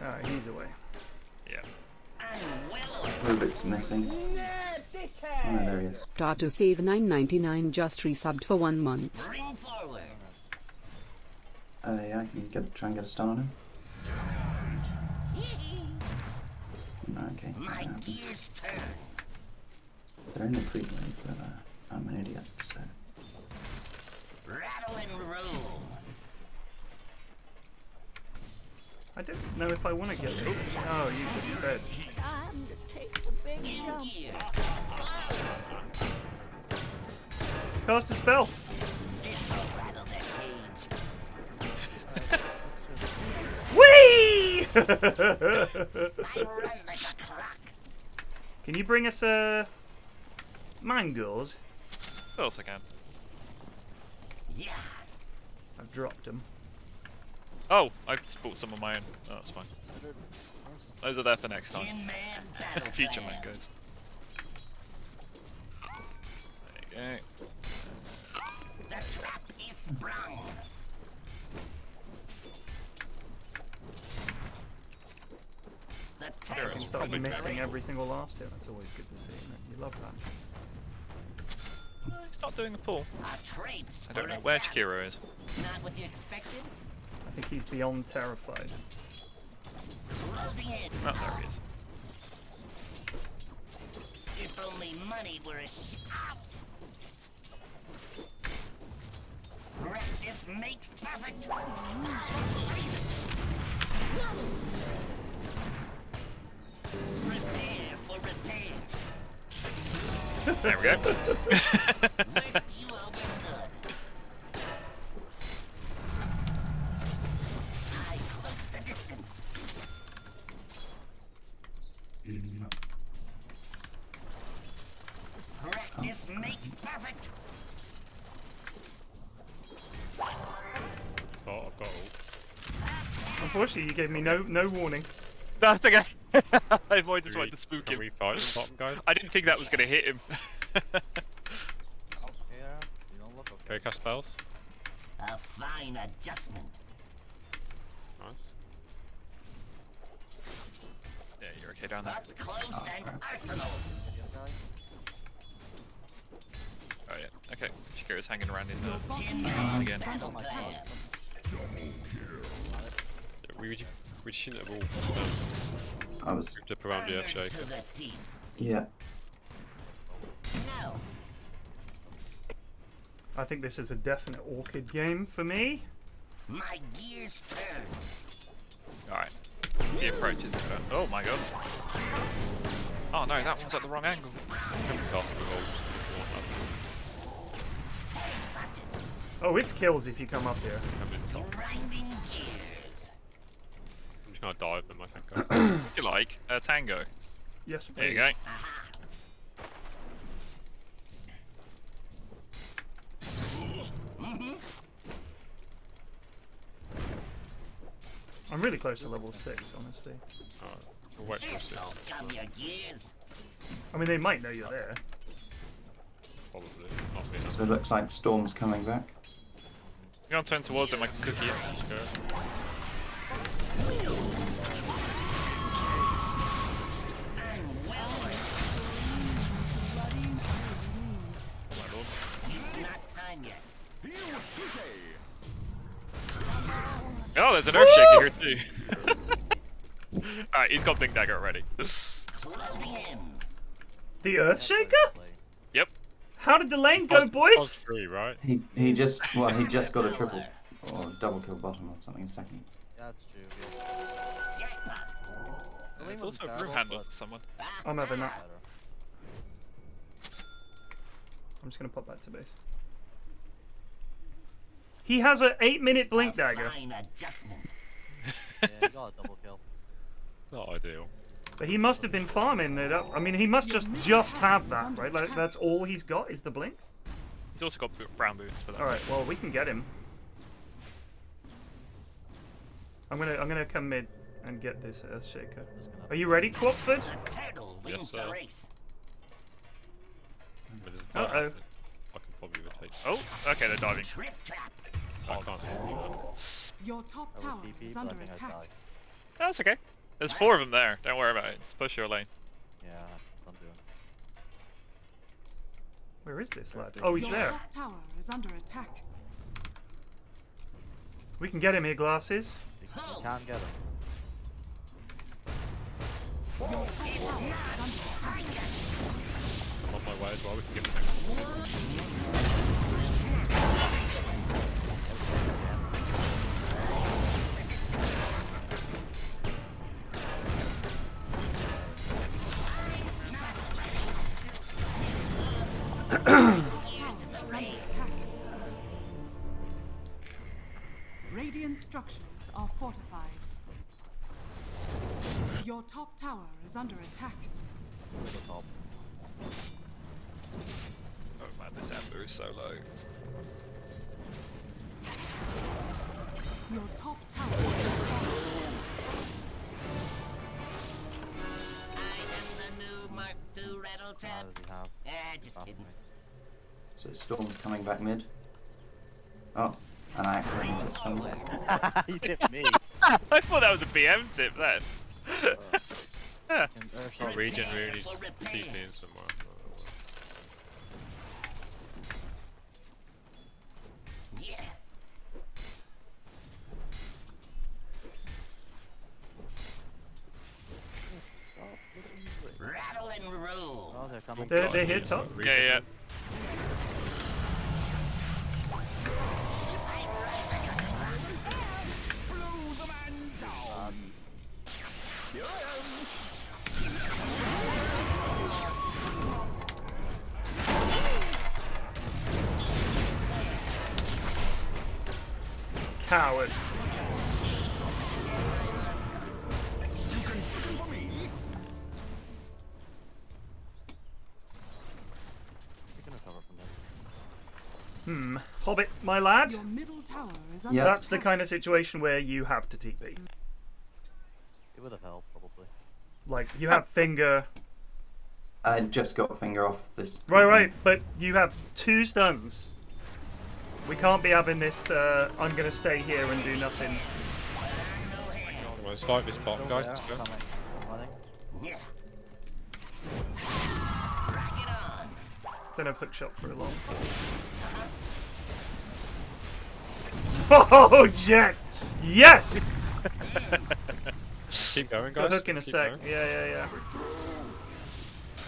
Alright, he's away. Yeah. Rubik's missing. Oh, no, there he is. Tato Save 999 just resubbed for 1 month. Yeah, I can try and get a stun on him. Okay. They're in the pre-game, but I'm an idiot, so... Rattle and roll. I don't know if I want to get it. Oh, you just dead. Time to take the big jump. Cast a spell. Whee! Can you bring us mangoes? Of course I can. Yeah. I've dropped them. Oh, I just bought some of my own. Oh, that's fine. Those are there for next time. Future mangoes. There you go. The trap is sprung. The You terror can start missing every single last hit. That's always good to see, isn't it? You love that. No, he's not doing a pull. A trape I don't know where Chikiro is. Not what you expected. I think he's beyond terrified. Closing in. Oh, there he is. If only money were a shop. Practice makes perfect. Prepare for repair. There we go. You will be good. I close the distance. Practice makes perfect. Oh, I've got all. Unfortunately, you gave me no warning. That's okay. I just wanted to spook him. Can we fight the bottom, guys? I didn't think that was going to hit him. Okay, cast spells. A fine adjustment. Nice. Yeah, you're okay down there. Up close and arsenal. Oh yeah, okay. Shikiro's hanging around in the again. We shouldn't have all I was... grouped up around the Earthshaker. Yeah. No. I think this is a definite Orchid game for me. My gears turn. Alright. The approach is oh my god. Oh no, that one's at the wrong angle. Oh, it's kills if you come up here. Grinding gears. I'm just gonna dive them, I think. If you like, Tango. Yes, There you go. I'm really close to level 6, honestly. We'll wait till 6. Come your gears. I mean, they might know you're there. Probably. Not being So it looks like Storm's coming back. I'm gonna turn towards him, I can cookie it. Just go. It's not time yet. Oh, there's an Earthshaker here too. Alright, he's got Big Dagger already. Closing in. The Earthshaker? Yep. How did the lane go, boys? 3, right? He just got a triple or double kill bottom or something in second. That's true. It's also a brew handle for someone. I'm having that. I'm just gonna pop that to base. He has an 8-minute blink dagger. Fine adjustment. Yeah, you got a double kill. Not ideal. But he must have been farming it up. I mean, he must just have that, right? Like, that's all he's got is the blink. He's also got brown boots, but that's All right. Well, we can get him. I'm gonna come mid and get this Earthshaker. Are you ready, Quapford? Yes, sir. Uh-oh. I can probably rotate. Oh, okay, they're diving. I can't hit anyone. Your top tower is under attack. That's okay. There's 4 of them there. Don't worry about it. Just push your lane. Yeah, I'm doing. Where is this lad? Oh, he's Your there. top tower is under attack. We can get him here, Glasses. You can't get him. Your top tower is under attack. I'm on my way as well. We can get the next one. Radiant structures are fortified. Your top tower is under attack. Oh man, this Ember is so low. Your top tower is falling. I am the new Mark II rattle trap. Just kidding. So Storm's coming back mid. Oh, and I accidentally hit someone. You tipped me. I thought that was a BM tip then. Our regen really needs TP in somewhere. Yeah. Rattle and roll. Oh, they're coming. They're here top. Yeah, yeah. Coward. Hobbit, my lad. Your middle tower is Yeah. under That's the attack. kind of situation where you have to TP. It would have helped, probably. Like, you have finger. I just got finger off this. Right, but you have 2 stuns. We can't be having this, I'm gonna stay here and do nothing. Well, let's fight this bot, guys. Let's go. Yeah. Don't have hookshot for a long. Oh, Jet! Yes! Keep going, Got guys. a hook in a Keep sec. going. Yeah.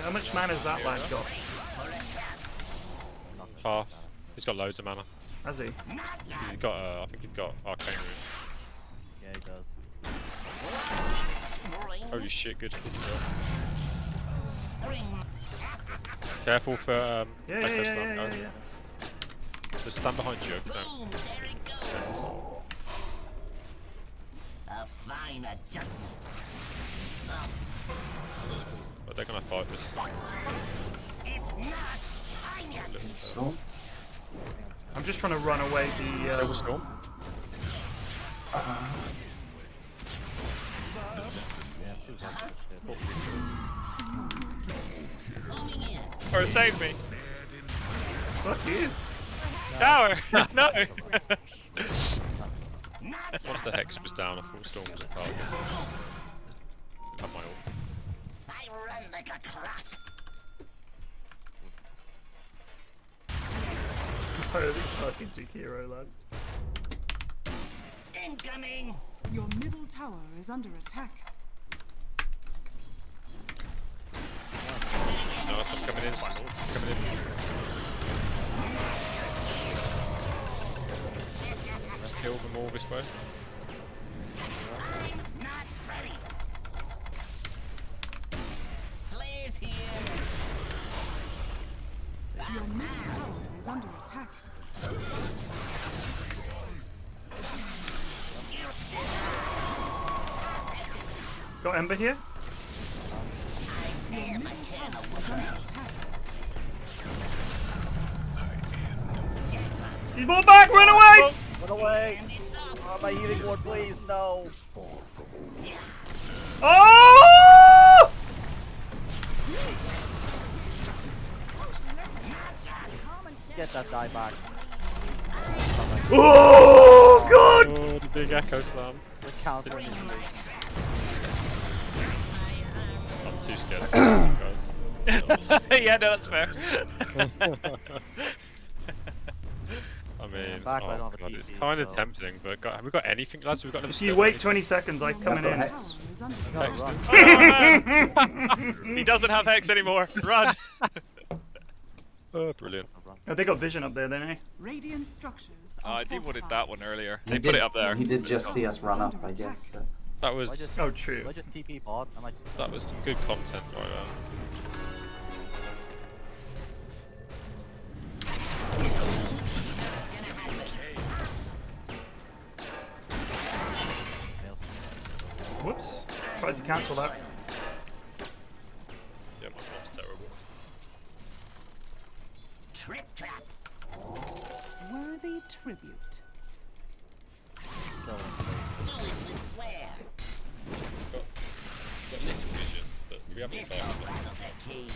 How much mana has that lad got? Half. He's got loads of mana. Has he? He's got, I think he's got arcane rune. Yeah, he does. Holy shit, good. Careful for Echo Slam, guys. Yeah. Just stand behind you. Don't. A fine adjustment. But they're gonna fight this. It's not time yet. Storm. I'm just trying to run away the. Double storm. Or save me. Fuck you. Tower! No! Once the hex was down, I thought storm was a card. Have my ult. I run like a clock. Oh, these fucking Jakiro lads. Incoming! Your middle tower is under attack. No, stop coming in. Stop coming in. Let's kill them all this way. I'm not ready. Players here. Your middle tower is under attack. Got Ember here? Your middle tower is under attack. He's more back! Run away! Run away! Oh, my healing ward, please, no! Oh! Get that die back. Oh god! Oh, the big echo slam. The counter is I'm too scared. Guys. Yeah, no, that's fair. I mean, back, I oh don't have a god, it's TP, kind of so- tempting, but have we got anything, lads? We've got another If you stone. wait 20 seconds, I'm coming Middle in. tower is under Hex. attack. Oh, man. He doesn't have Hex anymore. Run. Oh, brilliant. Oh, they got vision up there then, eh? Radiant structures Oh, are I dewanted fortified. that one earlier. He They put did- it up there. He did just see us run up, I guess. But... That was Oh, true. I just TP pod and I just. that was some good content right there. Whoops. Tried to cancel that. Yeah, my mom's terrible. Trip trap. Worthy tribute. So, Do it with flair. Got little vision, but we haven't This got will it. rattle their cage.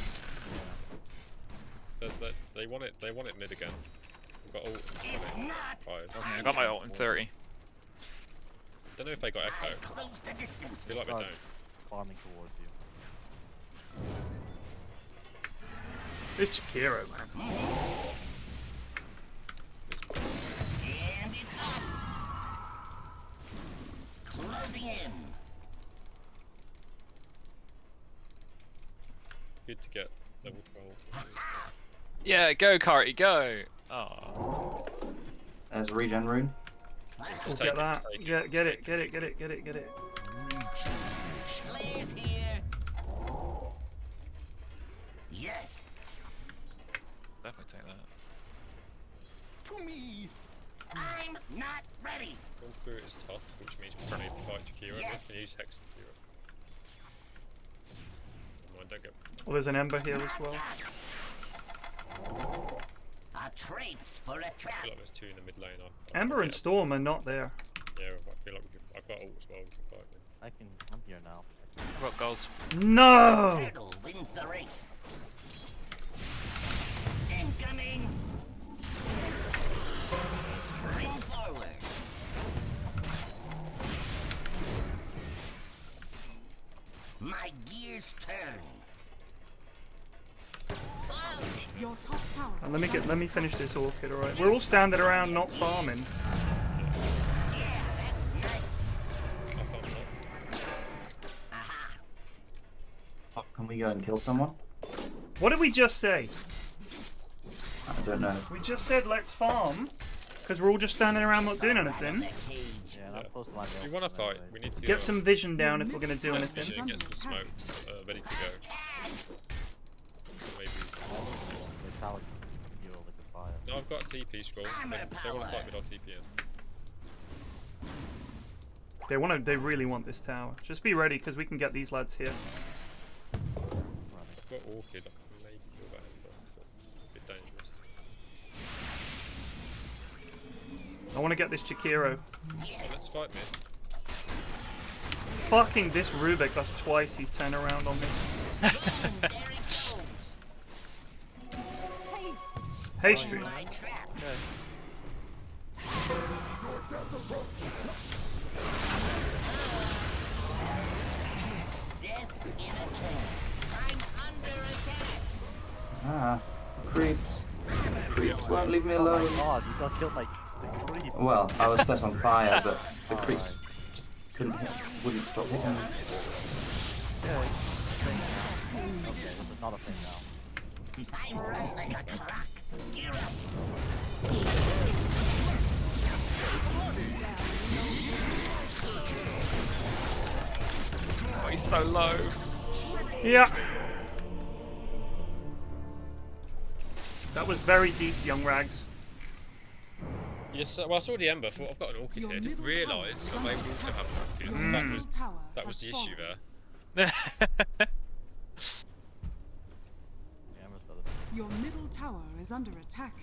They want it mid again. We've got ult in If not, 5. I got my ult in 30. Don't know if they got echo. close the distance. Feel like they Start don't. farming towards you. It's Chikiro, man. And it's up. Closing in. Good to get level 12. Yeah, go Carty, go. Oh. There's a regen rune. Just We'll take get it, that. just take it. Get it. Slayer's here. Yes. Definitely take that. To me. I'm not ready. Gold Spirit is tough, which means we're going to fight Jakiro. Yes. We can use Hex to Jakiro. Come on, don't get. Well, there's an Ember here as well. A traps for a I trap. feel like there's 2 in the mid lane. Ember and Storm are not there. Yeah, I feel like I've got ult as well. We can fight them. I'm here now. I've got goals. No! Turtle wins the race. Incoming. Spring forward. My gears turn. Your top tower. Let me finish this orchid, alright? We're all standing around not farming. Yeah, that's nice. I thought so. Aha. Oh, can we go and kill someone? What did we just say? I don't know. We just said let's farm, because we're all just standing around not doing anything. Their cage. Yeah, I'm close to my If you want to fight, we need to Get some vision down if we're going to do vision anything. and get some smokes ready to go. Maybe. Metallic heal with the fire. No, I've got a TP scroll. If they want to fight me, I'll TP in. They really want this tower. Just be ready, because we can get these lads here. I've got Orchid, I can maybe kill that Ember, but it's a bit dangerous. I want to get this Chikiro. Oh, let's fight mid. Fucking this Rubik, that's twice he's turned around on me. Pastry. My trap. Death in a can. I'm under attack. Ah, creeps. Creeps won't leave me alone. Oh my god, you got killed like the creep. Well, I was set on fire, but the creeps just couldn't hit, wouldn't stop hitting me. Yeah, thing now. Okay, this is not a thing now. I run like a clock. Gear up. Oh, he's so low. Yeah. That was very deep, young Rags. Yes, well, I saw the Ember. Thought I've got an Orchid here. I didn't realise that they would also have an Orchid. That was the issue there. Your middle tower is under attack.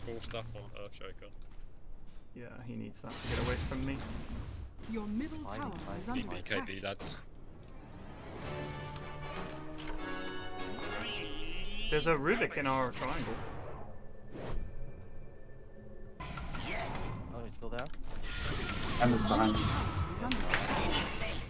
Full stuff on Earthshaker. Yeah, he needs that to get away from me. Your middle tower is under attack. BKB, lads. There's a Rubik in our triangle. Oh, he's still there? Ember's behind you. Is under attack.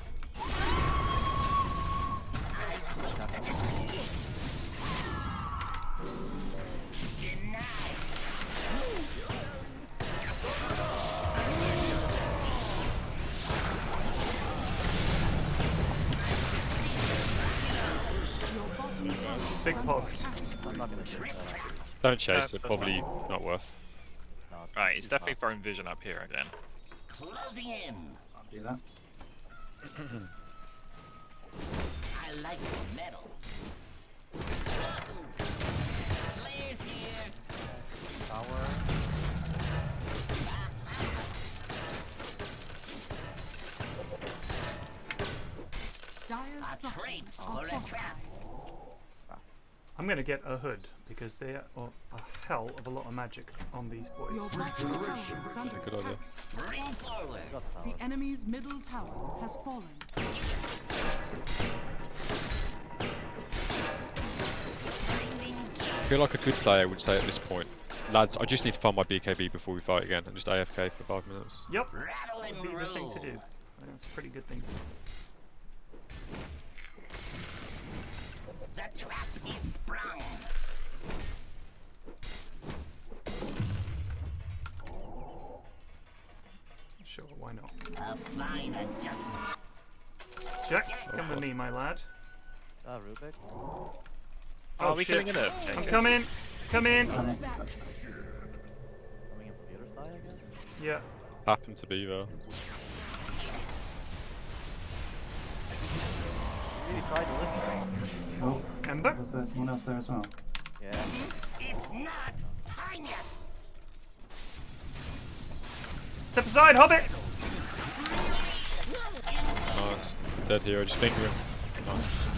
Big pogs. I'm not gonna chase that. Don't chase it, probably not worth. Right, he's definitely throwing vision up here again. Closing in. I'll do that. I like the metal. Players here. Tower. Dire structures are fortified. I'm gonna get a hood because they are a hell of a lot of magic on these boys. Your bottom tower is under Good idea. attack. Spring forward. The enemy's middle tower has fallen. I feel like a good player would say at this point, lads, I just need to find my BKB before we fight again and just AFK for 5 minutes. Yep, Rattle that'd and be the thing roll. to do. That's a pretty good thing to do. The trap is sprung. Sure, why not? A fine adjustment. Jack, come with me, my lad. Rubik. Oh, Are we shit. killing it? I'm coming! Come in! Coming in from the other side, I guess? Yeah. Happen to be there. Really tried to lift it. Oh, Ember? was there someone else there as well? Yeah. It's not time yet. Step aside, Hobbit! Nice. Dead hero, just finger him. Nice.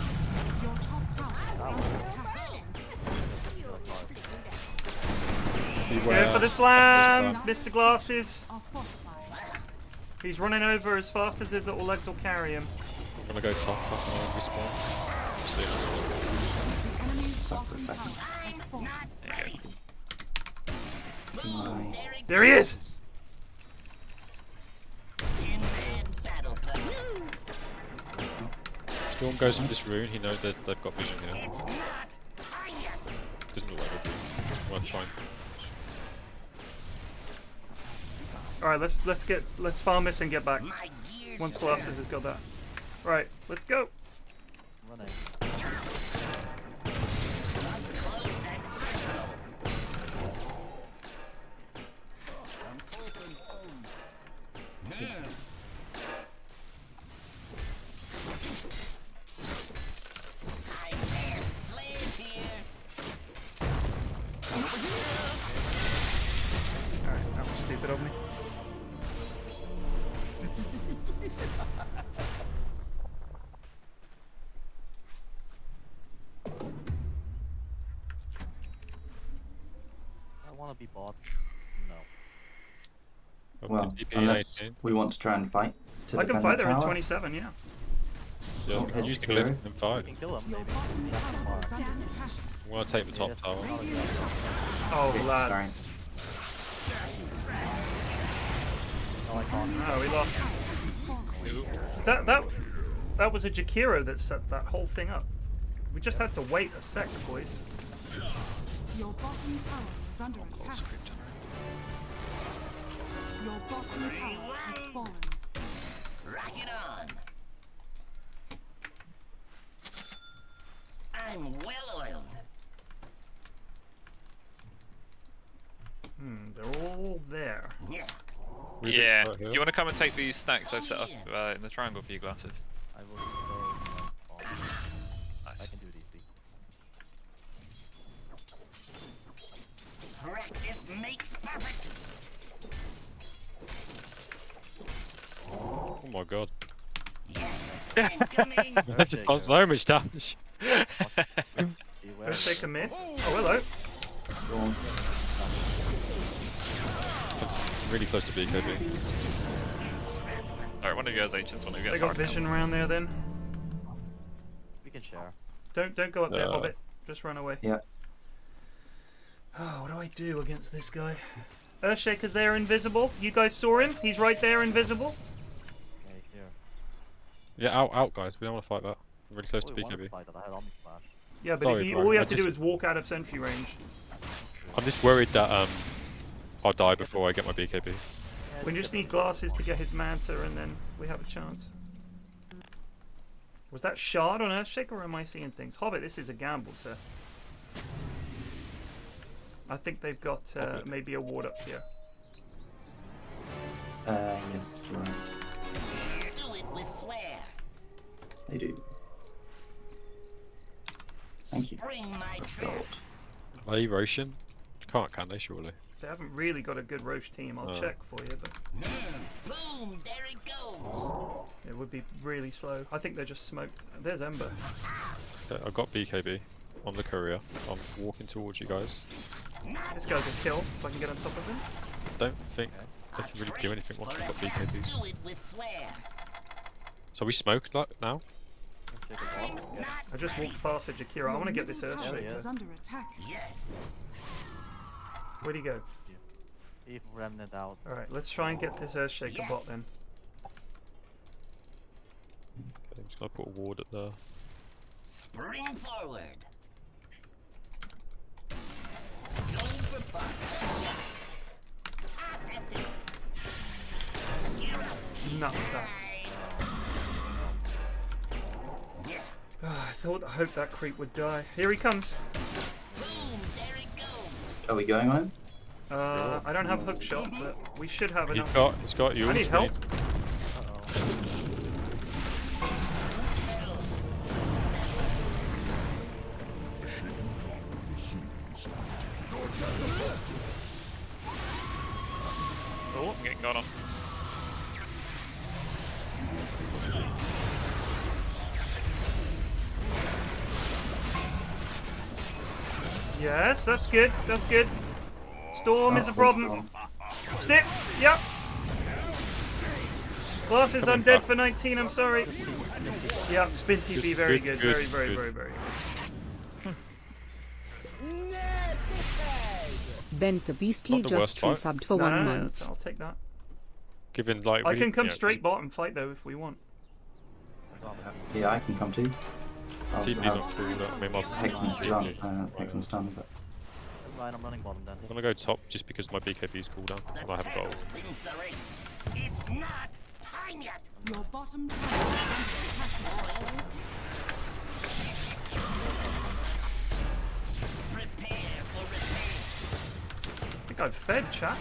Your top tower is under attack. Go for the slam! Mr. Glasses! Are fortified. He's running over as fast as his little legs will carry him. I'm gonna go top, I can respawn. See. The enemy's Stop for a bottom second. tower has fallen. Nice. There he is! 10-man battle plan. Storm goes for this rune, he knows they've got vision here. Not time yet. Doesn't look like a rune. Worth trying. Alright, let's farm this and get back. My gears Once turn. Glasses has got that. Right, let's go. Running. Close and personal. I have players here. Alright, that was stupid of me. I wanna be bought. No. Well, DP unless 18. we want to try and fight to I can defend fight the there at tower. 27, yeah. Yeah, Oh, use the Hero. glyph and fight. We can kill him, Your maybe. bottom tower is under attack. I want to take the top tower. Oh, Okay, lads. No, I can't. Oh, we lost. That was a Jakiro that set that whole thing up. We just had to wait a sec, boys. Your bottom tower is under attack. Your bottom tower has fallen. Rock it on. I'm well oiled. They're all there. Yeah. Yeah. Do you want to come and take these stacks I've set up in the triangle for you, Glasses? I will go. I Nice. can do these things. Practice makes perfect. Oh my god. Yes. Incoming. That's just on so much damage. Beware. Let's take a mid. Oh, hello. Storm. Really close to BKB. Oh, Alright, one of you guys ancients, one of you They guys got Arcane. vision around there then. We can share. Don't go up there, Hobbit. Just run away. Yeah. Oh, what do I do against this guy? Earthshaker's there, invisible. You guys saw him? He's right there, invisible. Okay, here. Yeah, out, guys. We don't want to fight that. I'm really close to BKB. Yeah, but Sorry, all bro. you I have to do just- is walk out of sentry range. I'm just worried that I'll die before I get my BKB. We just need glasses to get his Manta, and then we have a chance. Was that shard on Earthshaker, or am I seeing things? Hobbit, this is a gamble, sir. I think they've got maybe a ward up here. Yes, you're right. Do it with flair. They do. Thank you. Bring my trip. Are you Roshan? Can't, can they, surely? They haven't really got a good Roche team. I'll check for you, but Boom, there it goes. it would be really slow. I think they're just smoked. There's Ember. Okay, I've got BKB on the courier. I'm walking towards you guys. This guy's a kill, if I can get on top of him. Don't think they can really do anything once we've got BKBs. Do it with flair. So we smoked like now? I just walked past a Jakira. I want to get this Earthshaker. Is under attack. Yes. Where'd he go? If remnant out. Alright, let's try and get this Earthshaker bot then. Okay, I'm just gonna put a ward at the... Spring forward. Going for fun. Nutsacks. I hoped that creep would die. Here he comes. Are we going on him? I don't have hook shot, but we should have enough. He's got you. I need help. Oh, I'm getting got on. Yes, that's good. That's good. Storm is a problem. Snip. Yep. Glass is undead for 19. I'm sorry. Yep. Spin TP. Very good. Very, very, very, very good. Bent the Beastly Not the worst just fight. resubbed for 1 month. I'll take that. Given like I really, can come you know, straight bottom fight though if we want. Yeah, I can come too. I'll TP's have not through that. I mean, my Hex and stun, Hex and stun, but Right, I'm running bottom then. I'm gonna go top just because my BKB's cooldown and I haven't got ult. Wins the race. It's not time yet. Your bottom tower is under attack. Prepare for repair. I think I've fed chat.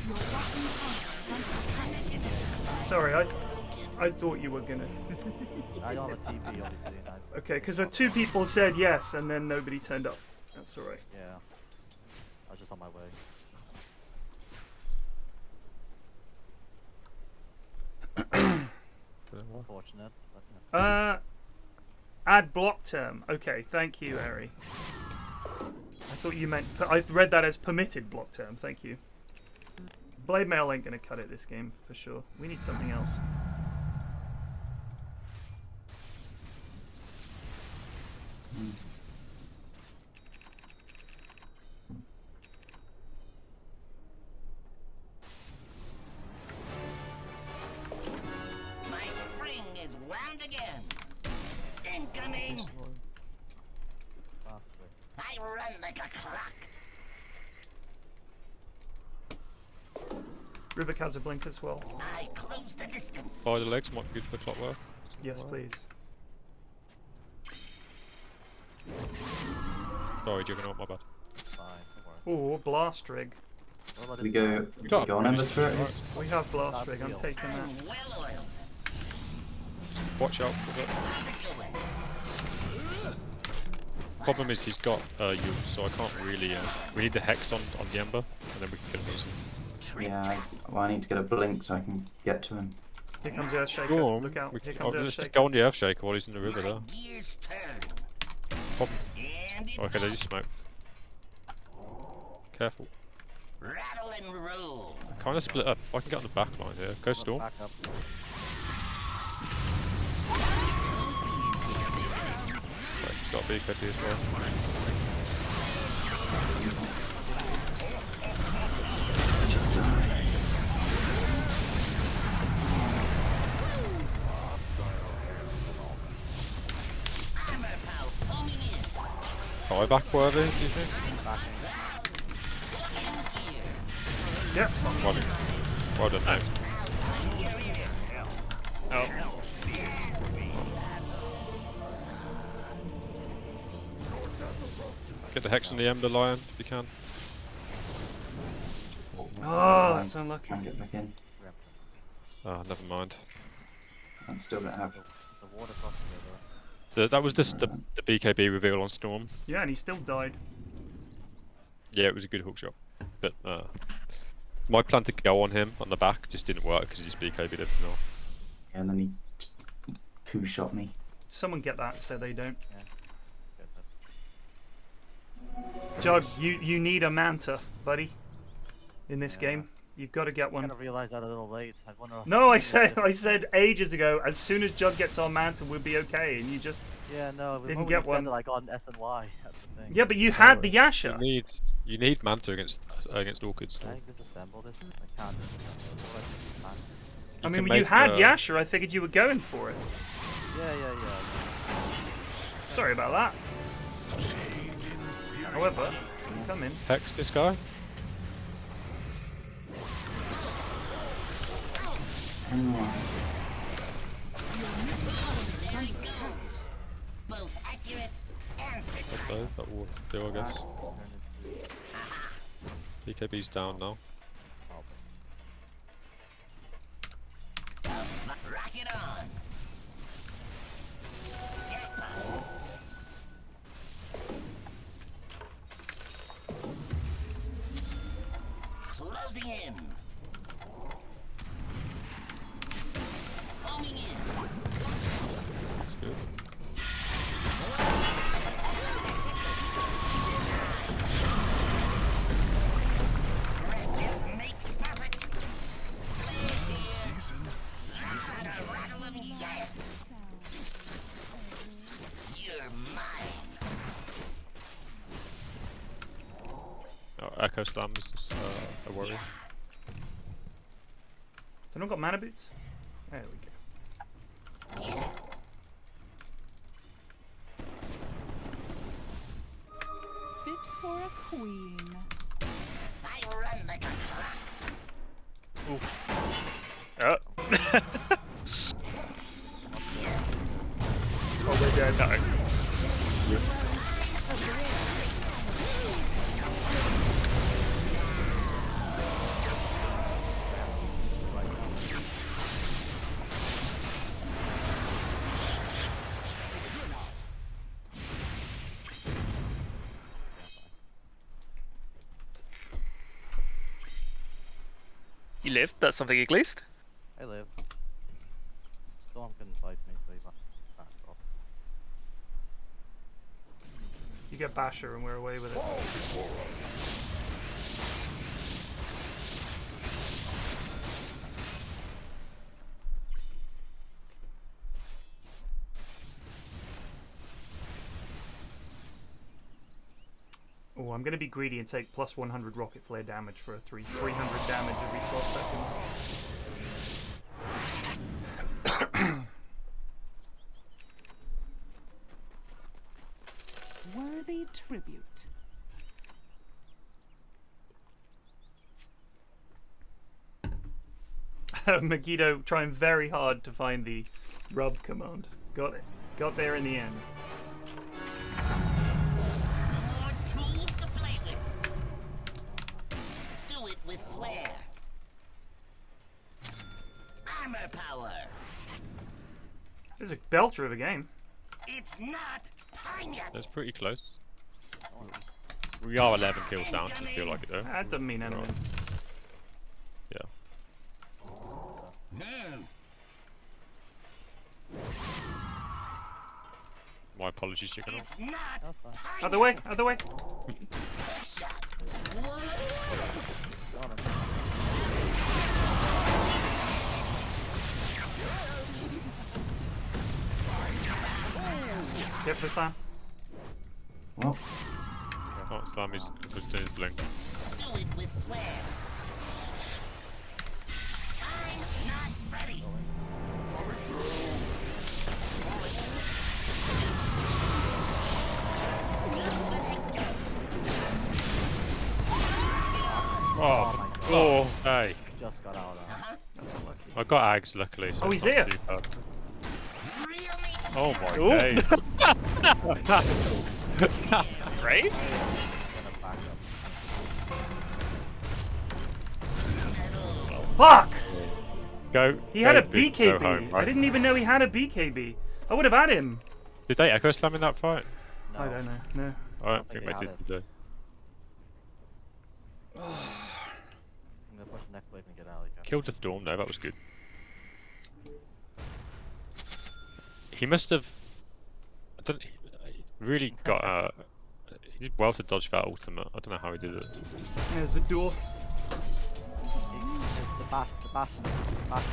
Your bottom tower is under attack. Sorry, I thought you were gonna. I don't have a TP obviously. Okay, because two people said yes and then nobody turned up. That's alright. Yeah. I was just on my way. Unfortunate. But, yeah. Add block term. Okay, thank you, Harry. I thought you meant. I read that as permitted block term. Thank you. Blade Mail ain't gonna cut it this game for sure. We need something else. My spring is wound again. Incoming. I run like a clock. Rubik has a blink as well. I close the distance. Fire the legs might be good for clockwork. Yes, please. Sorry, Juggernaut, my bad. Fine, don't worry. Oh, Blast Rig. we go on Ember Spirit. We have Blast Rig. I'm taking that. I'm well oiled. Watch out for that. Problem is he's got ult, so I can't really. We need the Hex on the Ember, and then we can get him. Yeah, I need to get a blink so I can get to him. Here comes Earthshaker. Go on. Look out. Here Oh, comes let's just Earthshaker. go on the Earthshaker while he's in the river there. Gears turn. Pop. And it's Okay, they just smoked. Careful. rattle and roll. Kind of split up. If I can get on the back line here, go Storm. Back up. Right, he's got BKB as well. Buyback worthy, do you think? Yeah. Well done, nice. Oh. Get the Hex on the Ember Lion if you can. Oh, that's unlucky. Try and get back in. Oh, never mind. I still don't have. The water crossing over. That was the BKB reveal on Storm. Yeah, and he still died. Yeah, it was a good hook shot. But my plan to go on him on the back just didn't work because he just BKB'd everything off. Yeah, and then he poo shot me. Someone get that so they don't. Yeah. Jod, you need a Manta, buddy. In this game, you've got to get I one. kind of realised that a little late. I wonder. No, I said ages ago. As soon as Jod gets on Manta, we'll be okay, and you just Yeah, no, didn't get one. Like on S and Y. That's the thing. Yeah, but you had the Yasha. You need Manta against Orchid I Storm. think disassemble this. I can't disassemble. I mean, when you had Yasha, I figured you were going for it. Yeah. Sorry about that. However, come in. Hex this guy. Both accurate and precise. That will do, I guess. BKB's down now. Rock it on. Closing in. Homing in. That's good. Practice makes perfect. Rattle of yes. You're mine. Oh, Echo Slam is a worry. So no got mana boots? There we go. Fit for a queen. I run like a clock. Oh, they're dead. No. You live? That's something at least. I live. Storm couldn't fight me, so he backed off. You get Basher and we're away with it. Oh, I'm going to be greedy and take plus 100 rocket flare damage for a 300 damage every 12 seconds. Worthy tribute. Megiddo trying very hard to find the rub command. Got it. Got there in the end. More tools to play with. Do it with flair. Armor power. This is a belter of a game. It's not time yet. That's pretty close. We are 11 kills down, so I feel like it though. That doesn't mean anything. Yeah. My apologies, chicken. It's not time Other way, other way. Get for Slam. Well. Oh, Slam is doing his blink. Do it with flair. I'm not ready. Oh, hey. Just got out of that. That's unlucky. I got Ags luckily, so Oh, it's he's not here. too bad. Oh my days. Brave? Fuck! Go. He had a big, BKB. go home, I right? didn't even know he had a BKB. I would have had him. Did they echo slam in that fight? I don't know. No. I don't think they did. Did I'm gonna push the next wave and get out again. Killed the Storm though, that was good. He must have. I don't. He really got. He did well to dodge that ultimate. I don't know how he did it. There's the door. The bash,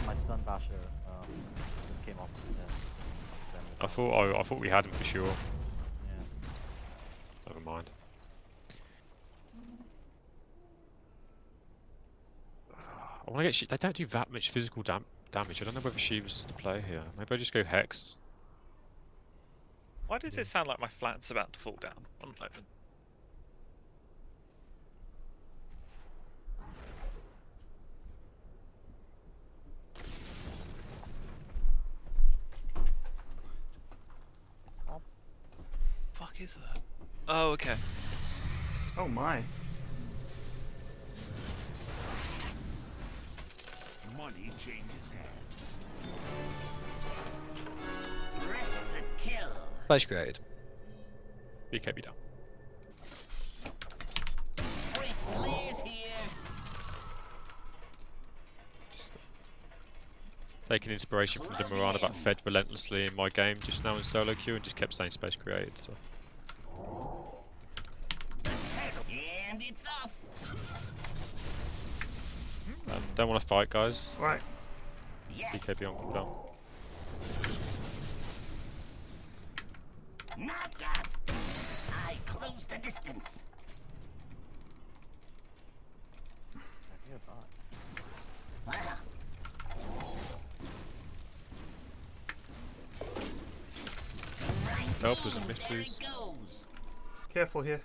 my stun basher just came off. I thought we had him for sure. Yeah. Never mind. I want to get. They don't do that much physical damage. I don't know whether Shiva's is the play here. Maybe I just go Hex. Why does it sound like my flat's about to fall down? One moment. Fuck is that? Oh, okay. Oh my. Money changes hands. Rest the kill. Place created. BKB down. Flares here. Taking inspiration from the Mirana that fed relentlessly in my game just now in solo queue and just kept saying space created. So. And it's off. Don't want to fight, guys. Right. BKB on cooldown. Not that. I close the distance. Help was a miss, please. Careful here.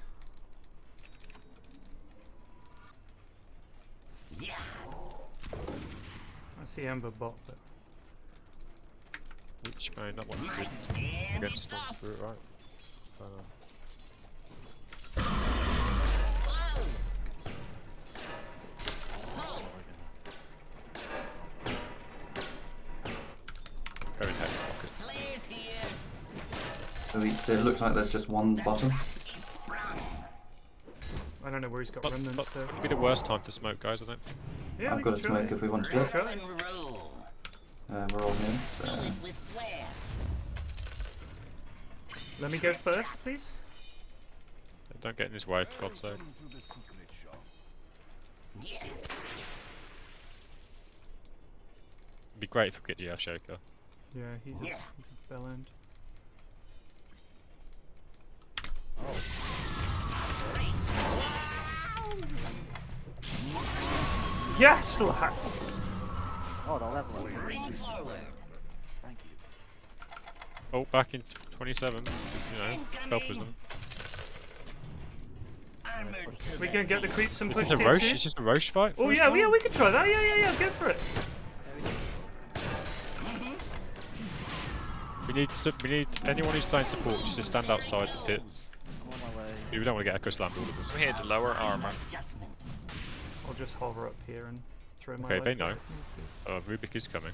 Yeah. I see Ember bot, but Which may not want to good against Storm Spirit, right? Go in Hex pocket. So it looks like there's just one bottom. I don't know where he's got remnants there. It'd be the worst time to smoke, guys, I don't think. Yeah, I've got a smoke if we want to do it. Try. We're all here, so... Let me go first, please. Don't get in his way, for God's sake. It'd be great if we get the Earth Shaker. Yeah, he's a bell end. Yes, lads! Oh, the level up. Thank you. Oh, back in 27. You know, help us them. We can get the creeps and push It's a tier Roche. 2. It's just a Roche fight. Oh yeah, we can try that. Yeah, go for it. We need anyone who's playing support just to stand outside the pit. I'm on my way. We don't want to get echo slammed all of us. I'm here to lower armor. I'll just hover up here and throw my Okay, leg they know. forward. Rubik is coming.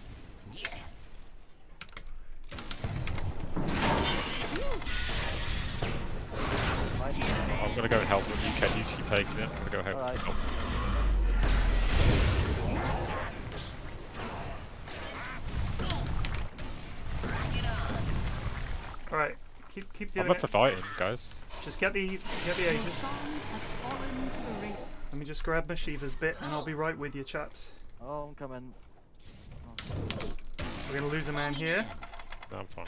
I'm gonna go and help them. You keep taking it. I'm gonna go help. Alright. Alright, keep doing I'm up it. for fighting, guys. Just get the Aegis. Let me just grab my Shiva's bit and I'll be right with you, chaps. Oh, I'm coming. We're gonna lose a man here. No, I'm fine.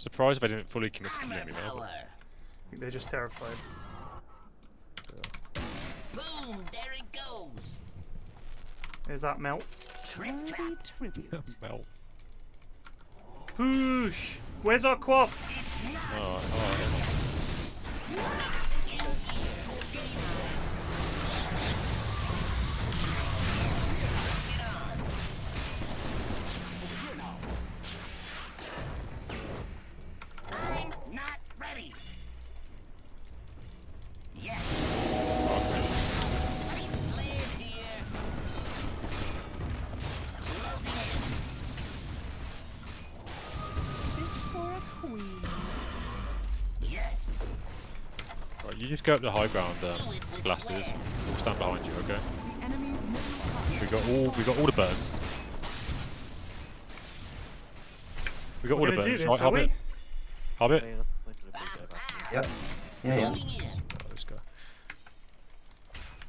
surprised if I didn't fully commit to killing me there. I think they're just terrified. Boom! There it goes. There's that melt. Worthy tribute. Melt. Whoosh! Where's our quap? Oh. I'm not ready. Yes. Live here. Fit for a queen. Yes. Right, you just go up the high ground, glasses. We'll stand behind you, okay? The enemy's middle tower. We got all the burns. We got all the We're gonna do burns, this, right, are Hobbit? we? Hobbit? Yep. Yeah. Let's go.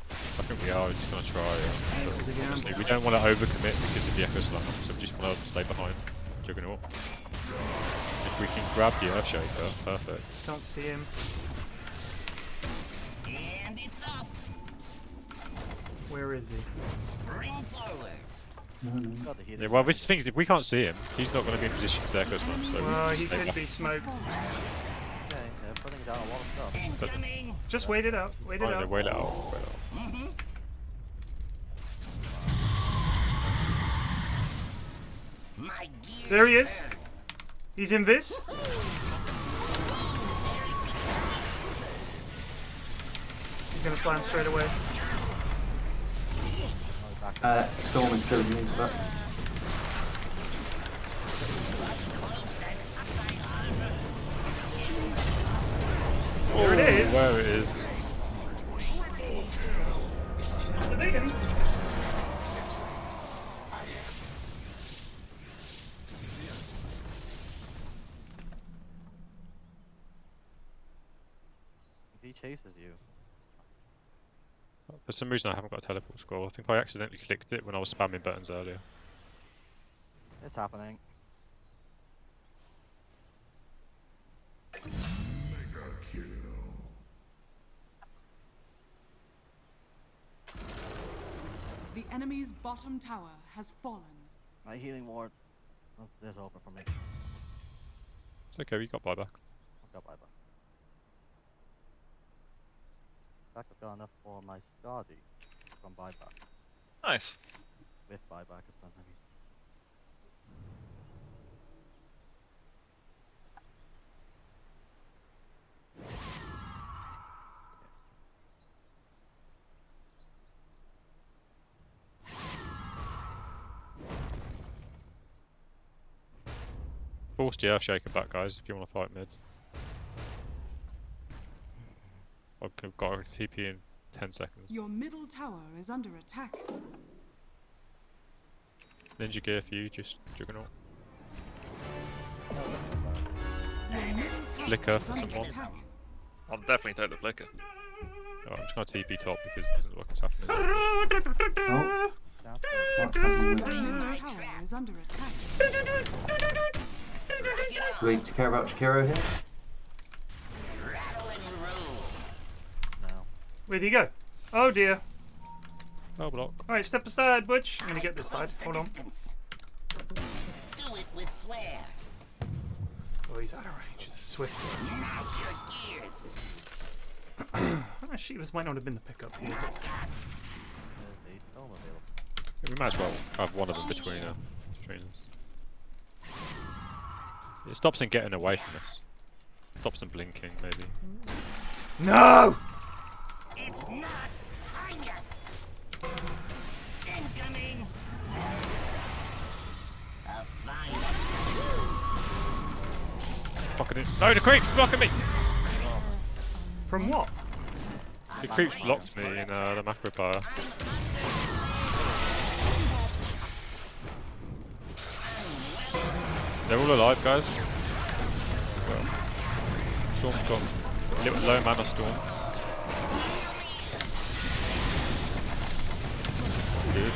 I think we are just gonna try. But honestly, we don't want to overcommit because of the Echo Slam, so we just want to stay behind. Juggernaut. If we can grab the Earthshaker, perfect. Can't see him. And it's off. Where is he? Spring forward. Yeah, well, this thing, if we can't see him, he's not going to be in position to Echo Slam, so we Well, just he stay could back. be smoked. Okay, they're putting down a lot of stuff. Incoming. Just wait it out. Wait it Right, out. wait it out. Wait it out. Mm-hmm. My gears There he is. turn. He's in this. He's gonna slam straight away. Storm is killing me, but There it is. There it is. He chases you. For some reason I haven't got a teleport scroll. I think I accidentally clicked it when I was spamming buttons earlier. It's happening. The enemy's bottom tower has fallen. My healing ward. Oh, there's over for me. It's okay, we got buyback. I've got buyback. Back I've got enough for my Skadi from buyback. Nice. With buyback as well, I mean. Force the Earthshaker back, guys, if you want to fight mid. I've got a TP in 10 seconds. Your middle tower is under attack. Ninja gear for you, just Juggernaut. Your middle tower Flicker is for under someone. attack. I'll definitely take the flicker. Alright, I'm just going to TP top because it doesn't look like it's happening. oh, what's happening with Your it? middle tower is under attack. Do we care about Shakiro here? Rattle and roll. No. Where'd he go? Oh dear. Oh, block. Alright, step aside, Butch. I'm gonna get this side. The Hold on. distance. Do it with flair. Oh, he's out of range. It's swift. Mash your gears. Shivas might not have been the pickup here. There's a storm available. Yeah, we might as well have one of them between us. It stops them getting away from us. Stops them blinking, maybe. No! It's not time yet. Incoming. A fine. Blocking it. No, the creep's blocking me! From what? The creeps blocked me in the macro fire. They're all alive, guys. Well, Storm's gone. Little low mana Storm. Good.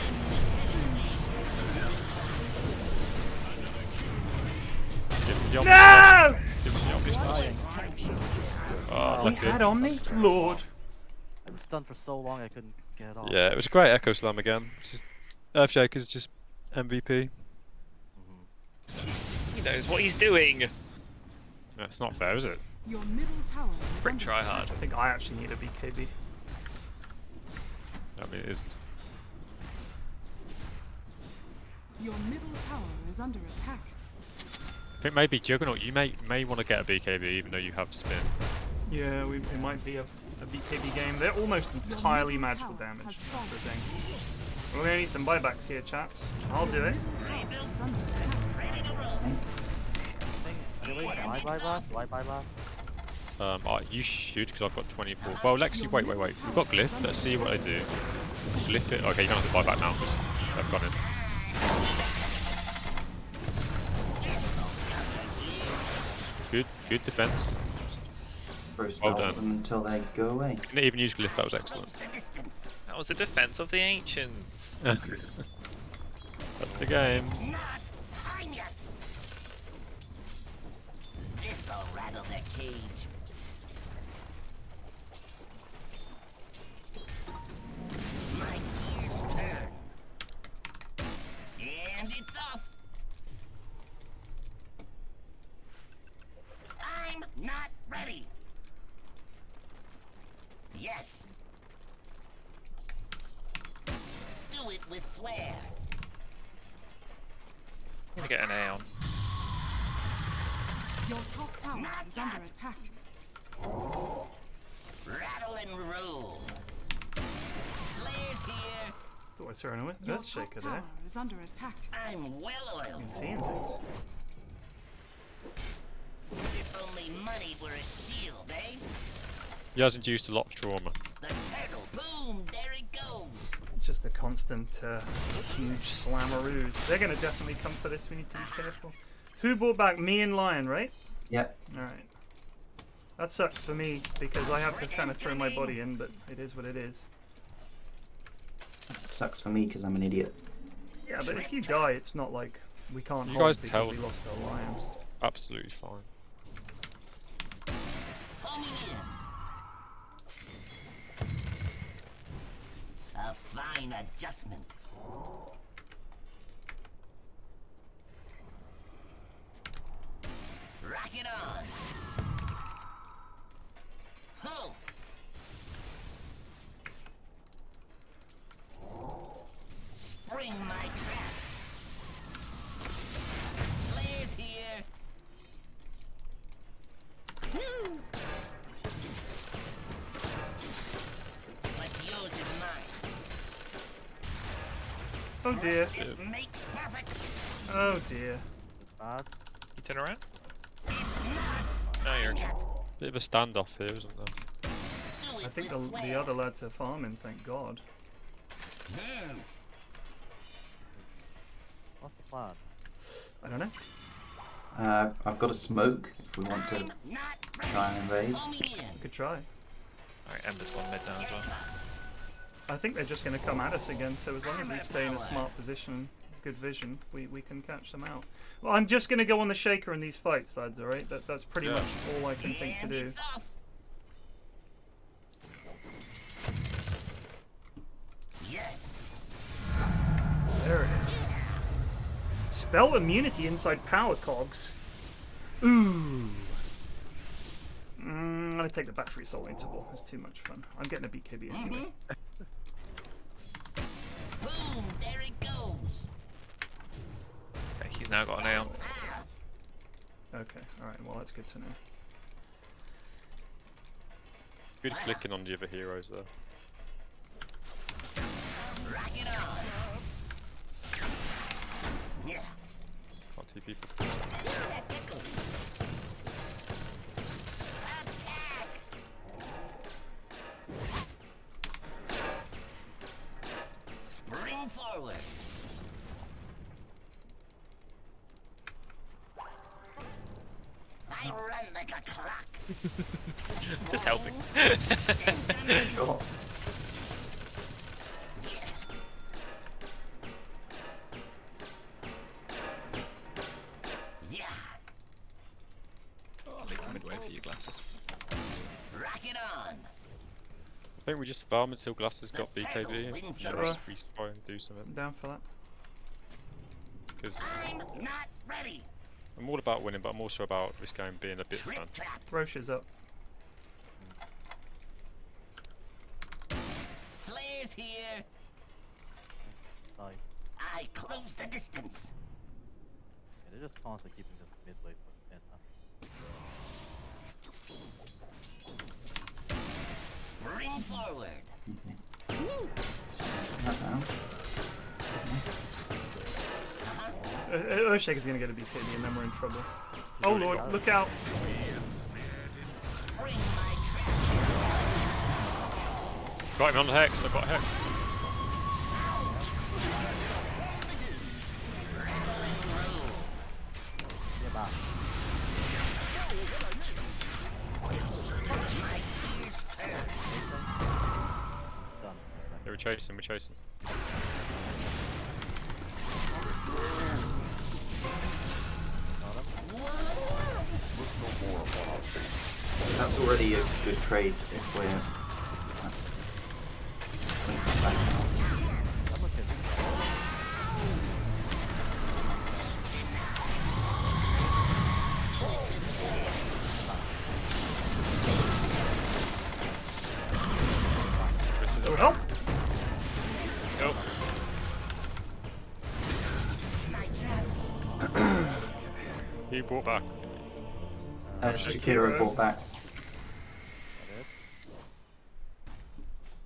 No! dying. Oh, We lucky. had Omni? Lord. I was stunned for so long I couldn't get it off. Yeah, it was a great Echo Slam again. Earthshaker's just MVP. He knows what he's doing. That's not fair, is it? Your middle tower is Frick under try attack. hard. I think I actually need a BKB. I mean, it's. Your middle tower is under attack. I think maybe Juggernaut, you may want to get a BKB even though you have spin. Yeah, it might be a BKB game. They're almost entirely magical damage. That's the thing. We're going to need some buybacks here, chaps. I'll do it. Is under attack. Why? You should, because I've got 24. Well, Lexi, wait. We've got Glyph. Let's see what they do. Glyph it. Okay, you don't have to buy back now because they've gone in. Good defense. Well done. Until they go away. Didn't even use Glyph. That was excellent. That was a defense of the ancients. That's the game. This'll rattle their cage. My gears turn. And it's off. I'm not ready. Yes. Do it with flair. I'm gonna get an A on. Your top tower is under attack. Rattle and roll. Flares here. Oh, I saw an Your top Earthshaker tower there. is under attack. I'm well oiled. Been seeing things. If only money were a shield, eh? He hasn't used a lot of trauma. The turtle, boom, there it goes. Just a constant, huge slammaroos. They're going to definitely come for this. We need to be careful. Who brought back me and Lion, right? Yep. Alright. That sucks for me because I have to kind of throw my body in, but it is what it is. Sucks for me because I'm an idiot. Yeah, but if you die, it's not like we can't You hold guys because tell. we lost our Lion. Absolutely fine. Homing in. A fine adjustment. Rock it on. Ho. Spring my trap. Flares here. What's yours is mine. Oh dear. This makes perfect. Oh dear. Bad. You turn around? No, you're okay. Bit of a standoff here, isn't there? Do it I think with the flair. other lads are farming, thank God. What's the plan? I don't know. I've got a smoke if we want to try and invade. We could try. Alright, Ember's gone mid now as well. I think they're just going to come at us again, so as long as we stay in a smart position, good vision, we can catch them out. Well, I'm just going to go on the shaker in these fights, lads, alright? That's pretty much all I can think to do. Yes. There it is. Spell immunity inside power cogs. Ooh. I'm going to take the battery soul interval. It's too much fun. I'm getting a BKB anyway. Boom, there it goes. Okay, he's now got an A on. Okay, alright, well that's good to know. Good clicking on the other heroes there. Rock it on. Yeah. Can't TP for 4 seconds. Attack. Spring forward. I run like a clock. Just helping. Sure. Yeah. Oh, I'll leave him mid. way for your glasses. Rock it on. I think we just farm until Glasses got BKB and Sure. we try and do something. Down for that. Because I'm not ready. I'm all about winning, but I'm also about this game being a bit fun. Roche is up. Flares here. Sorry. I close the distance. Yeah, they're just constantly keeping this midway for the Spring forward. Urshak is gonna get a BKB and then we're in trouble. Oh lord, look out! Got him on the Hex, I've got Hex. Yeah, we're chasing, we're chasing. That's already a good trade if we're That'll help. Go. He brought back. Shakira brought back.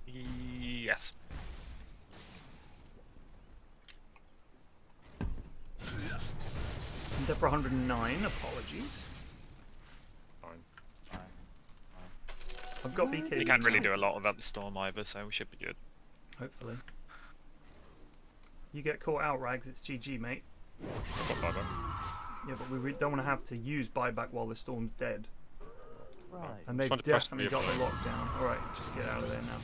Yes. I'm dead for 109, apologies. Fine. I've got BKB. You can't really do a lot without the storm either, so we should be good. Hopefully. You get caught out, Rags, it's GG, mate. I've got buyback. Yeah, but we don't want to have to use buyback while the storm's dead. Right. And they've Trying to press definitely me got the up. lockdown. Alright, just get out of there now.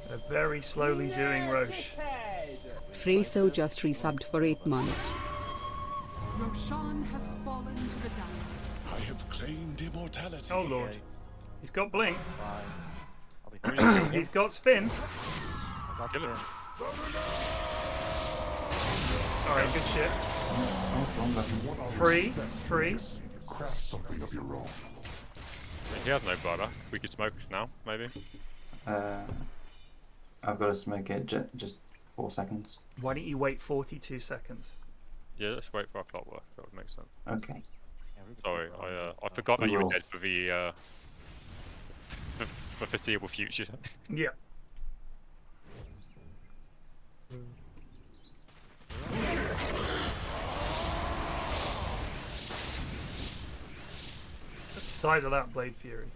They're very slowly doing Roche. Freso just resubbed for 8 months. Roshan has fallen to the down. I have claimed immortality. Oh lord. He's got blink. Fine. He's got spin. That's Kill him. been. Alright, good shit. Free. Craft something of your own. He has no buyback. We could smoke now, maybe. I've got to smoke it just 4 seconds. Why don't you wait 42 seconds? Yeah, let's wait for our clockwork. That would make sense. Okay. Sorry, I forgot that you were dead for the for foreseeable future. Yeah. The size of that Blade Fury.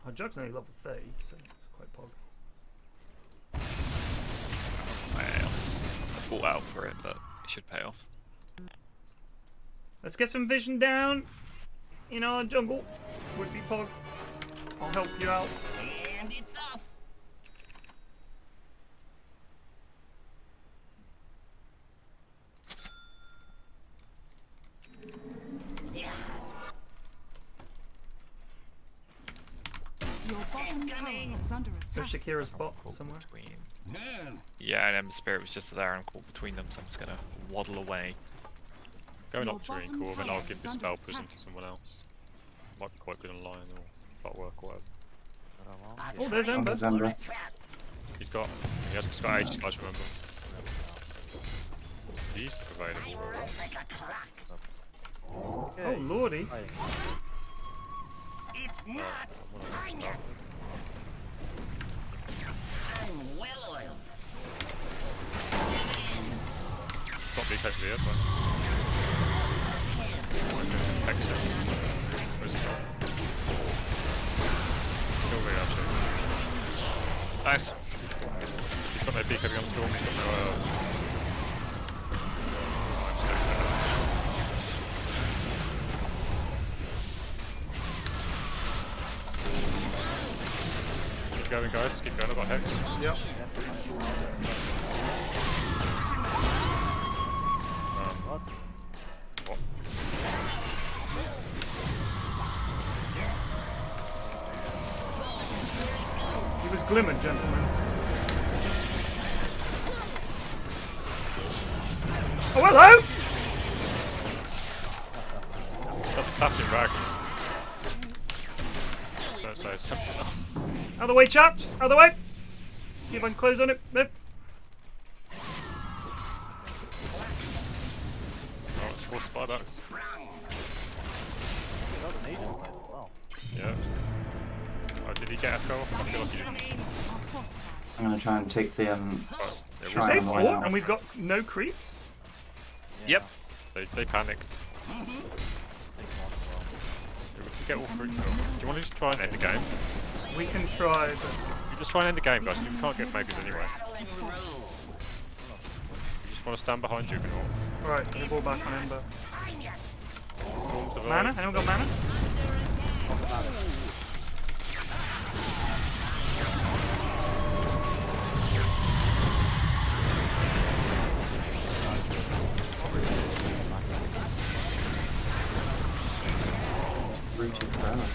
Our Jug's only level 30, so it's quite pog. Well, I fought out for it, but it should pay off. Let's get some vision down in our jungle. Would be pog. I'll help you out. And it's off. Yeah. Your bottom tower is under There's attack. Shakira's bot somewhere. Yeah, and Ember Spirit was just there and caught between them, so I'm just gonna waddle away. Go Your not to bottom Cool, then I'll tower give is the under spell prism attack. to someone else. Might be quite good online or clockwork or whatever. Oh, there's Ember. There's Ember. He has got Aegis, guys, remember. He's available. Like a clock. Oh lordy. It's not mine yet. I'm well oiled. Got BKB here, but... Hex him. Where's the guy? Kill me, actually. Nice. He's got no BKB on the storm, he's got no... I'm going, guys. Keep going. I've got Hex. Yep. What? What? He was glimmered, gentlemen. Oh, hello! That's classic Rags. Don't say it's Out of the way, chaps! Out of the way! See if I can close on it. Nope. Oh, it's forced by that. Wow. Yeah. Oh, did he get Echo? I feel like he didn't. I'm gonna try and take the shrine They on the way fought out. and we've got no creeps? Yep. They panicked. Yeah, we can get all three. Do you want to just try and end the game? We can try, but... You just try and end the game, guys. You can't get Megas anyway. You just want to stand behind Juggernaut. Alright, put the ball back on Ember. Storm to Mana? Anyone got mana? Rooted forever.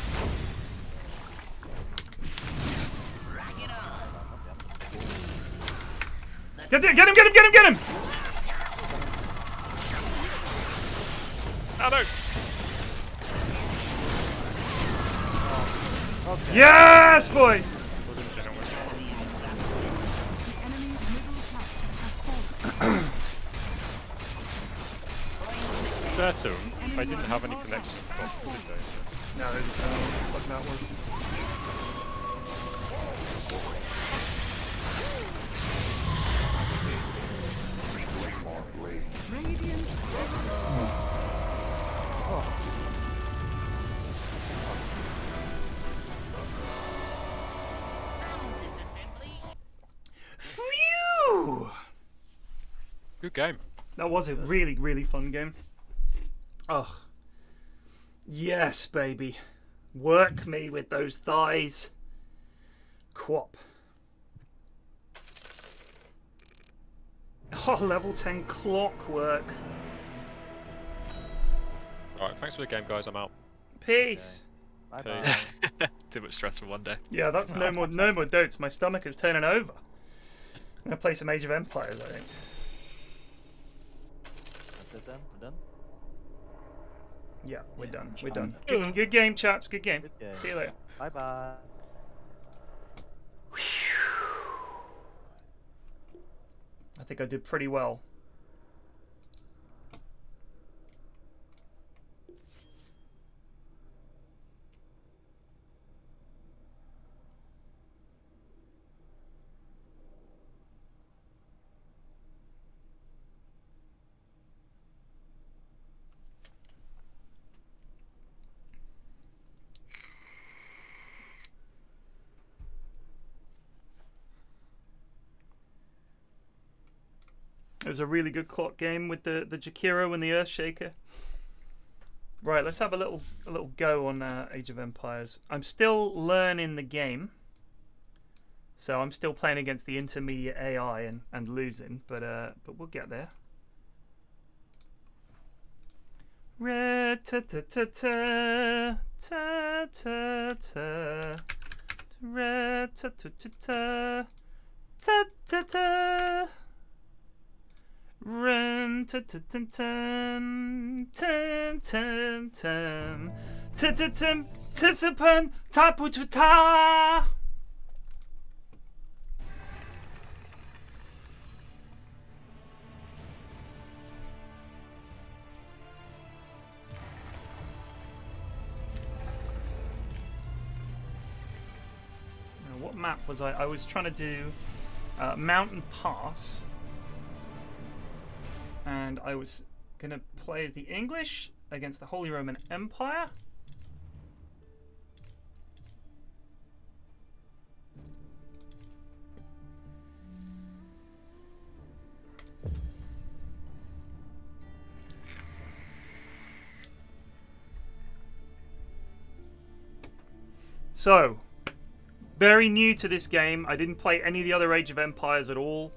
Get him! Get him! Get him! Get him! Get him! Oh no! Okay. Yes, boys! Fair to them, they didn't have any connection to the did they? No, they just don't know what that was. Phew! Good game. That was a really, really fun game. Oh. Yes, baby. Work me with those thighs. Quap. Oh, level 10 clockwork. Alright, thanks for the game, guys. I'm out. Peace. Bye Peace. bye. Too much stress for one day. Yeah, that's no more dotes. My stomach is turning over. I'm gonna play some Age of Empires, I think. That's it then. We're done. Yeah, we're done. We're done. Good game, chaps. Good game. Good game. See you later. Bye bye. I think I did pretty well. It was a really good clock game with the Jakiro and the Earthshaker. Right, let's have a little go on Age of Empires. I'm still learning the game, so I'm still playing against the intermediate AI and losing, but we'll get there. Red ta ta ta ta ta ta ta. Red ta ta ta ta ta ta ta. Run ta ta ta tan tan tan tan ta ta tan tisipan tapu ta. What map was I? I was trying to do Mountain Pass. And I was going to play as the English against the Holy Roman Empire. So, very new to this game. I didn't play any of the other Age of Empires at all.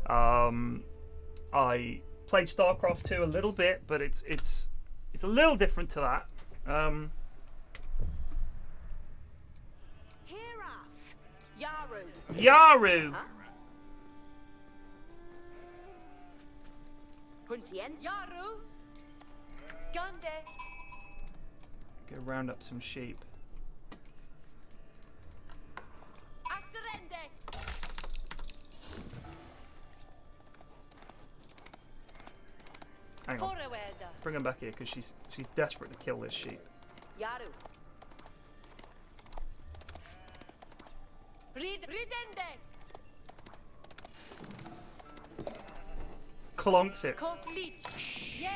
I played StarCraft 2 a little bit, but it's a little different to that. Yaru. Yaru. Gande. Go round up some sheep. Hang on. Bring him back here because she's desperate to kill this sheep. Yaru. Ridende. Clonks it. Yeah.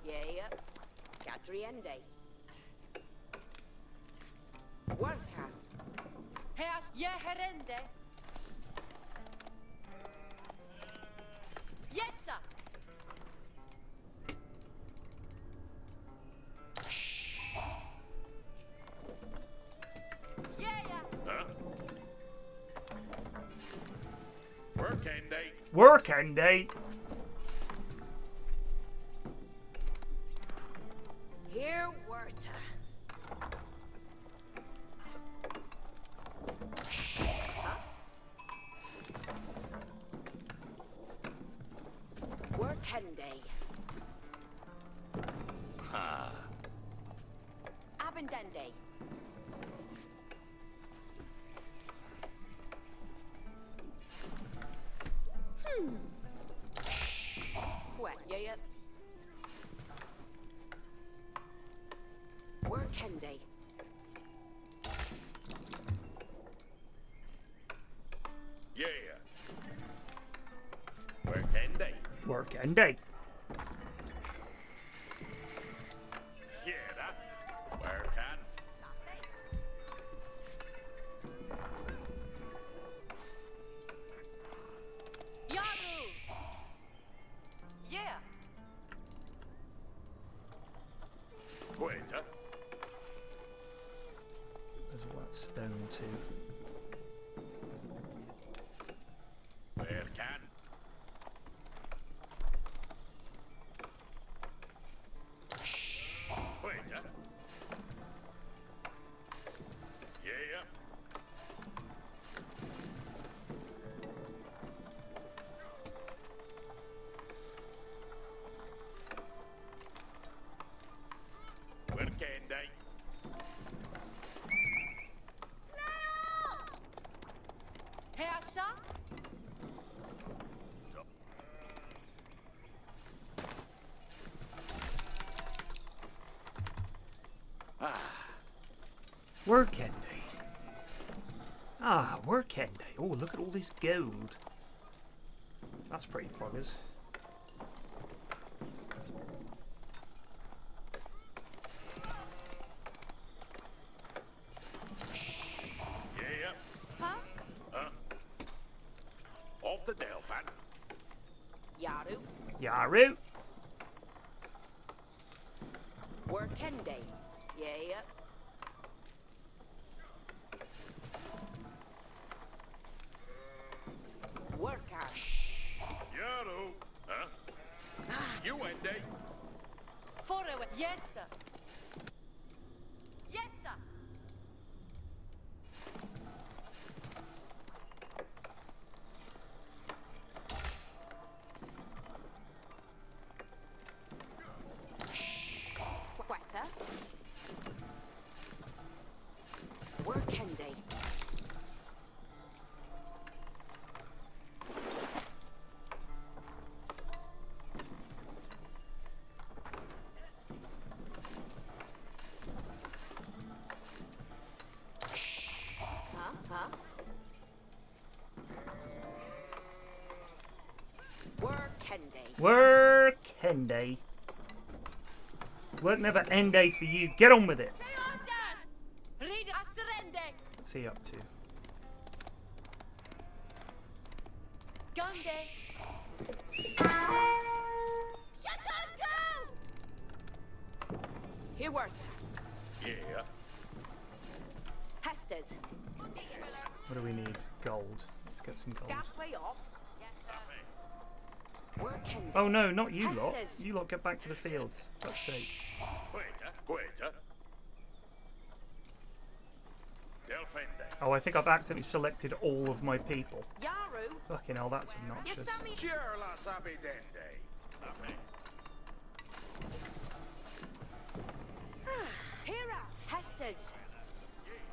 Yeah. Catriende. Worka. Heas yeherende. Yes, sir. Working day. Here, Werta. Workende. Abendende. What? Yeah. Workende. Yeah. Workende. Working day. Yeah. Workan. Yaru. Yeah. Waiter. There's all that stone too. Workan. Waiter. Yeah. Workende. Heasa. Working day. Working day. Oh, look at all this gold. That's pretty poggers. Yeah. Huh? Off the Delphin. Yaru. Yaru. Workende. Yeah. Worka. Yaru. Huh? You Wendy. Forward. Yes, sir. Yes, sir. Quetta. Workende. Working day. Work never end day for you. Get on with it. What's he up to? He worked. Yeah. Hestes. What do we need? Gold. Let's get some gold. Gateway off. Yes, sir. Working. Oh no, not you lot. Hestes. You lot get back to the fields. Fuck's sake. Queta. Delfende. Oh, I think I've accidentally selected all of my people. Yaru. Fucking hell, that's obnoxious. Cirla sabidende. Hera. Hestes.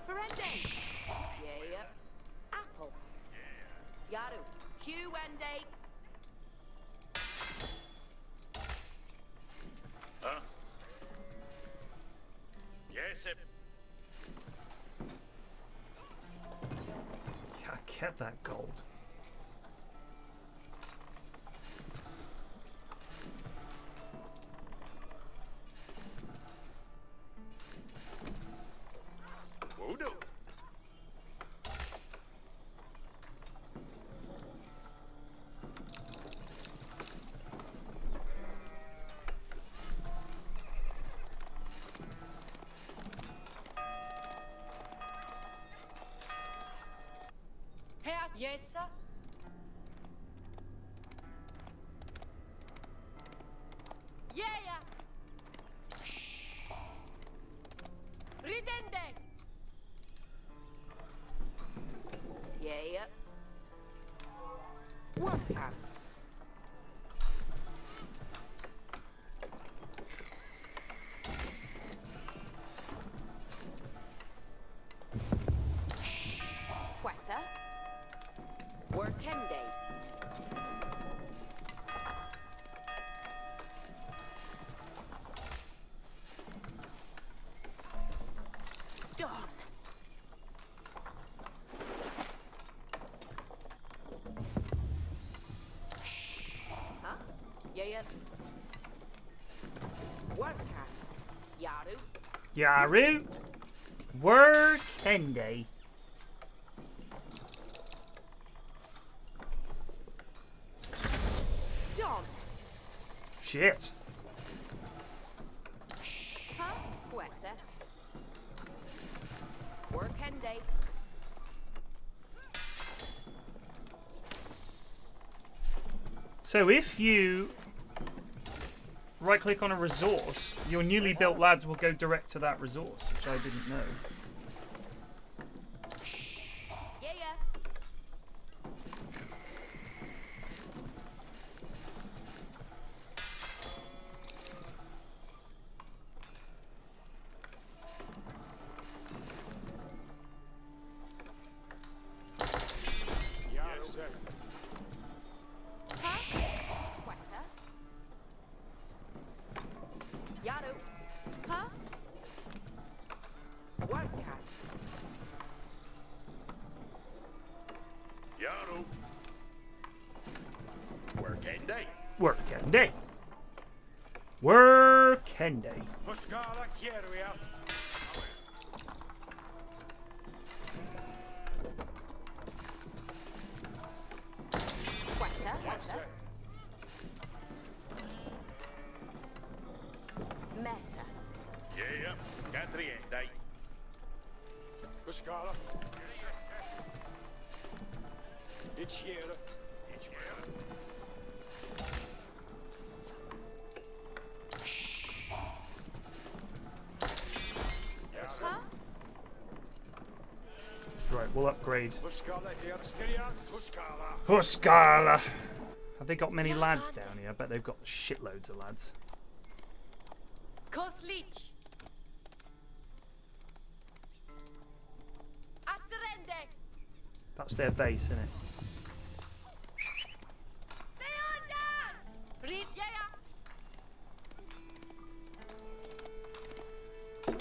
Ferende. Yeah. Apple. Yaru. Huende. Huh? Yes, it. Yeah, get that gold. Voodoo. Yes, sir. Yeah. Ridende. Yeah. Worker. Quetta. Workende. Done. Huh? Yeah. Worker. Yaru. Yaru. Workende. Done. Shit. Huh? Quetta. Workende. So if you right click on a resource, your newly built lads will go direct to that resource, which I didn't know. Yeah. Yes, sir. Huh? Quetta. Yaru. Huh? Worker. Yaru. Workende. Workende. Workende. Muscala Kieria. Quetta. Yes, sir. Meta. Yeah. Catriende. Muscala. It's here. It's here. Yes, sir. Huh? Right, we'll upgrade. Muscala here. Skiria. Muscala. Huskala. Have they got many lads down here? I bet they've got shitloads of lads. Koslich. Asterende. That's their base, isn't it? Read.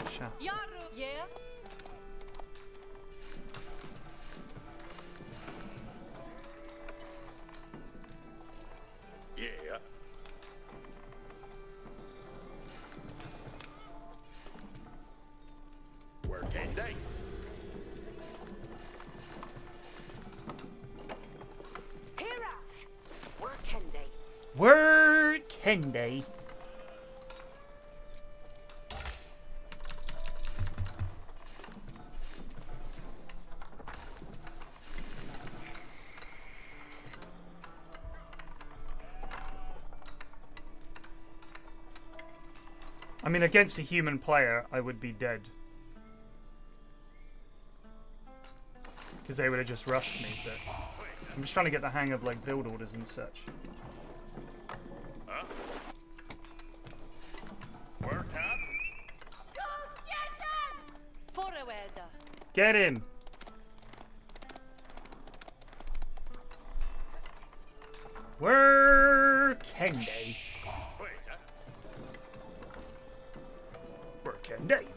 Sha. Yaru. Yeah. Yeah. Workende. Hera. Workende. Workende. I mean, against a human player, I would be dead. Because they would have just rushed me, but I'm just trying to get the hang of like build orders and such. Get him! Where can they? Where can they?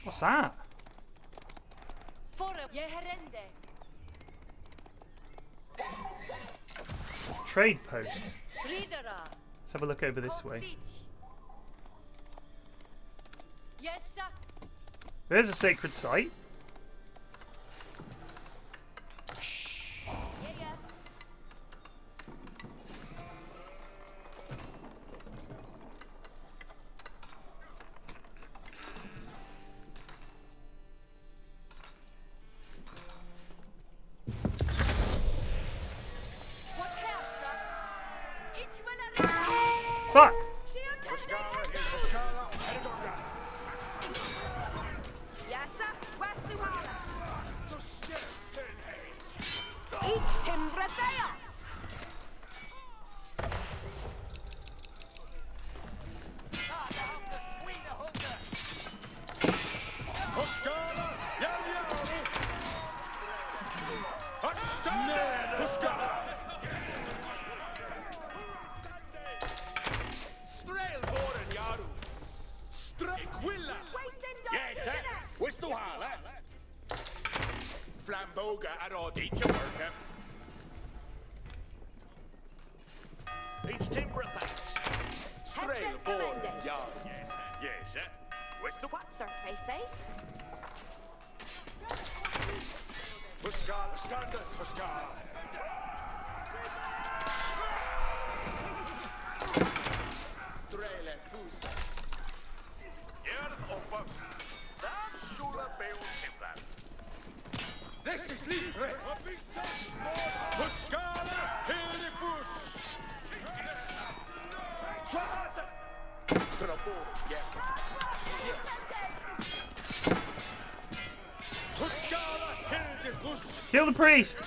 What's that? Trade post. Let's have a look over this way. There's a sacred site. Fuck! Flamboga at all teacher worker. Each timber thanks. Strail board yard. Yes, sir. What's the what, sir? Muscala, standard, Muscala. Drele, Pusa. Earth offer. That Shula Bale Timber. This is Libre. Muscala, Hillibus. Swat. Strabo, yeah. Yes. Muscala, Hillibus. Kill the priest.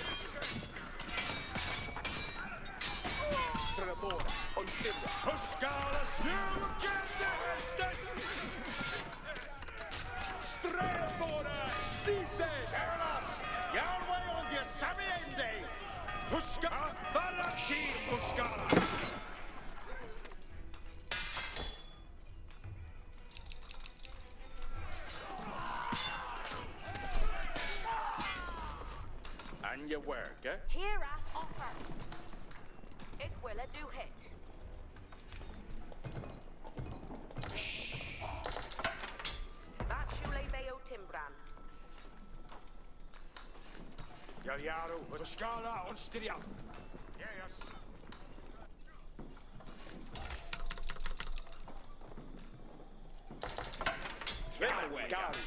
Strabo, on Stimra. Muscala, Strabora, Site. Yahweh on the Samiende. Huska, Barachi, Muscala. And your work, eh? Here at offer. It will a do hit. That Shule Bayo Timbran. Yariaru, Muscala, on Styria. Yes. Yahweh, Gary.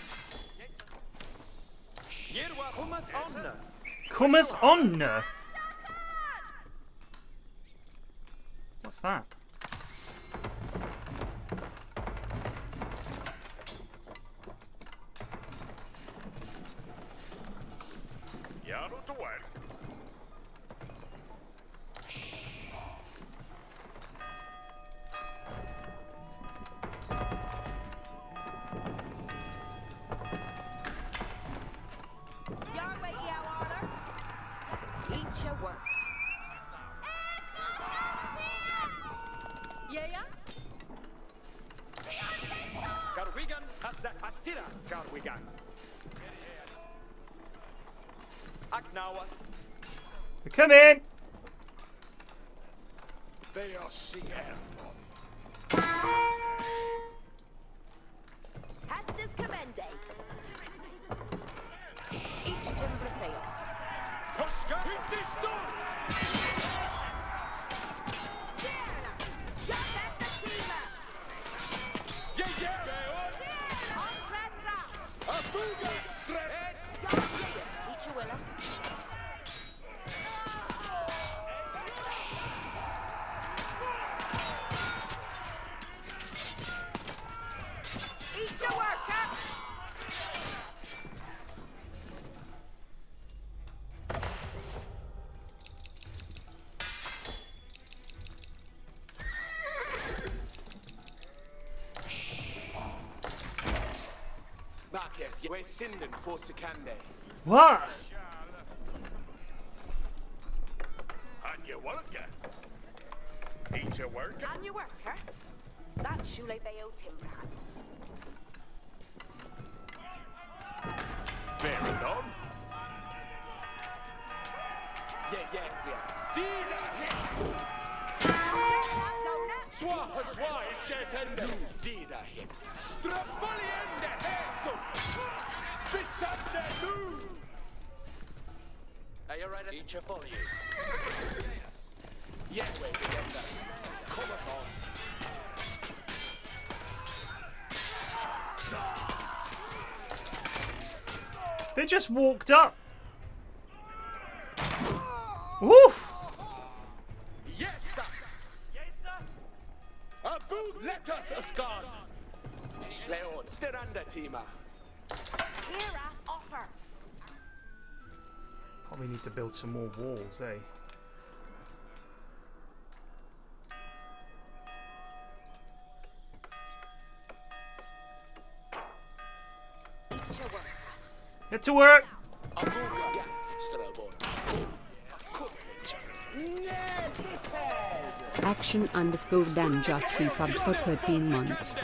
Yerwa, Humat Omna. Cometh on. What's that? Yaru to work. Yahweh, Yahweh. Eat your work. Yeah? Garwigan, Astira, Garwigan. Aknawa. Come in. They are CM. Hastas Commende. Each timber fails. Huska, hit this door! Yeah, Each a worker. Market, we're sending for Sikande. What? And your worker. Each a worker. And your worker. That's Shule Bayo Timbran. Fair enough. Yeah. Dina hit. Swaha swa is Shetende. Dina hit. Strafoliende Heso. Bisande Lu. Are you ready? Each a follow you. Yeah, wait, we get that. Come on. They just walked up. Woof! Yes, sir. Yes, sir. Abu, let us gone. Leon, Steranda Tima. Hera, offer. Probably need to build some more walls, eh? Get to work! Action_Dan just resubbed for 13 months.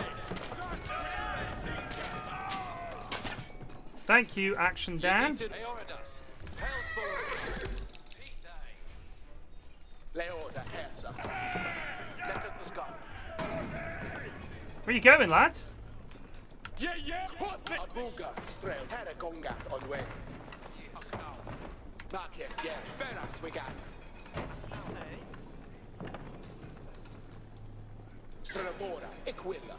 Thank you, Action Dan. Where you going, lads? Yeah. Abuga, Strail, Heragongat on way. Market, yeah, Veras we got. Strabora, Equilla.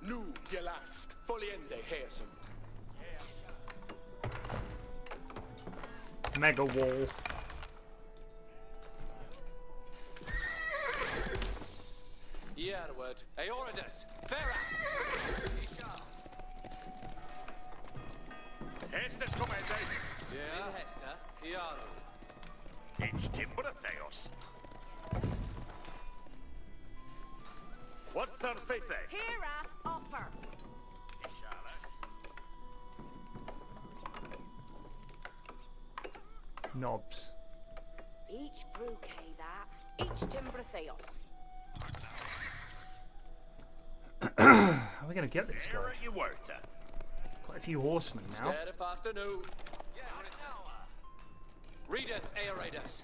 Nu, ye last, Foliende, Hersum. Mega wall. Yerward, Aeoridas, Vera. Hestes comende. Yeah, Hester, Iaru. It's Timbratheos. What's our face? Hera, offer. Knobs. Each brewkay that. Each Timbratheos. How are we going to get this guy? You worked at. Quite a few horsemen now. Stead faster no. Readeth Aeoridas.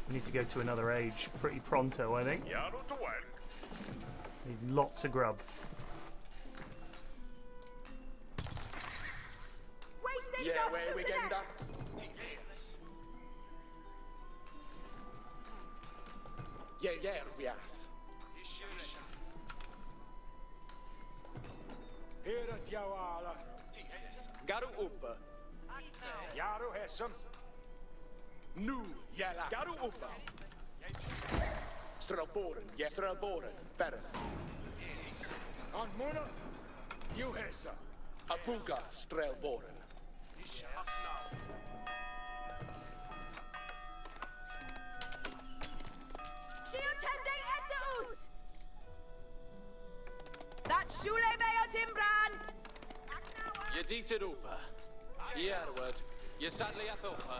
We need to go to another age pretty pronto, I think. Need lots of grub. Yeah, where we getting that? Yeah, we are. Here at Yawala. Garu Upa. Yaru Hessam. Nu Yala. Garu Upa. Strelboren. Yes, Strelboren. Bereth. On Muna. You Hessa. Apuga Strelboren. Shiotende Eteus. That's Shule Bayo Timbran. Yedita Upa. Yerward. Yesadli Athopa.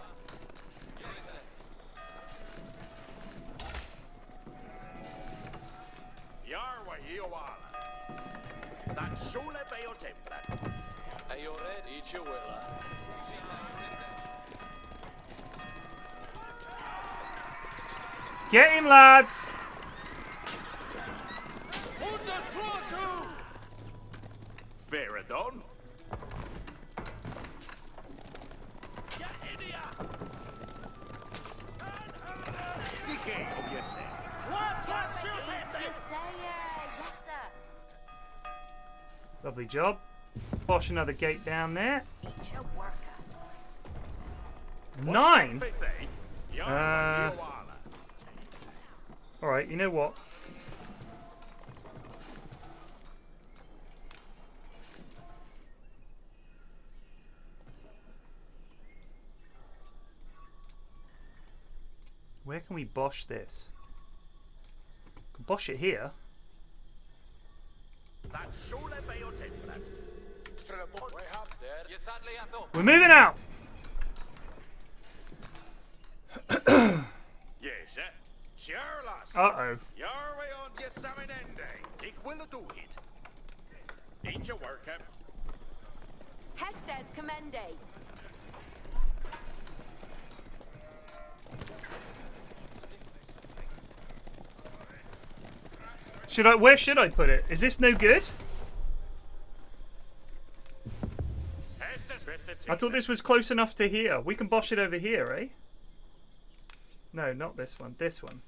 Yarwa Yawala. That's Shule Bayo Timbran. Ayored each your willa. Get him, lads! Veradon. Lovely job. Bosh another gate down there. 9? Alright, you know what? Where can we bosh this? We can bosh it here. We're moving out! Yes, Charlas. Uh-oh. Jarwe on Yesaminende. Ik will do it. Ain't your work, Hestes commende. Where should I put it? Is this no good? I thought this was close enough to here. We can bosh it over here, eh? No, not this one. This one.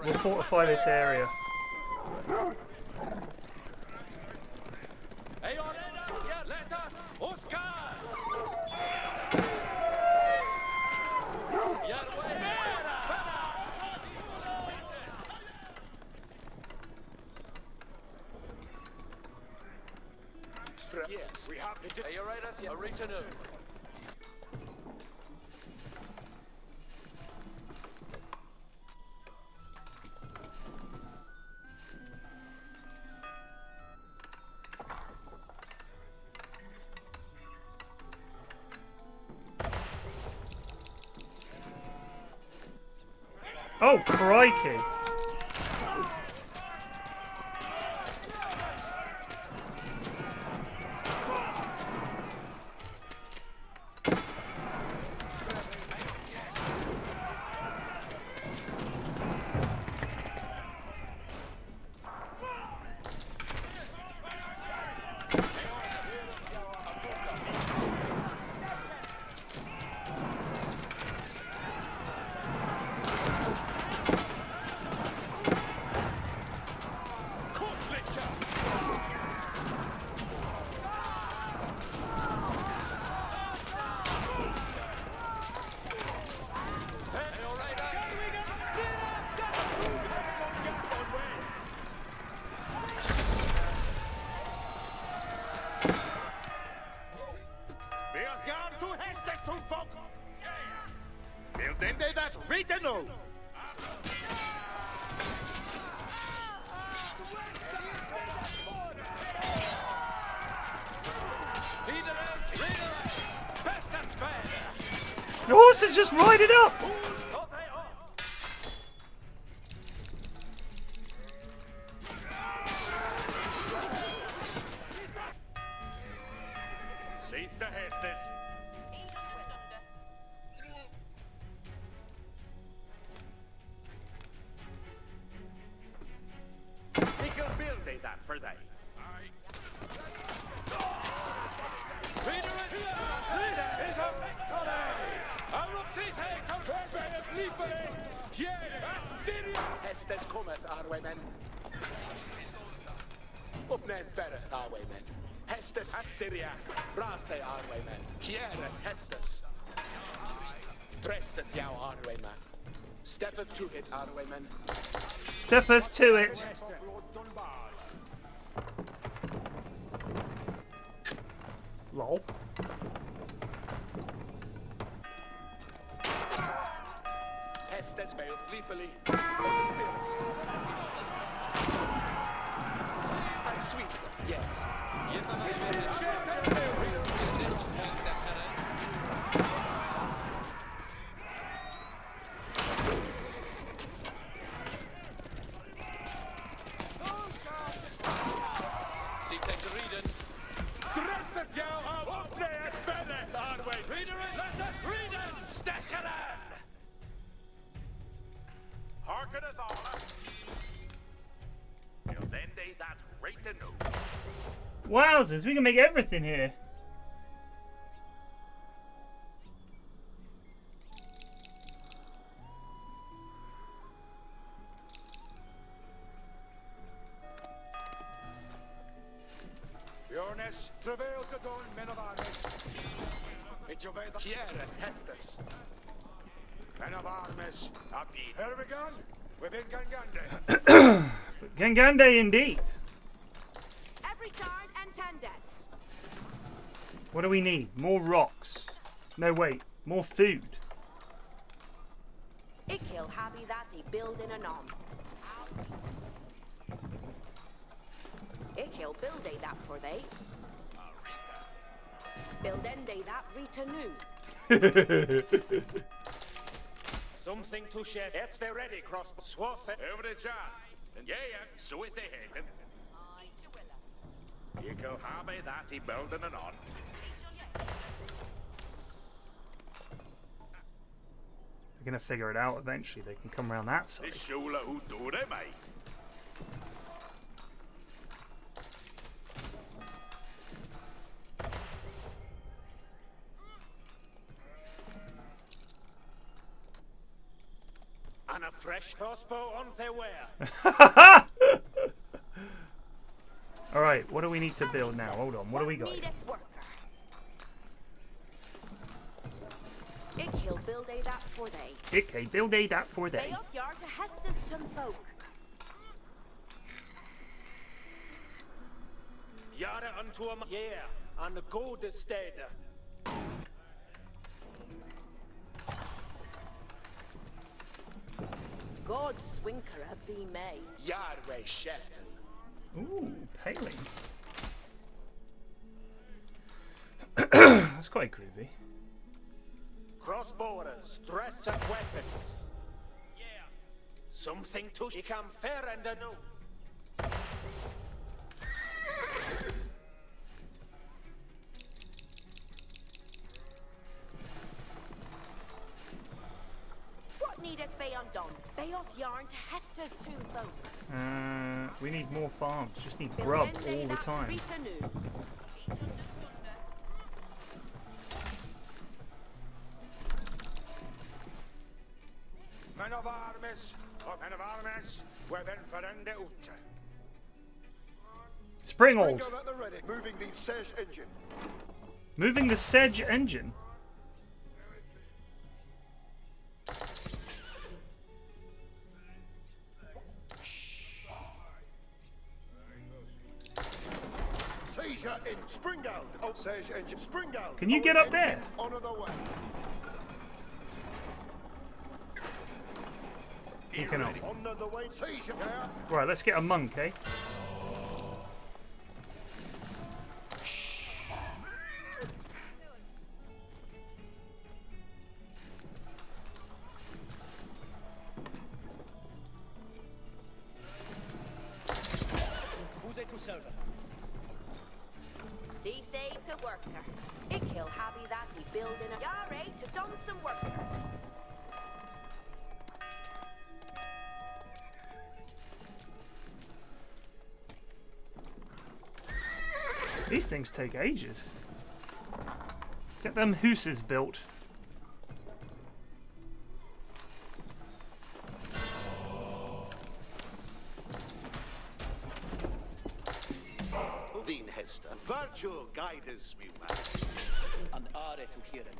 We'll fortify this area. Yes, we have it. Are you right as you reach a new? Oh, crikey. The horses just ride it up! Sista hästes. Vi kan build that for dig. Hästes kommer, Arwaymen. Uppnämn färre, Arwaymen. Hästes Asteria, Rate Arwaymen. Kjäre Hästes. Dresset jag Arwaymen. Steppeth to it, Arwaymen. Steppeth to it. Lol. Hästes failed sleepily. Stills. And sweet, yes. Dresset jag av uppnäet fället, Arway. Lettet Riden, stäckaren! Harkeneth all. Till then they that rate to know. Wowzers, we can make everything here. Björnes, travail to dawn, men of army. It's your way the Kjære Hestes. Men of armies, up eat. Here we gone? Within Gangande. Gangande indeed. Every turn and 10 dead. What do we need? More rocks. No, wait. More food. Ikil happy that he building an on. Ikil build a that for they. Build end a that Rita new. Something to share. It's the ready cross. Swath over the jar. And yeah, so it they hate him. You go harby that he building an on. They're gonna figure it out eventually. They can come around that side. This shula who do they, mate? And a fresh crossbow on their wear. Alright, what do we need to build now? Hold on, what do we got? Ikil build a that for they. Okay, build a that for They day. up yard to Hestiston folk. Yara unto a yeah, and the gold is stead. God swinker a be may. Yardway Shelton. Ooh, palings. That's quite groovy. Crossbowers, dress and weapons. Yeah. Something to become fair and anew. What needeth be undone? Bay off yarn to Hester's tomb folk. We need more farms. Just need grub all the time. Rita new. Men of armies, we're then ferende ut. Springald. Springer at the ready, moving the Sedge engine. Moving the Sedge engine. Seizure in Springald. Oh, Sedge engine, Springald. Can you get up there? Honor the way. You cannot. Honor the way. Seizure. Right, let's get a monk, eh? See they to worker. Ikil happy that he building a yare to done some worker. These things take ages. Get them hooses built. Udin Hester, virtue guides me, man. And are to hear it.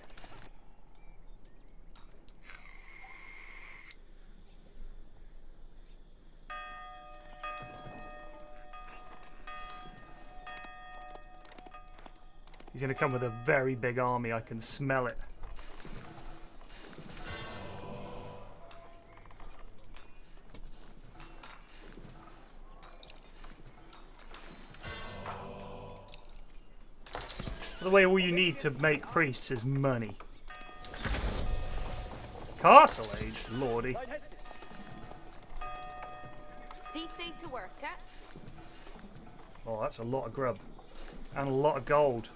He's going to come with a very big army. I can smell it. By the way, all you need to make priests is money. Castle Age? Lordy. See they to work at. Oh, that's a lot of grub. And a lot of gold.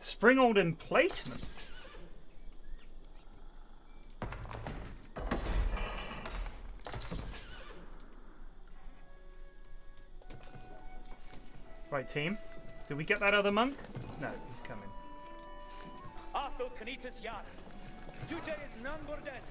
Springald emplacement. Right, team. Did we get that other monk? No, he's coming. Atu Knitas Yar. Tuja is Nangorden.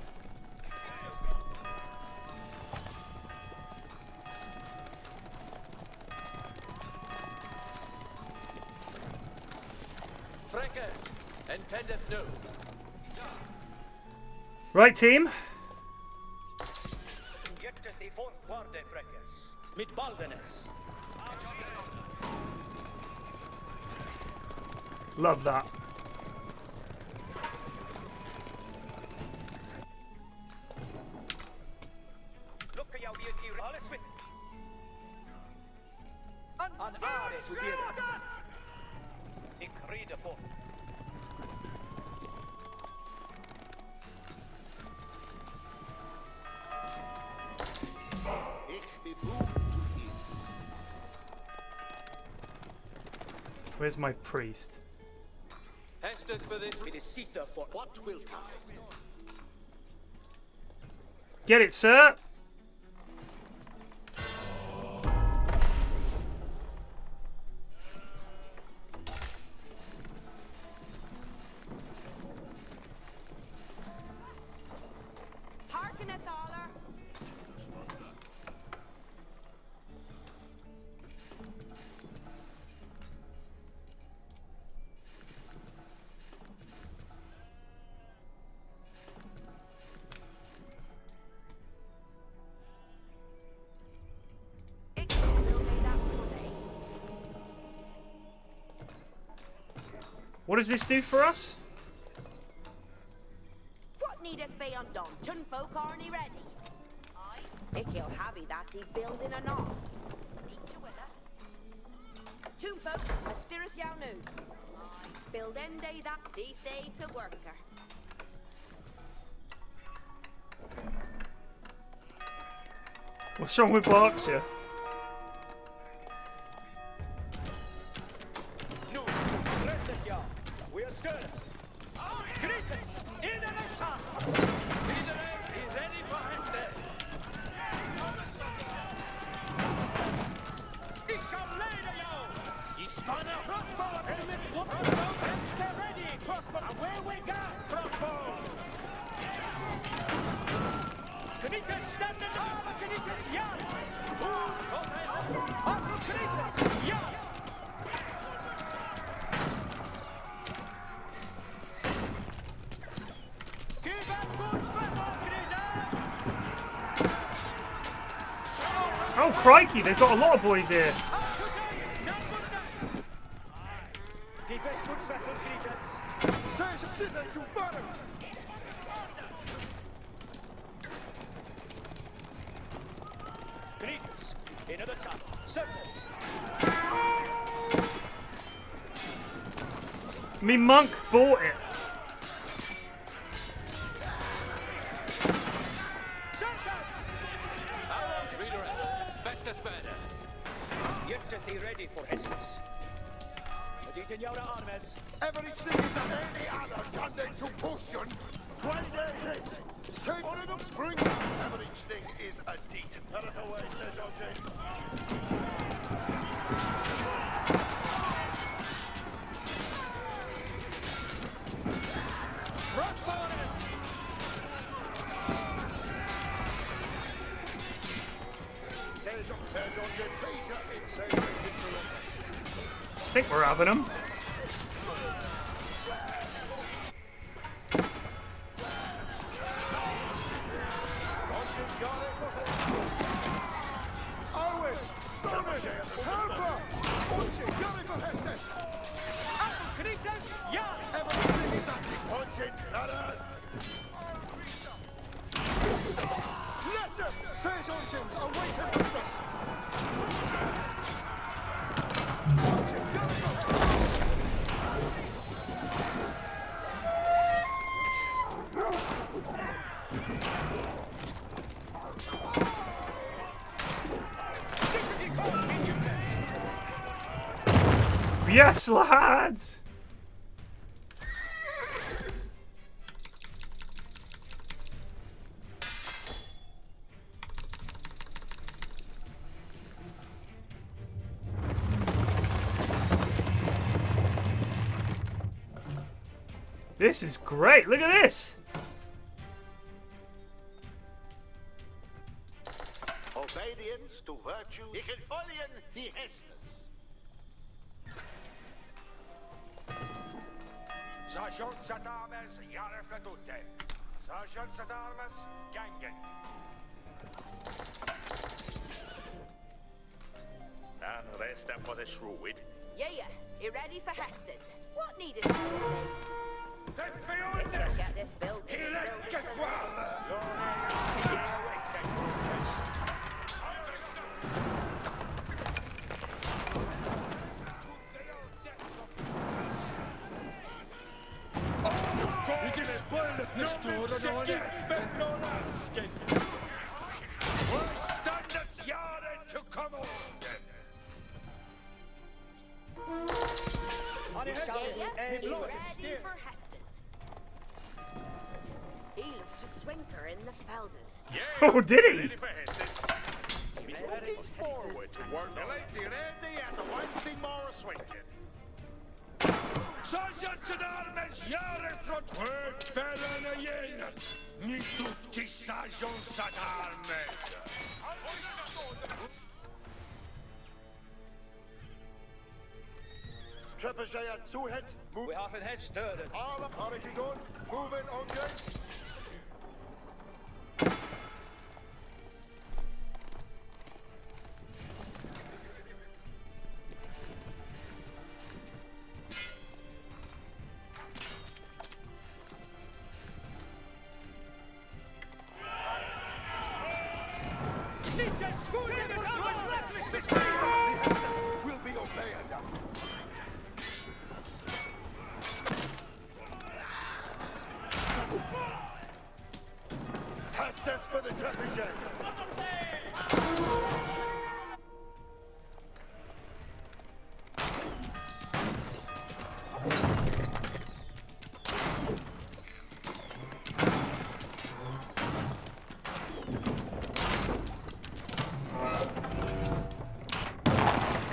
Freckers, intendeth no. Right, team. Get to the fourth quarter, Freckers. Mit Baldenes. Love that. Look at your beauty, alles with. An Are to be Ik read the fourth. Where's my priest? Estes for this. It is Sita for what will come. Get it, sir. Harken a dollar. What does this do for us? What needeth be undone? Tun folk aren't ready. Aye. Ik you'll happy that he building a knob. Tun folk, a stirreth yow new. Aye. Build end day that see they to worker. What's wrong with Berkshire? No, rest it, y'all. We are stirring. Greetings, in the shop. Leader is ready for his day. Isham later, yo. Ispana crossbow, enemy crossbow, and ready. Crossbow, away we go. Crossbow. Greetings, stand and armor, greetings, yard. Greetings, yard. Oh, crikey, they've got a lot of boys here. Greetings, another son, Certus. Me monk bought it. Ready for Hessus. Aditen Yara Armes. Everything is at any other Sunday to potion. 20 days. Say one of them spring. Everything is a deed. Out of the way, Sergeant James. I think we're having them. Yes, lads! This is great. Look at this. Obedience to virtue. Ich will folgen die Hestes. Sergeant Sadames, jare för tutte. Sergeant Sadames, gangen. And rest them for the shrewd. Yeah, you ready for Hestes? What needed to be done? If you get this building, Vilket spöle förstår du? Standard jaren to come on. Ready for Hestes. He looked to Swinker in the Felders. Oh, did he? He's looking forward to work. Lazy ready and the one thing more swinging. Sergeant Sadarmes, jaren från högfällarna igen. Ni tutti Sergeant Sadarmes. Trebuchet at Suhet. We have an head stirred. All up, how you going? Moving on gate. Will be obeyed. Hestes for the trebuchet.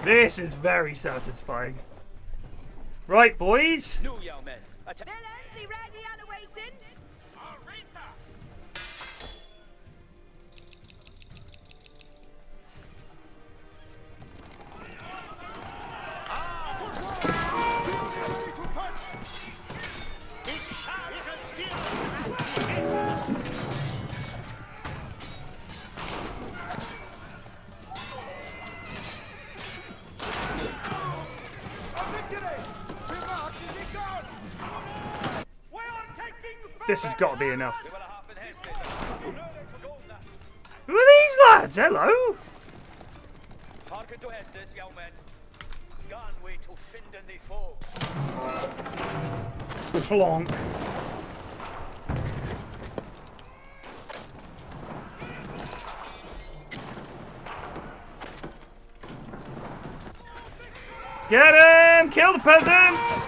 This is very satisfying. Right, boys. New young men. Villains, he ready and awaiting? This has got to be enough. Who are these lads? Hello. Hearken to Hestes, young men. Gone way to finden the foe. Plonk. Get him! Kill the peasants!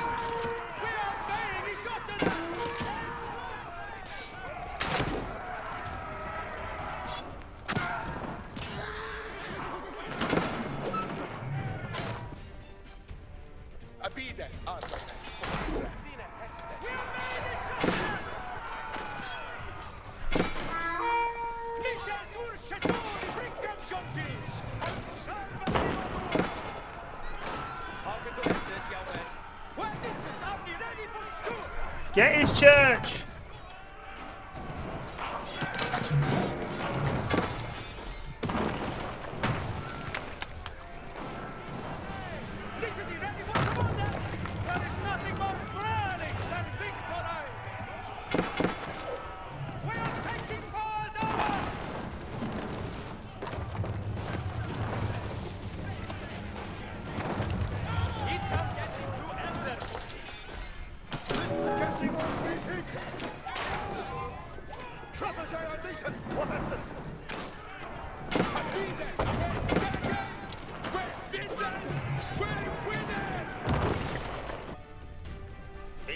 Get his church!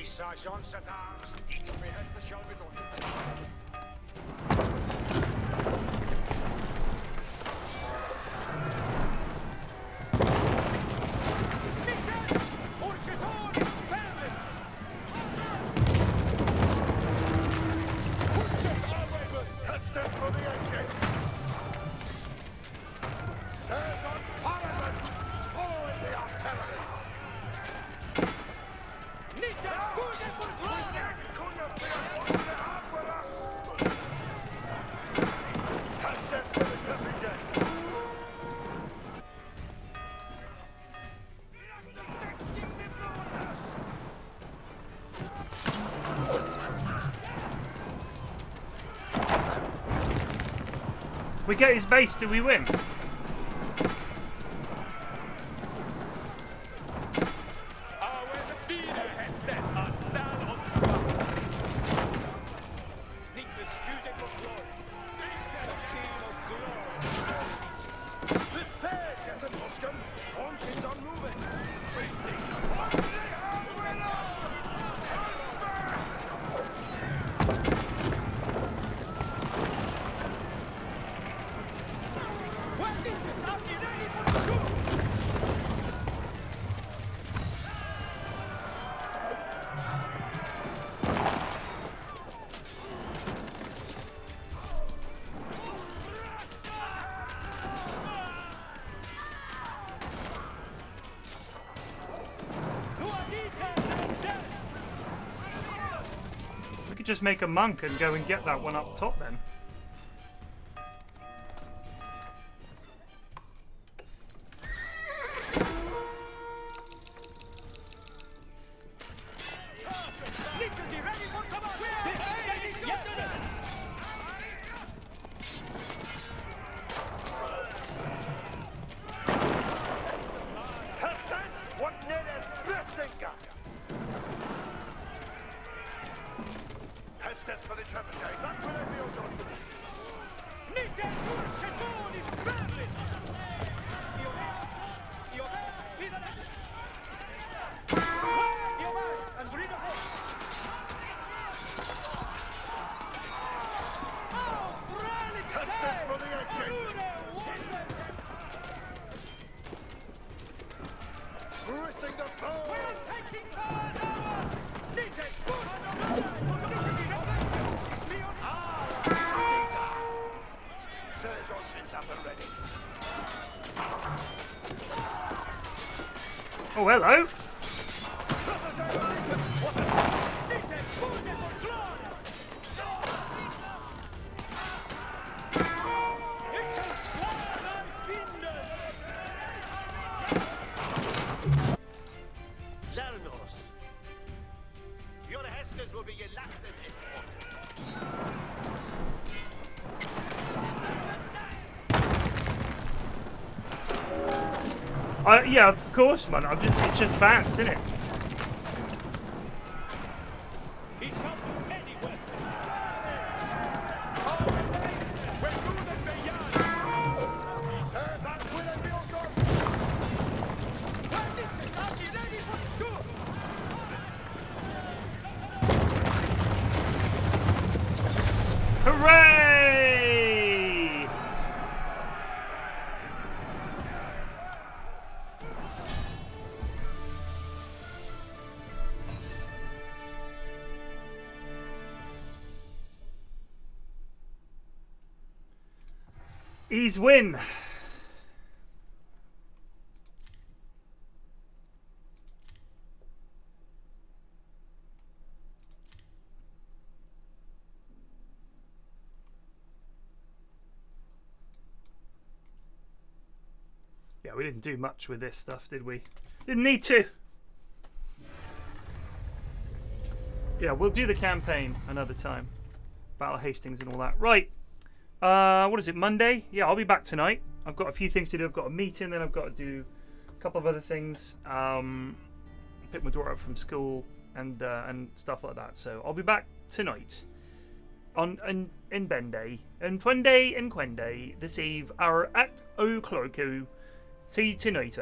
Sergeant Saddams, each of me has the shall be done. We get his base, do we win? Just make a monk and go and get that one up top then. Oh, hello. Your Hestas will be your last of it. Yeah, of course, man. It's just Vance, isn't it? Hooray! He's win. Yeah, we didn't do much with this stuff, did we? Didn't need to. Yeah, we'll do the campaign another time. Battle Hastings and all that. Right. What is it, Monday? Yeah, I'll be back tonight. I've got a few things to do. I've got a meeting, then I've got to do a couple of other things. Pick my daughter up from school and stuff like that. So I'll be back tonight in Benday and Funday and Quenday this eve. Our at O'Clock. See you tonight,